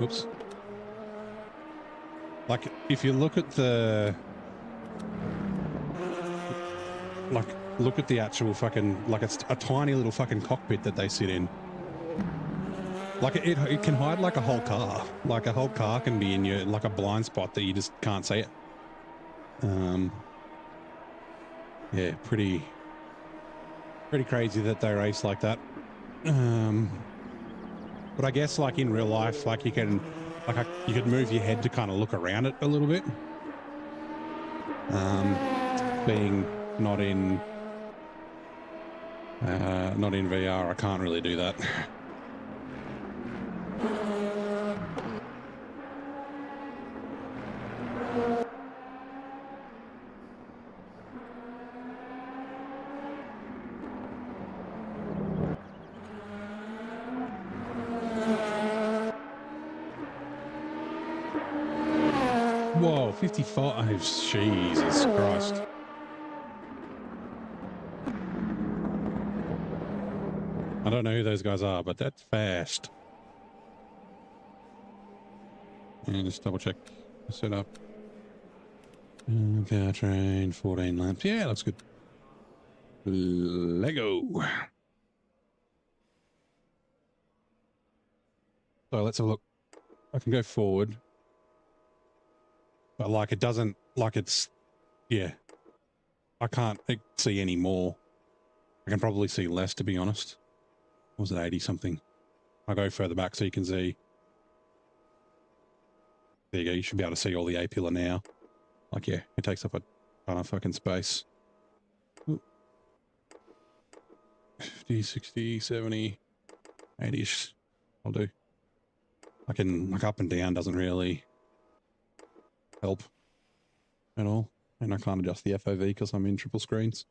Oops. Like, if you look at the... Like, look at the actual fucking... Like, it's a tiny little fucking cockpit that they sit in. Like, it can hide like a whole car. Like, a whole car can be in your... Like, a blind spot that you just can't see it. Yeah, pretty crazy that they race like that. But I guess, like, in real life, like, you can... Like, you could move your head to kind of look around it a little bit. Being not in VR. I can't really do that. Whoa, 55. Jesus Christ. I don't know who those guys are, but that's fast. And just double check the setup. Powertrain, 14 laps. Yeah, looks good. Lego. So let's have a look. I can go forward. But like it doesn't, like it's, yeah. I can't see any more. I can probably see less, to be honest. What was it, 80 something? I'll go further back so you can see. There you go. You should be able to see all the A-pillar now. Like, yeah, it takes up a ton of fucking space. Ooh. 50, 60, 70, 80-ish. I'll do. I can, like, up and down doesn't really help at all. And I can't adjust the FOV because I'm in triple screens.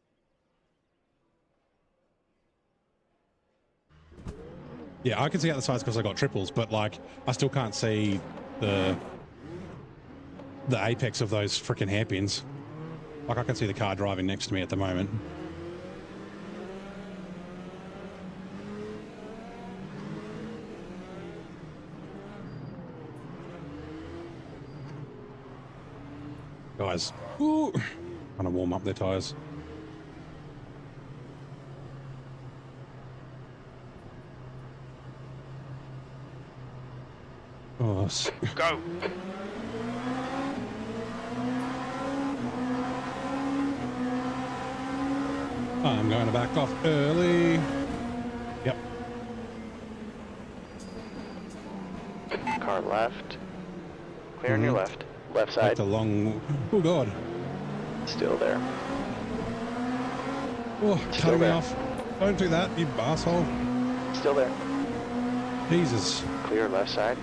Yeah, I can see out the sides because I got triples, but like I still can't see the apex of those freaking hairpins. Like I can see the car driving next to me at the moment. Guys, ooh, trying to warm up their tires. Oh, go. I'm going to back off early. Yep. Car left. Clear on your left. Left side. That's a long... Oh, God. Still there. Oh, cutting me off. Don't do that, you asshole. Still there. Jesus. Clear left side.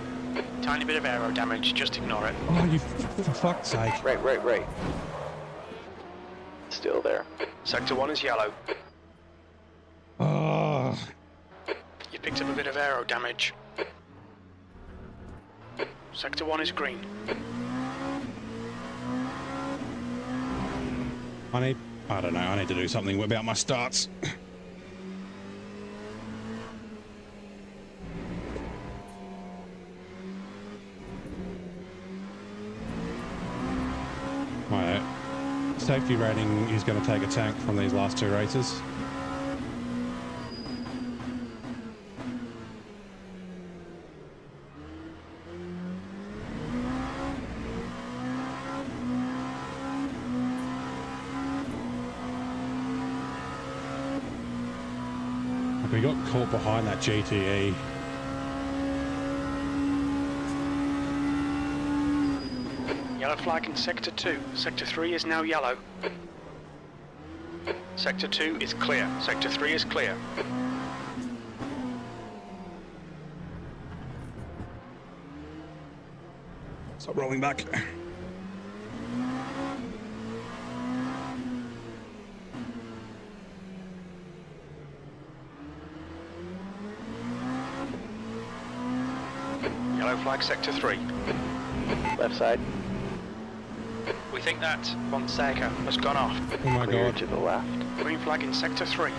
Tiny bit of aero damage, just ignore it. Oh, you for fuck's sake. Right. Still there. Sector 1 is yellow. Oh. You picked up a bit of aero damage. Sector 1 is green. I don't know, I need to do something about my starts. My safety rating is going to take a tank from these last two races. We got caught behind that GTE. Yellow flag in Sector 2. Sector 3 is now yellow. Sector 2 is clear. Sector 3 is clear. Stop rolling back. Yellow flag Sector 3. Left side. We think that Fonseca has gone off. Oh my Clear God. to the left. Green flag in Sector 3.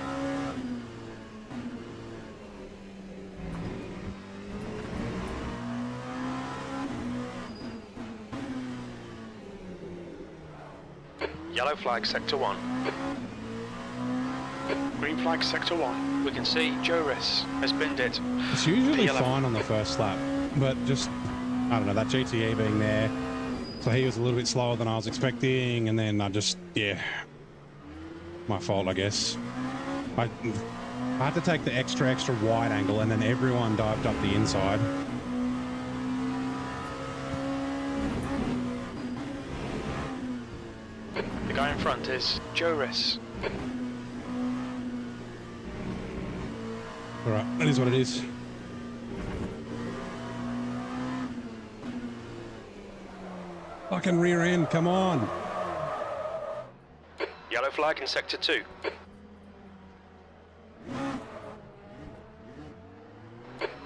Yellow flag Sector 1. Green flag Sector 1. We can see Joris has binned it. It's usually fine on the first lap, but just, I don't know, that GTE being there, so he was a little bit slower than I was expecting, and then I just, yeah, my fault, I guess. I had to take the extra wide angle, and then everyone dived up the inside. The guy in front is Joris. All right, that is what it is. Fucking rear end, come on. Yellow flag in sector 2.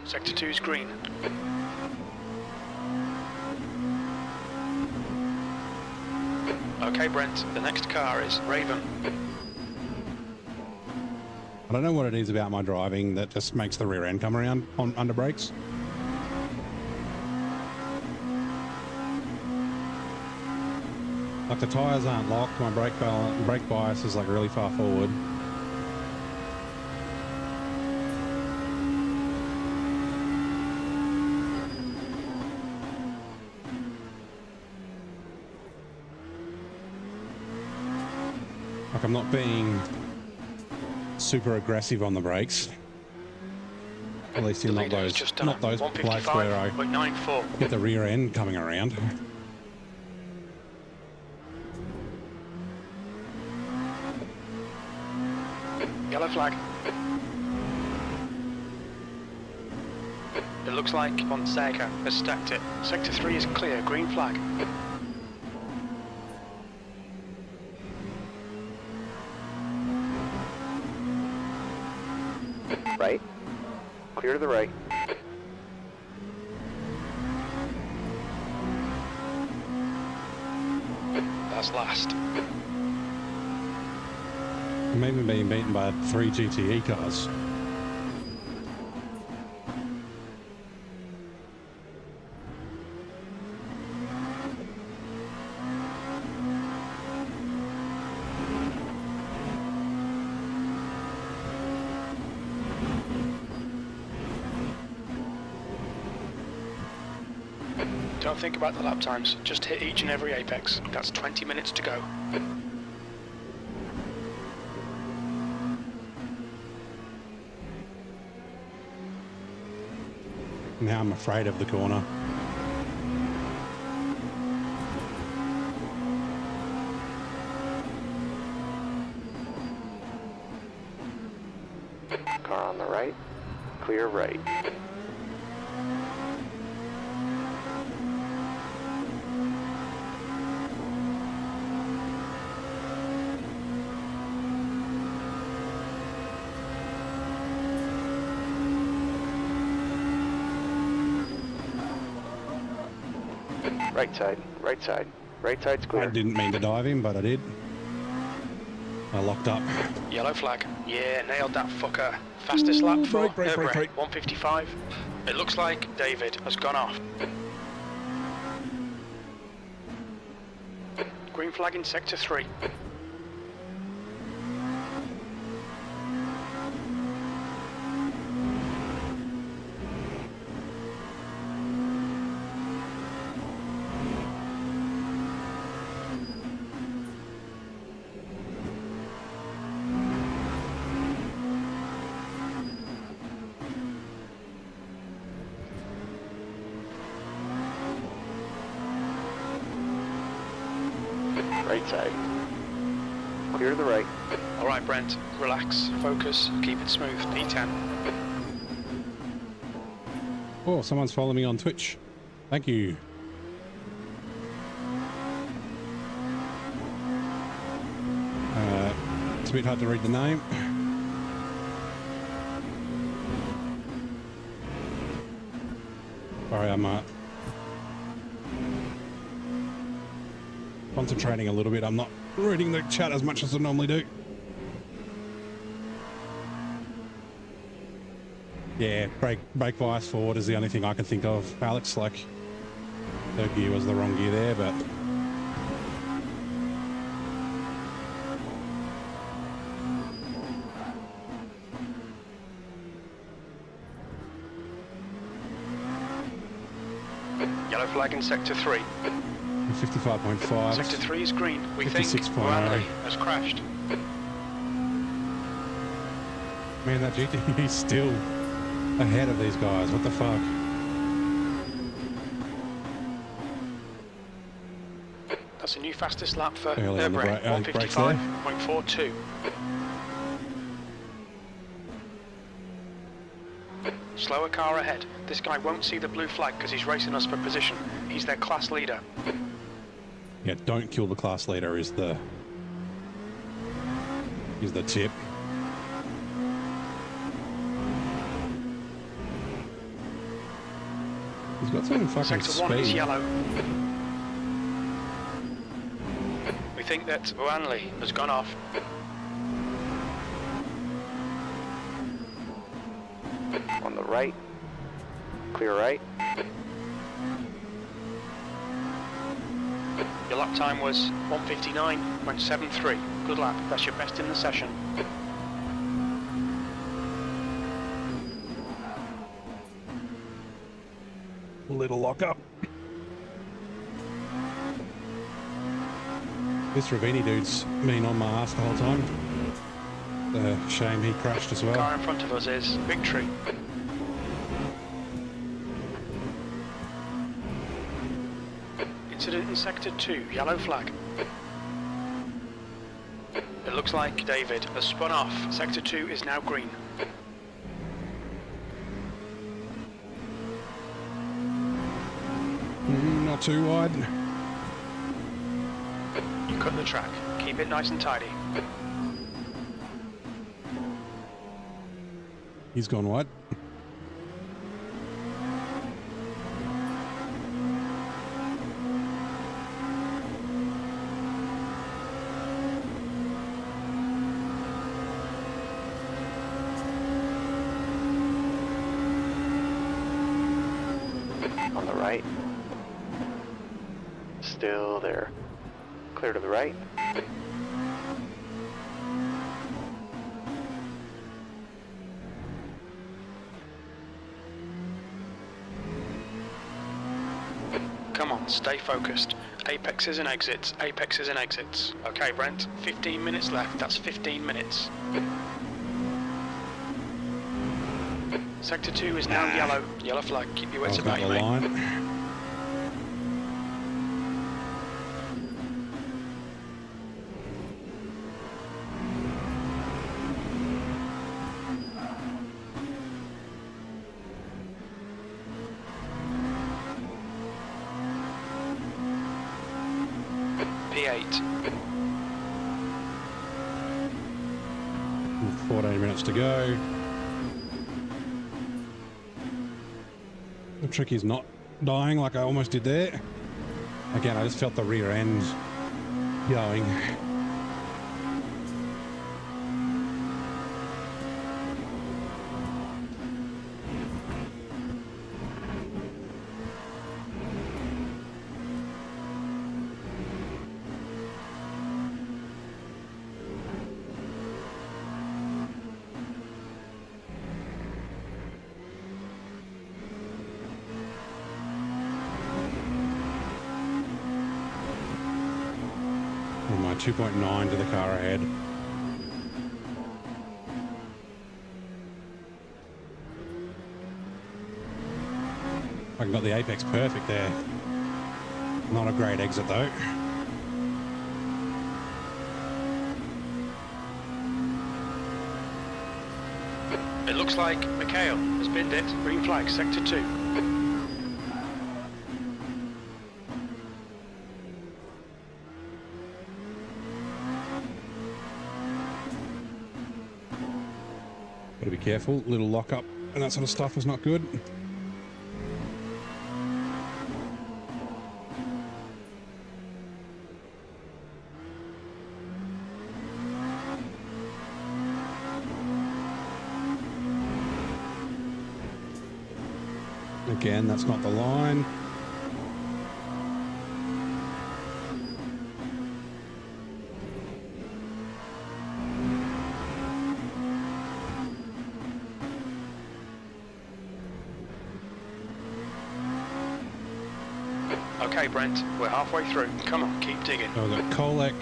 Sector 2 is green. Okay, Brent, the next car is Raven. I don't know what it is about my driving that just makes the rear end come around on under brakes. Like the tyres aren't locked, my brake bias is like really far forward. Like I'm not being super aggressive on the brakes. At least in not those places where I get the rear end coming around. Yellow flag. It looks like Fonseca has stacked it. Sector 3 is clear, green flag. Right. Clear to the right. That's last. I'm even being beaten by 3 GTE cars. Don't think about the lap times, just hit each and every apex. That's 20 minutes to go. Now I'm afraid of the corner. Car on the right. Clear right. Right side, right side. Right side's clear. I didn't mean to dive him, but I did. I locked up. Yellow flag. Yeah, nailed that fucker. Fastest lap for break. 155. It looks like David has gone off. Green flag in sector 3. Right side. Clear to the right. Alright, Brent, relax, focus, keep it smooth. E10. Oh, someone's following me on Twitch. Thank you. It's a bit hard to read the name. Sorry, I'm concentrating a little bit. I'm not reading the chat as much as I normally do. Yeah, brake bias forward is the only thing I can think of, Alex. Like, third gear was the wrong gear there, but Yellow flag in sector 3. 55.5. Sector 3 is green. We think 56.0. Bradley has crashed. Man, that GT is still ahead of these guys. What the fuck? That's a new fastest lap for Early on the Brake, brakes there. 155.42. Slower car ahead. This guy won't see the blue flag because he's racing us for position. He's their class leader. Yeah, don't kill the class leader is the tip. He's got some fucking Sector 1 is speed. yellow. We think that Wanley has gone off. On the right. Clear right. Your lap time was 1:59.73. Good lap. That's your best in the session. Little lock up. This Ravini dude's been on my ass the whole time. Shame he crashed as The well. car in front of us is Victory. Incident in Sector 2, yellow flag. It looks like David has spun off. Sector 2 is now green. Not too wide. You cut the track. Keep it nice and tidy. He's gone wide. On the right. Still there. Clear to the right. Come on, stay focused. Apexes and exits, apexes and exits. Okay, Brent, 15 minutes left. That's 15 minutes. Sector 2 is now yellow. Yellow flag. Keep your wits I've about got you, the mate. line. P8. 14 minutes to go. The trick is not dying like I almost did there. Again, I just felt the rear end going. My 2.9 to the car ahead. I got the apex perfect there. Not a great exit though. It looks like Mikhail has binned it. Green flag, Sector 2. Gotta be careful, little lock up and that sort of stuff is not good. Again, that's not the line. Okay, Brent, we're halfway through. Come on, keep digging. I've got Kolek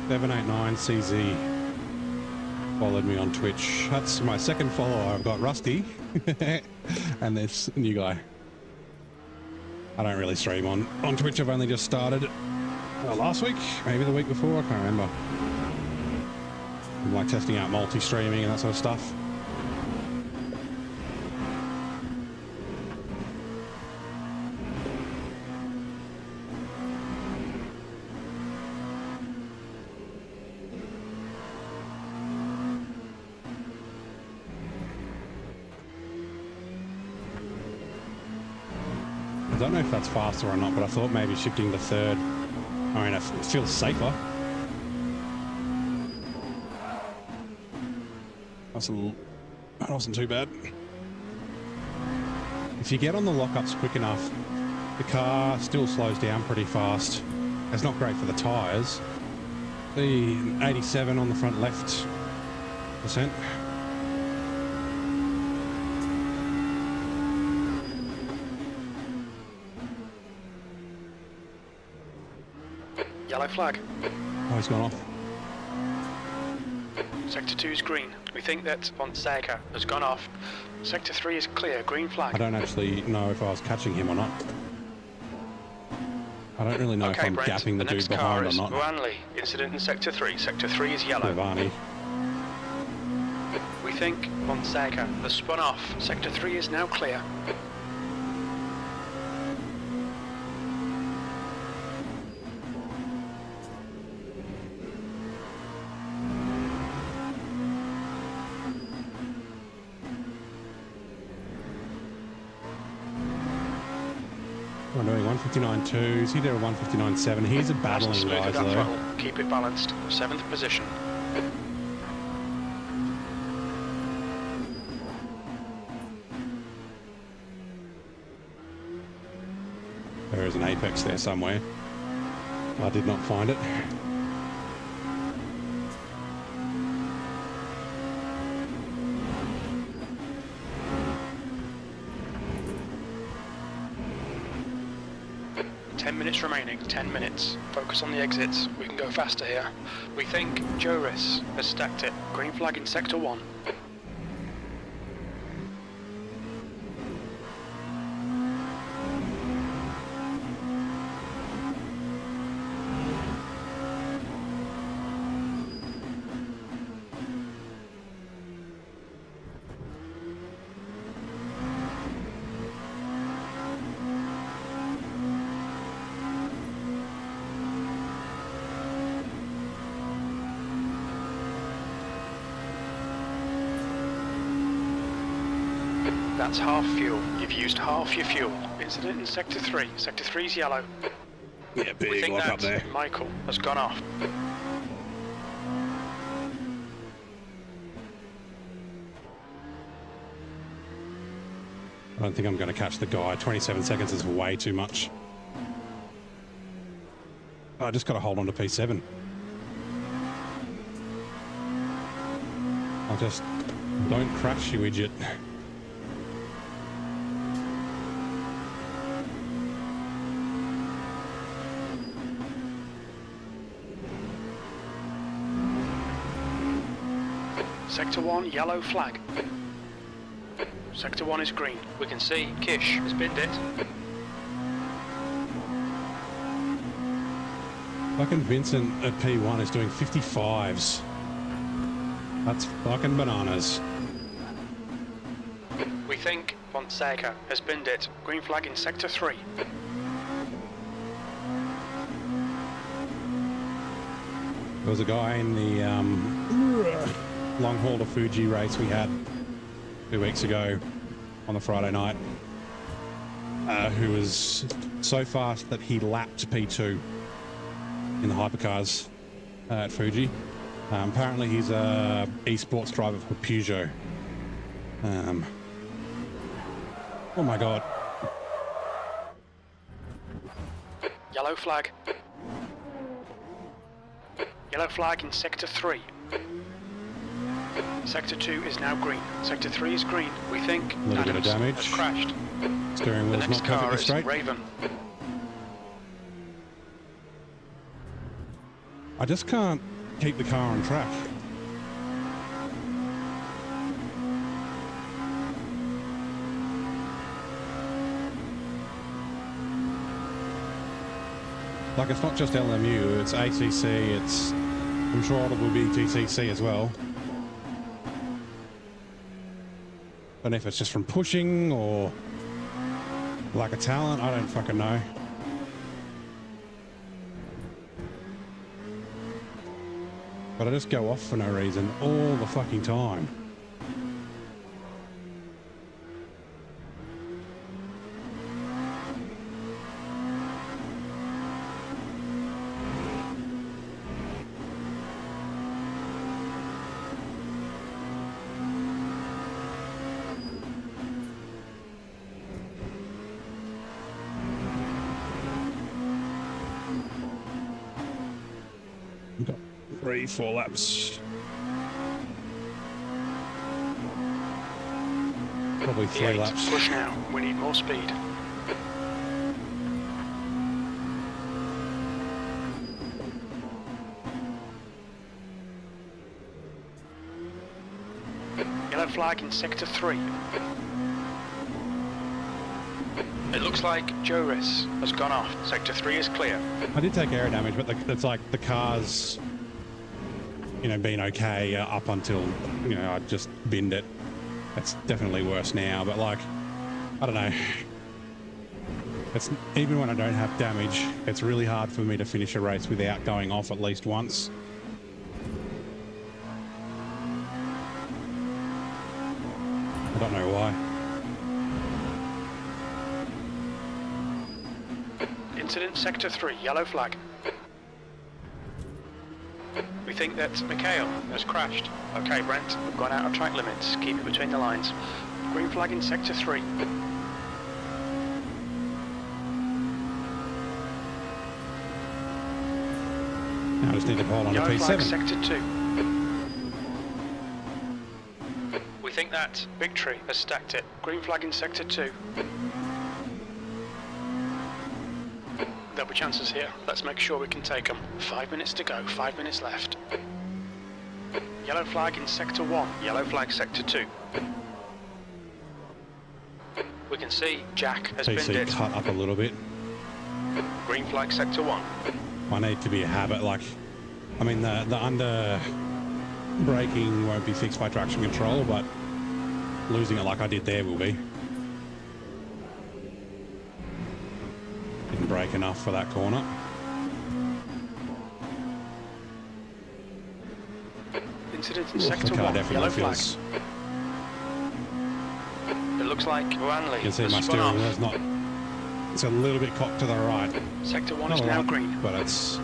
789CZ followed me on Twitch. That's my second follower. I've got Rusty and this new guy. I don't really stream on Twitch. I've only just started. last week, maybe the week before, I can't remember. I'm like testing out multi-streaming and that sort of stuff. I don't know if that's faster or not, but I thought maybe shifting to third, I mean, it feels safer. That wasn't too bad. If you get on the lockups quick enough, the car still slows down pretty fast. It's not great for the tyres. The 87 on the front left percent. Yellow flag. Oh, he's gone off. Sector 2 is green. We think that Fonseca has gone off. Sector 3 is clear. Green flag. I don't actually know if I was catching him or not. I don't really know if I'm Brent, gapping the dude behind or not. Wanley. Incident in Sector 3. Sector 3 is yellow. Varney. We think Fonseca has spun off. Sector 3 is now clear. I'm doing 159.2s. He did a 159.7. He's a battling guy, though. Throttle. Keep it balanced. 7th position. There is an apex there somewhere. I did not find it. Remaining 10 minutes. Focus on the exits. We can go faster here. We think Joris has stacked it. Green flag in Sector 1. That's half fuel. You've used half your fuel. Incident in Sector 3. Sector 3's yellow. Yeah, We big think lock that up there. Michael has gone off. I don't think I'm going to catch the guy. 27 seconds is way too much. I just got to hold on to P7. I'll just... Don't crash, you idiot. Sector 1, yellow flag. Sector 1 is green. We can see Kish has binned it. Fucking Vincent at P1 is doing 55s. That's fucking bananas. We think Fonseca has binned it. Green flag in Sector 3. There was a guy in the long haul to Fuji race we had 2 weeks ago on the Friday night who was so fast that he lapped P2 in the hypercars at Fuji. Apparently he's a esports driver for Peugeot. Oh my god. Yellow flag. Yellow flag in Sector 3. Sector 2 is now green. Sector 3 is green. We think A little bit of damage. has crashed. Steering The wheel's next not car perfectly is straight. Raven. I just can't keep the car on track. Like, it's not just LMU, it's ACC, it's... I'm sure it will be TCC as well. Don't know if it's just from pushing or lack of talent, I don't fucking know. But I just go off for no reason all the fucking time. We've got 3-4 laps. Probably 3 V8, laps. push now. We need more speed. Yellow flag in sector 3. It looks like Joris has gone off. Sector 3 is clear. I did take air damage, but it's like the car's, you know, been okay up until, you know, I just binned it. It's definitely worse now, but like, I don't know. It's even when I don't have damage, it's really hard for me to finish a race without going off at least once. I don't know why. Incident sector 3, yellow flag. We think that Mikhail has crashed. Okay, Brent, we've gone out of track limits. Keep it between the lines. Green flag in sector 3. Now I just need to hold on to Yellow P7. flag sector 2. We think that Victory has stacked it. Green flag in sector 2. There'll be chances here. Let's make sure we can take them. 5 minutes to go, 5 minutes left. Yellow flag in sector 1, yellow flag sector 2. We can see Jack has binned PC it. cut up a little bit. Green flag sector 1. I need to be a habit, like, I mean, the under braking won't be fixed by traction control, but losing it like I did there will be. Didn't brake enough for that corner. Incident in Oof, sector the car 1, definitely yellow flag. feels. It looks like Wanley You can see has my spun steering off. wheel's not. It's a little bit cocked to the right. Sector 1 Not is a now lot, green. but it's.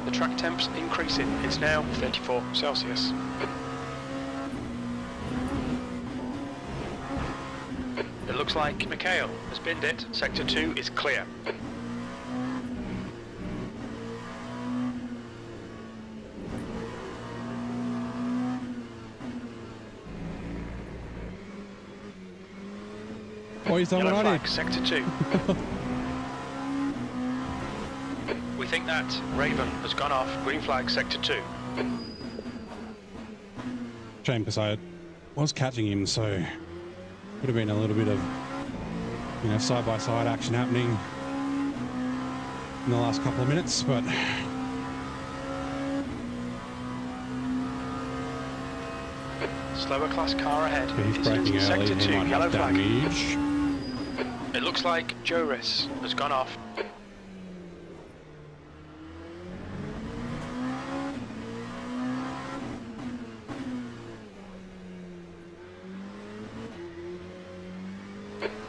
The track temp's increasing. It's now 34 Celsius. It looks like Mikhail has binned it. Sector 2 is clear. Oh, he's done Yellow what I flag, did. sector 2. We think that Raven has gone off. Green flag, sector 2. Shame because I was catching him, so would have been a little bit of, you know, side-by-side action happening in the last couple of minutes, but Slower class car ahead. he's Incident braking in early. sector He 2, might yellow have flag. damage. It looks like Joris has gone off.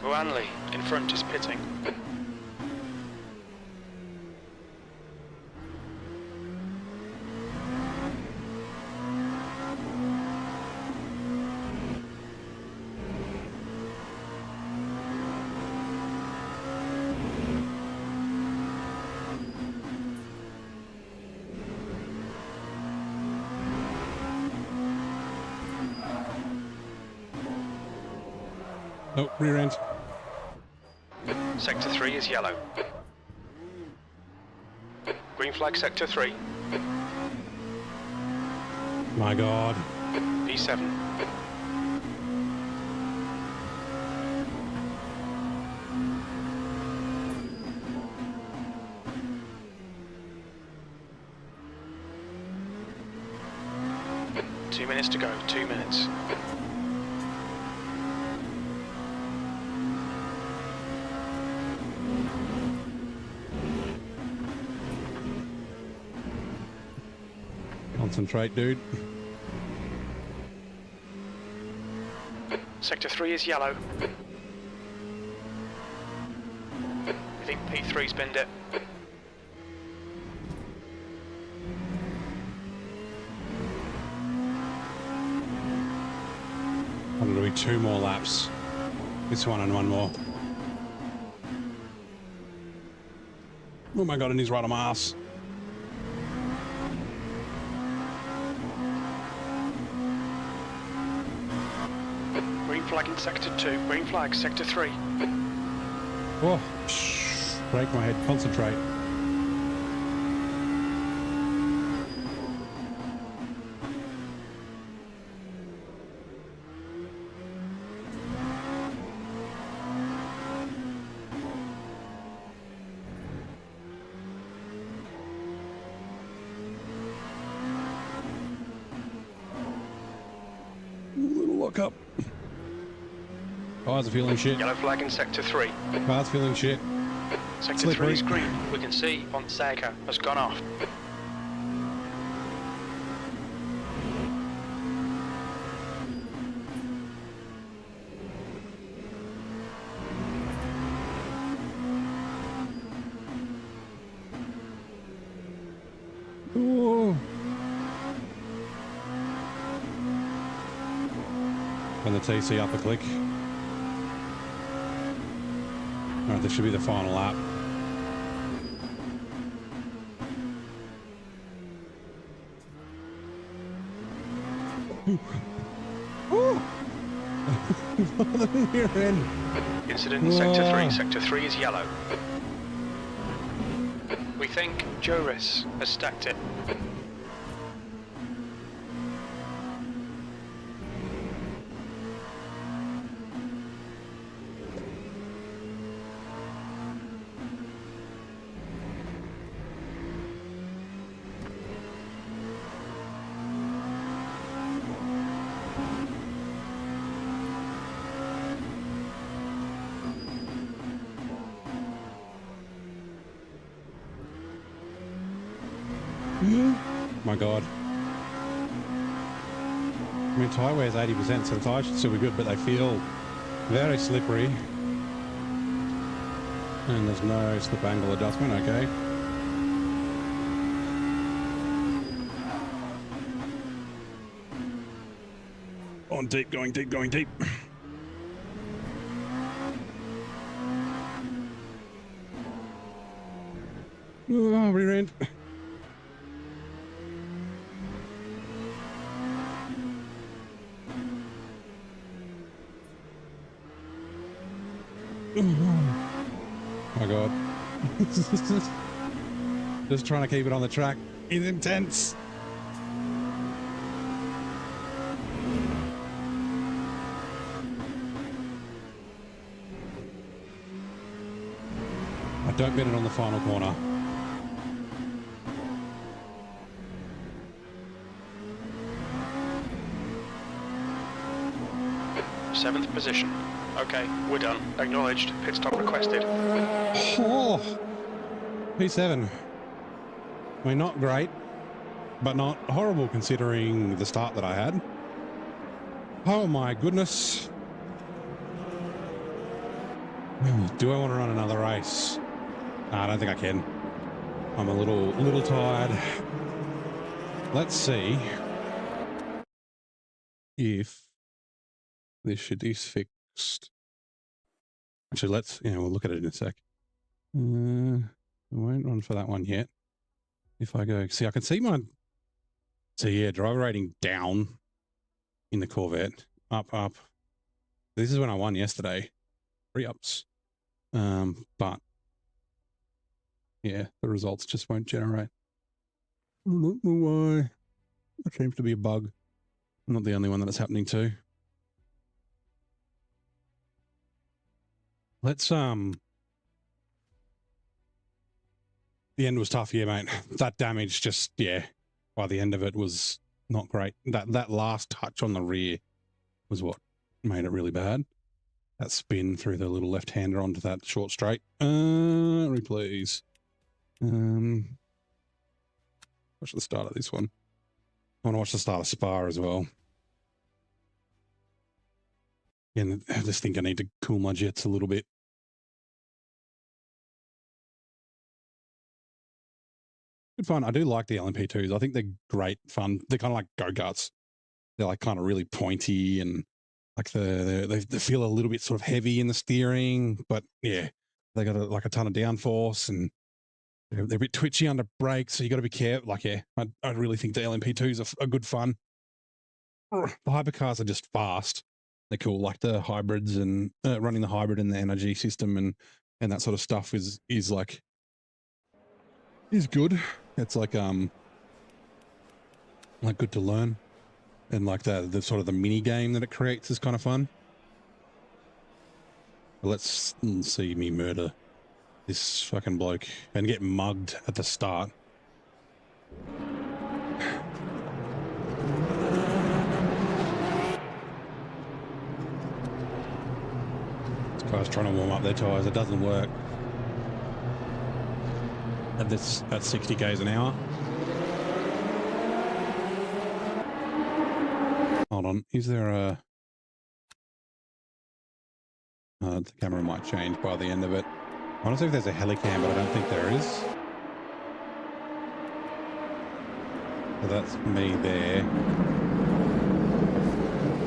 Wanley in front is pitting. Oh, rear end. Sector 3 is yellow. Green flag sector 3. My God. P6 P7. Two minutes to go, 2 minutes. Concentrate, dude. Sector 3 is yellow. I think P3's binned it. I'm going to do 2 more laps. This one and 1 more. Oh my god, and he's right on my ass. Green flag in sector 2, green flag, sector 3. Oh, break my head, concentrate. Little lock up. Tires are feeling shit. Yellow flag in sector 3. Car's feeling shit. Sector Slippery. 3 is green. We can see Fonseca has gone off. Ooh. And the TC up a click. Alright, this should be the final lap. Ooh. Rear end. Incident in sector 3. Sector 3 is yellow. We think Joris has stacked it. My god. I mean, tyre wear's 80%, so the tyres should still be good, but they feel very slippery. And there's no slip angle adjustment, okay. On deep, going deep, going deep. Oh, rear end. Oh my god. Just trying to keep it on the track is intense. I don't get it on the final corner. Seventh position. Okay, we're done. Acknowledged. Pit stop requested. Oh, P7. I mean, not great, but not horrible considering the start that I had. Oh my goodness. Do I want to run another race? No, I don't think I can. I'm a little tired. Let's see if this shit is fixed. Actually, we'll look at it in a sec. I won't run for that one yet. If I go, see, I can see my, driver rating down in the Corvette, up. This is when I won yesterday, 3 ups. But yeah, the results just won't generate. I don't know why. It seems to be a bug. I'm not the only one that it's happening to. Let's, the end was tough, yeah, mate. That damage just, yeah, by the end of it was not great. That last touch on the rear was what made it really bad. That spin through the little left-hander onto that short straight. Replays. Watch the start of this one. I want to watch the start of Spa as well. And I just think I need to cool my jets a little bit. Good fun. I do like the LMP2s. I think they're great fun. They're kind of like go-karts. They're like kind of really pointy and like they feel a little bit sort of heavy in the steering, but yeah, they got like a ton of downforce and they're a bit twitchy under brakes, so you got to be careful. Like, yeah, I really think the LMP2s are good fun. The hypercars are just fast. They're cool, like the hybrids and running the hybrid and the energy system and that sort of stuff is good. It's like good to learn, and like the sort of the mini game that it creates is kind of fun. But let's see me murder this fucking bloke and get mugged at the start. This guy's trying to warm up their tyres. It doesn't work. At 60 k's an hour. Hold on. Is there a... the camera might change by the end of it. I want to see if there's a helicam, but I don't think there is. So that's me there.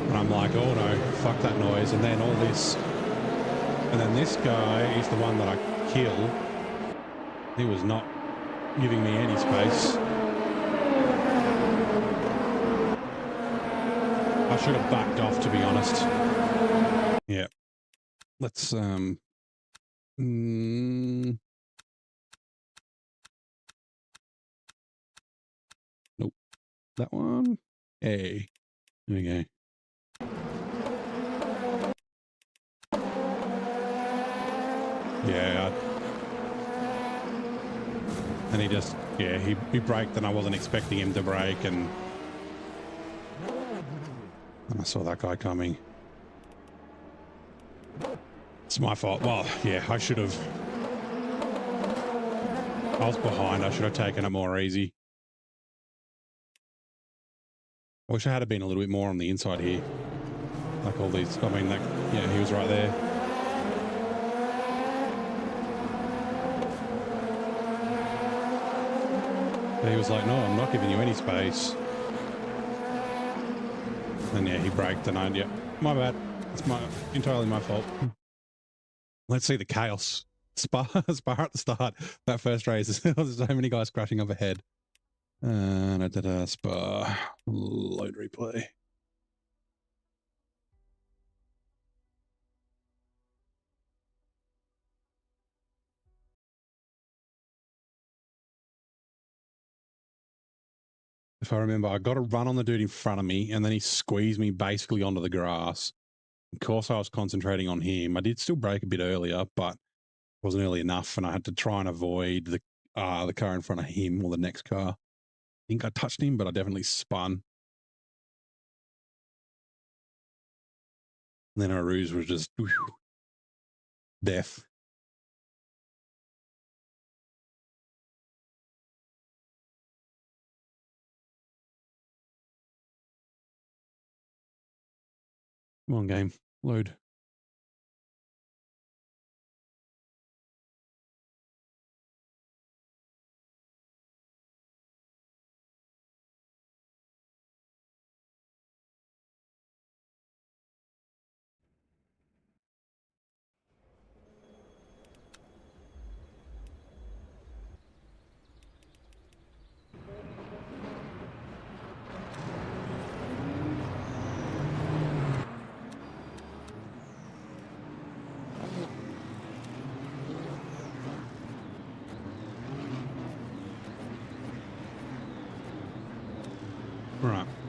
And I'm like, oh no, fuck that noise. And then all this. And then this guy is the one that I kill. He was not giving me any space. I should have backed off, to be honest. Yeah. Let's, nope. That one. Hey. There we go. Yeah. And he just, yeah, he braked and I wasn't expecting him to brake and I saw that guy coming. It's my fault. Well, yeah, I should have. I was behind. I should have taken it more easy. I wish I had been a little bit more on the inside here. Like all these, I mean, like, yeah, he was right there. But he was like, no, I'm not giving you any space. And yeah, he braked and yeah, my bad. It's entirely my fault. Let's see the chaos. Spa at the start. That first race, there's so many guys crashing overhead. Spa. Load replay. If I remember, I got a run on the dude in front of me and then he squeezed me basically onto the grass. Of course, I was concentrating on him. I did still brake a bit earlier, but wasn't early enough, and I had to try and avoid the car in front of him or the next car. I think I touched him, but I definitely spun. And then our ruse was just whew, death. Come on, game. Load.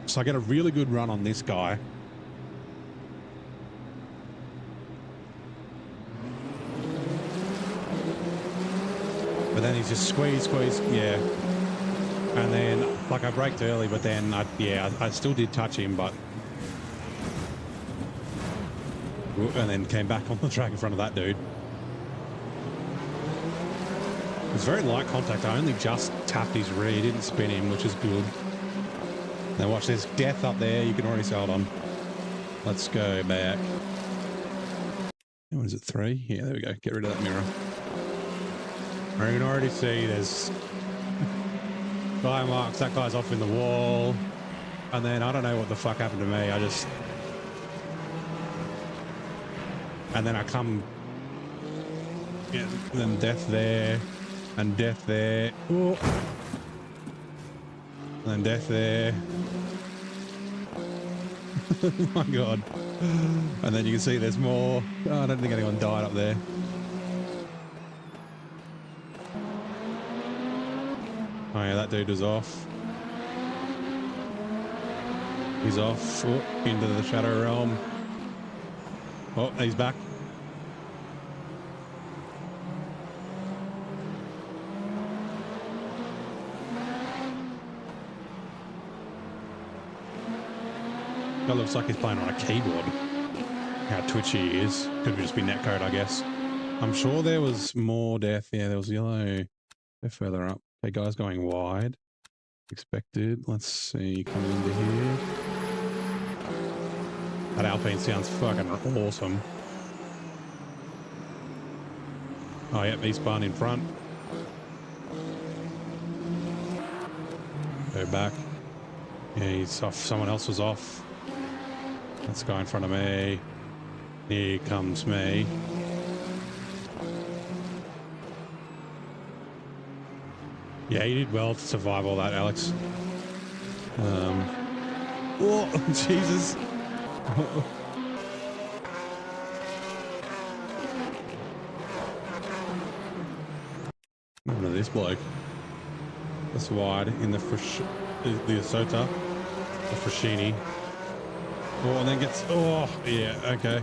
So I get a really good run on this guy. But then he's just squeeze, yeah. And then, like, I braked early, but then, I still did touch him, but... And then came back on the track in front of that dude. It was very light contact. I only just tapped his rear, didn't spin him, which is good. Now watch, there's death up there. You can already see, hold on. Let's go back. What is it, 3? Yeah, there we go. Get rid of that mirror. I can already see there's guy marks, that guy's off in the wall. And then I don't know what the fuck happened to me. And then I come, yeah, and then death there, and death there. Oh. And then death there. Oh my God. And then you can see there's more. Oh, I don't think anyone died up there. Oh yeah, that dude was off. He's off. Oh, into the shadow realm. Oh, he's back. That looks like he's playing on a keyboard. How twitchy he is. Could just be netcode, I guess. I'm sure there was more death. Yeah, there was yellow. They're further up. Okay, guys going wide. Expected. Let's see. Coming into here. That Alpine sounds fucking awesome. Oh, yep, he's spun in front. Go back. Yeah, he's off. Someone else was off. Let's go in front of me. Here comes me. Yeah, you did well to survive all that, Alex. Oh, Jesus. Look at this bloke. That's wide in the Isotta Fraschini. Oh, and then gets... Oh, yeah, okay.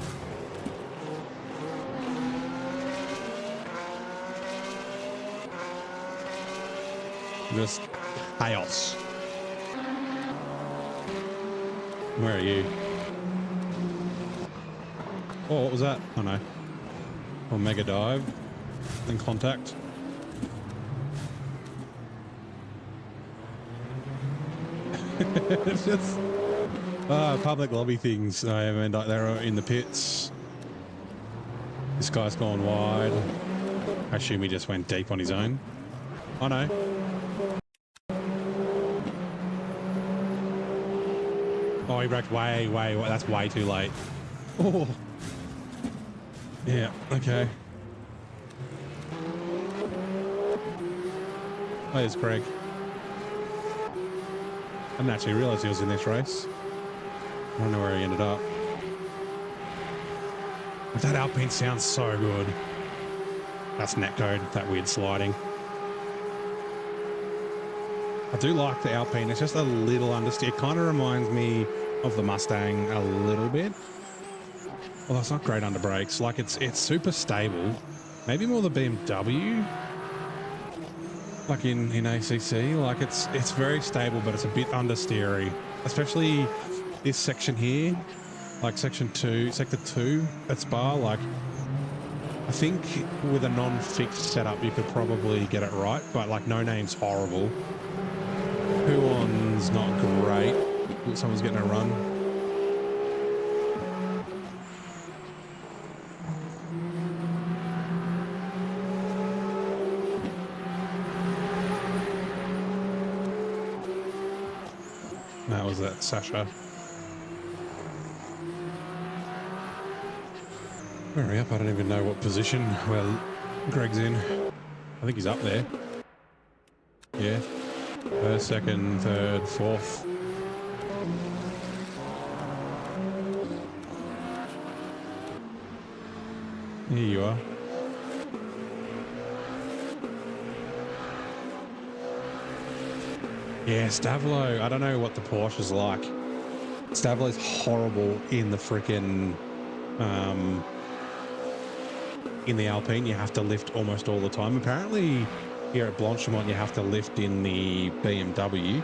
Just chaos. Where are you? Oh, what was that? Oh no. Oh, mega dive. Then contact. It's just public lobby things. I mean, they're in the pits. This guy's gone wide. I assume he just went deep on his own. Oh no. Oh, he wrecked way. That's way too late. Oh. Yeah, okay. Oh, there's Craig. I didn't actually realise he was in this race. I don't know where he ended up. But that Alpine sounds so good. That's netcode, that weird sliding. I do like the Alpine. It's just a little understeer. It kind of reminds me of the Mustang a little bit. Although it's not great under brakes. Like it's super stable. Maybe more the BMW. Like in ACC. Like it's very stable, but it's a bit understeery. Especially this section here. Like sector 2 at Spa. Like I think with a non-fixed setup you could probably get it right, but like No Name's horrible. Who-on's not great. Someone's getting a run. That was that Sasha. Hurry up, I don't even know what position Greg's in. I think he's up there. Yeah. First, second, third, fourth. Here you are. Yeah, Stavlo. I don't know what the Porsche is like. Stavlo's horrible in the freaking in the Alpine. You have to lift almost all the time. Apparently, here at Blanchimont, you have to lift in the BMW.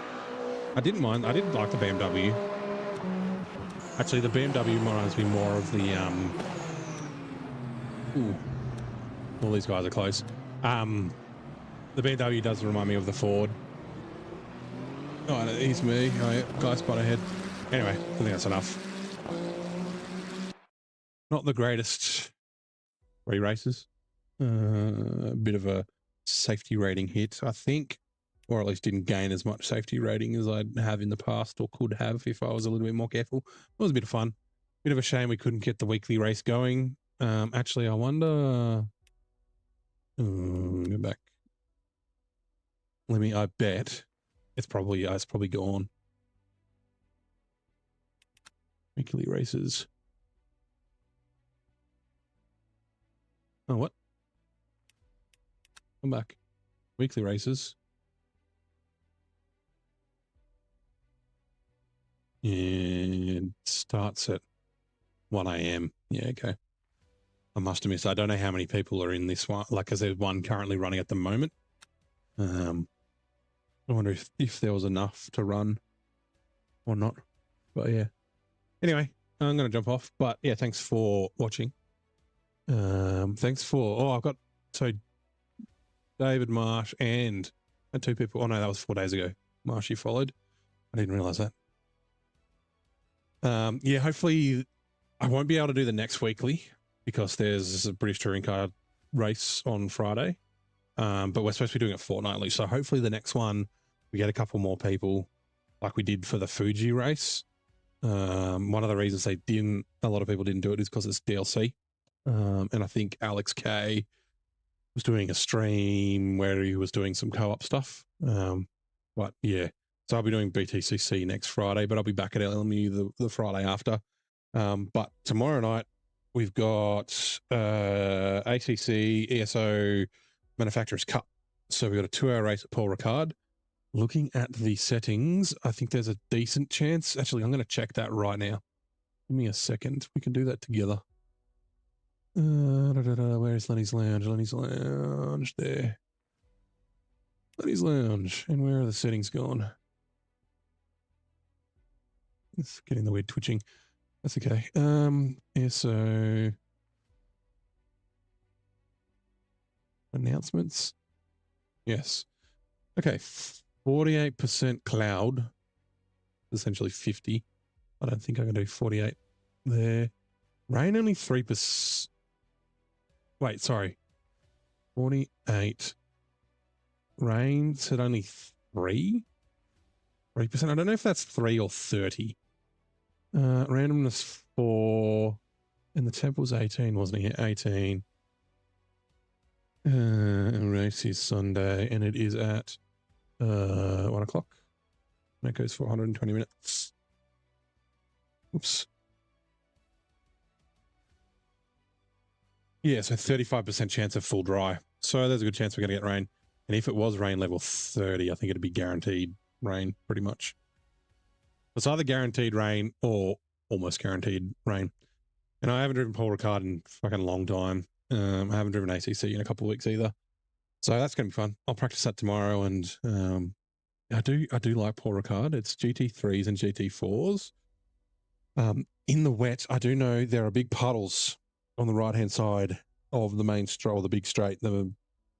I didn't mind. I did like the BMW. Actually, the BMW reminds me more of the Ooh, all these guys are close. The BMW does remind me of the Ford. Oh, he's me. Oh, yeah, guy spot ahead. Anyway, I think that's enough. Not the greatest re-races. A bit of a safety rating hit, I think, or at least didn't gain as much safety rating as I'd have in the past or could have if I was a little bit more careful. It was a bit of fun. Bit of a shame we couldn't get the weekly race going. Actually, I wonder... go back. I bet it's probably gone. Weekly races. Oh, what? Come back. Weekly races. And starts at 1 a.m. Yeah, okay. I must have missed. I don't know how many people are in this one, like, because there's one currently running at the moment. I wonder if there was enough to run or not. But yeah. Anyway, I'm going to jump off. But yeah, thanks for watching. Thanks for... Oh, I've got... So David Marsh and 2 people. Oh, no, that was 4 days ago. Marsh, you followed. I didn't realize that. Yeah, hopefully I won't be able to do the next weekly because there's a British Touring Car race on Friday. But we're supposed to be doing it fortnightly. So hopefully the next one, we get a couple more people like we did for the Fuji race. One of the reasons a lot of people didn't do it is because it's DLC. And I think Alex K was doing a stream where he was doing some co-op stuff. But yeah, so I'll be doing BTCC next Friday, but I'll be back at LMU the Friday after. But tomorrow night we've got ACC ESO Manufacturers Cup. So we've got a 2-hour race at Paul Ricard. Looking at the settings, I think there's a decent chance. Actually, I'm going to check that right now. Give me a second. We can do that together. Where's Lenny's Lounge? Lenny's Lounge there. Lenny's Lounge. And where are the settings gone? It's getting the weird twitching. That's okay. Yeah, so announcements. Yes. Okay. 48% cloud. Essentially 50. I don't think I can do 48 there. Rain only 3%. Wait, sorry. 48. Rain said only 3%. I don't know if that's 3 or 30. Randomness 4. And the temp was 18, wasn't it? 18. Race is Sunday, and it is at 1 o'clock. That goes for 120 minutes. Oops. Yeah, so 35% chance of full dry. So there's a good chance we're going to get rain. And if it was rain level 30, I think it'd be guaranteed rain, pretty much. It's either guaranteed rain or almost guaranteed rain. And I haven't driven Paul Ricard in fucking long time. I haven't driven ACC in a couple of weeks either. So that's going to be fun. I'll practice that tomorrow. And I do like Paul Ricard. It's GT3s and GT4s. In the wet, I do know there are big puddles on the right-hand side of the main straight, or the big straight, the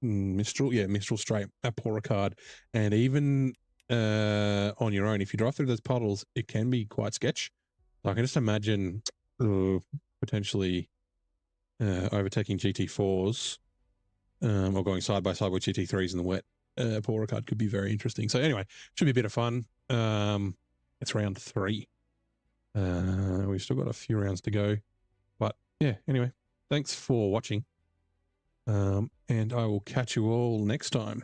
Mistral straight at Paul Ricard. And even on your own, if you drive through those puddles, it can be quite sketch. So I can just imagine potentially overtaking GT4s or going side by side with GT3s in the wet. Paul Ricard could be very interesting. So anyway, should be a bit of fun. It's round 3. We've still got a few rounds to go. But yeah, anyway, thanks for watching. And I will catch you all next time.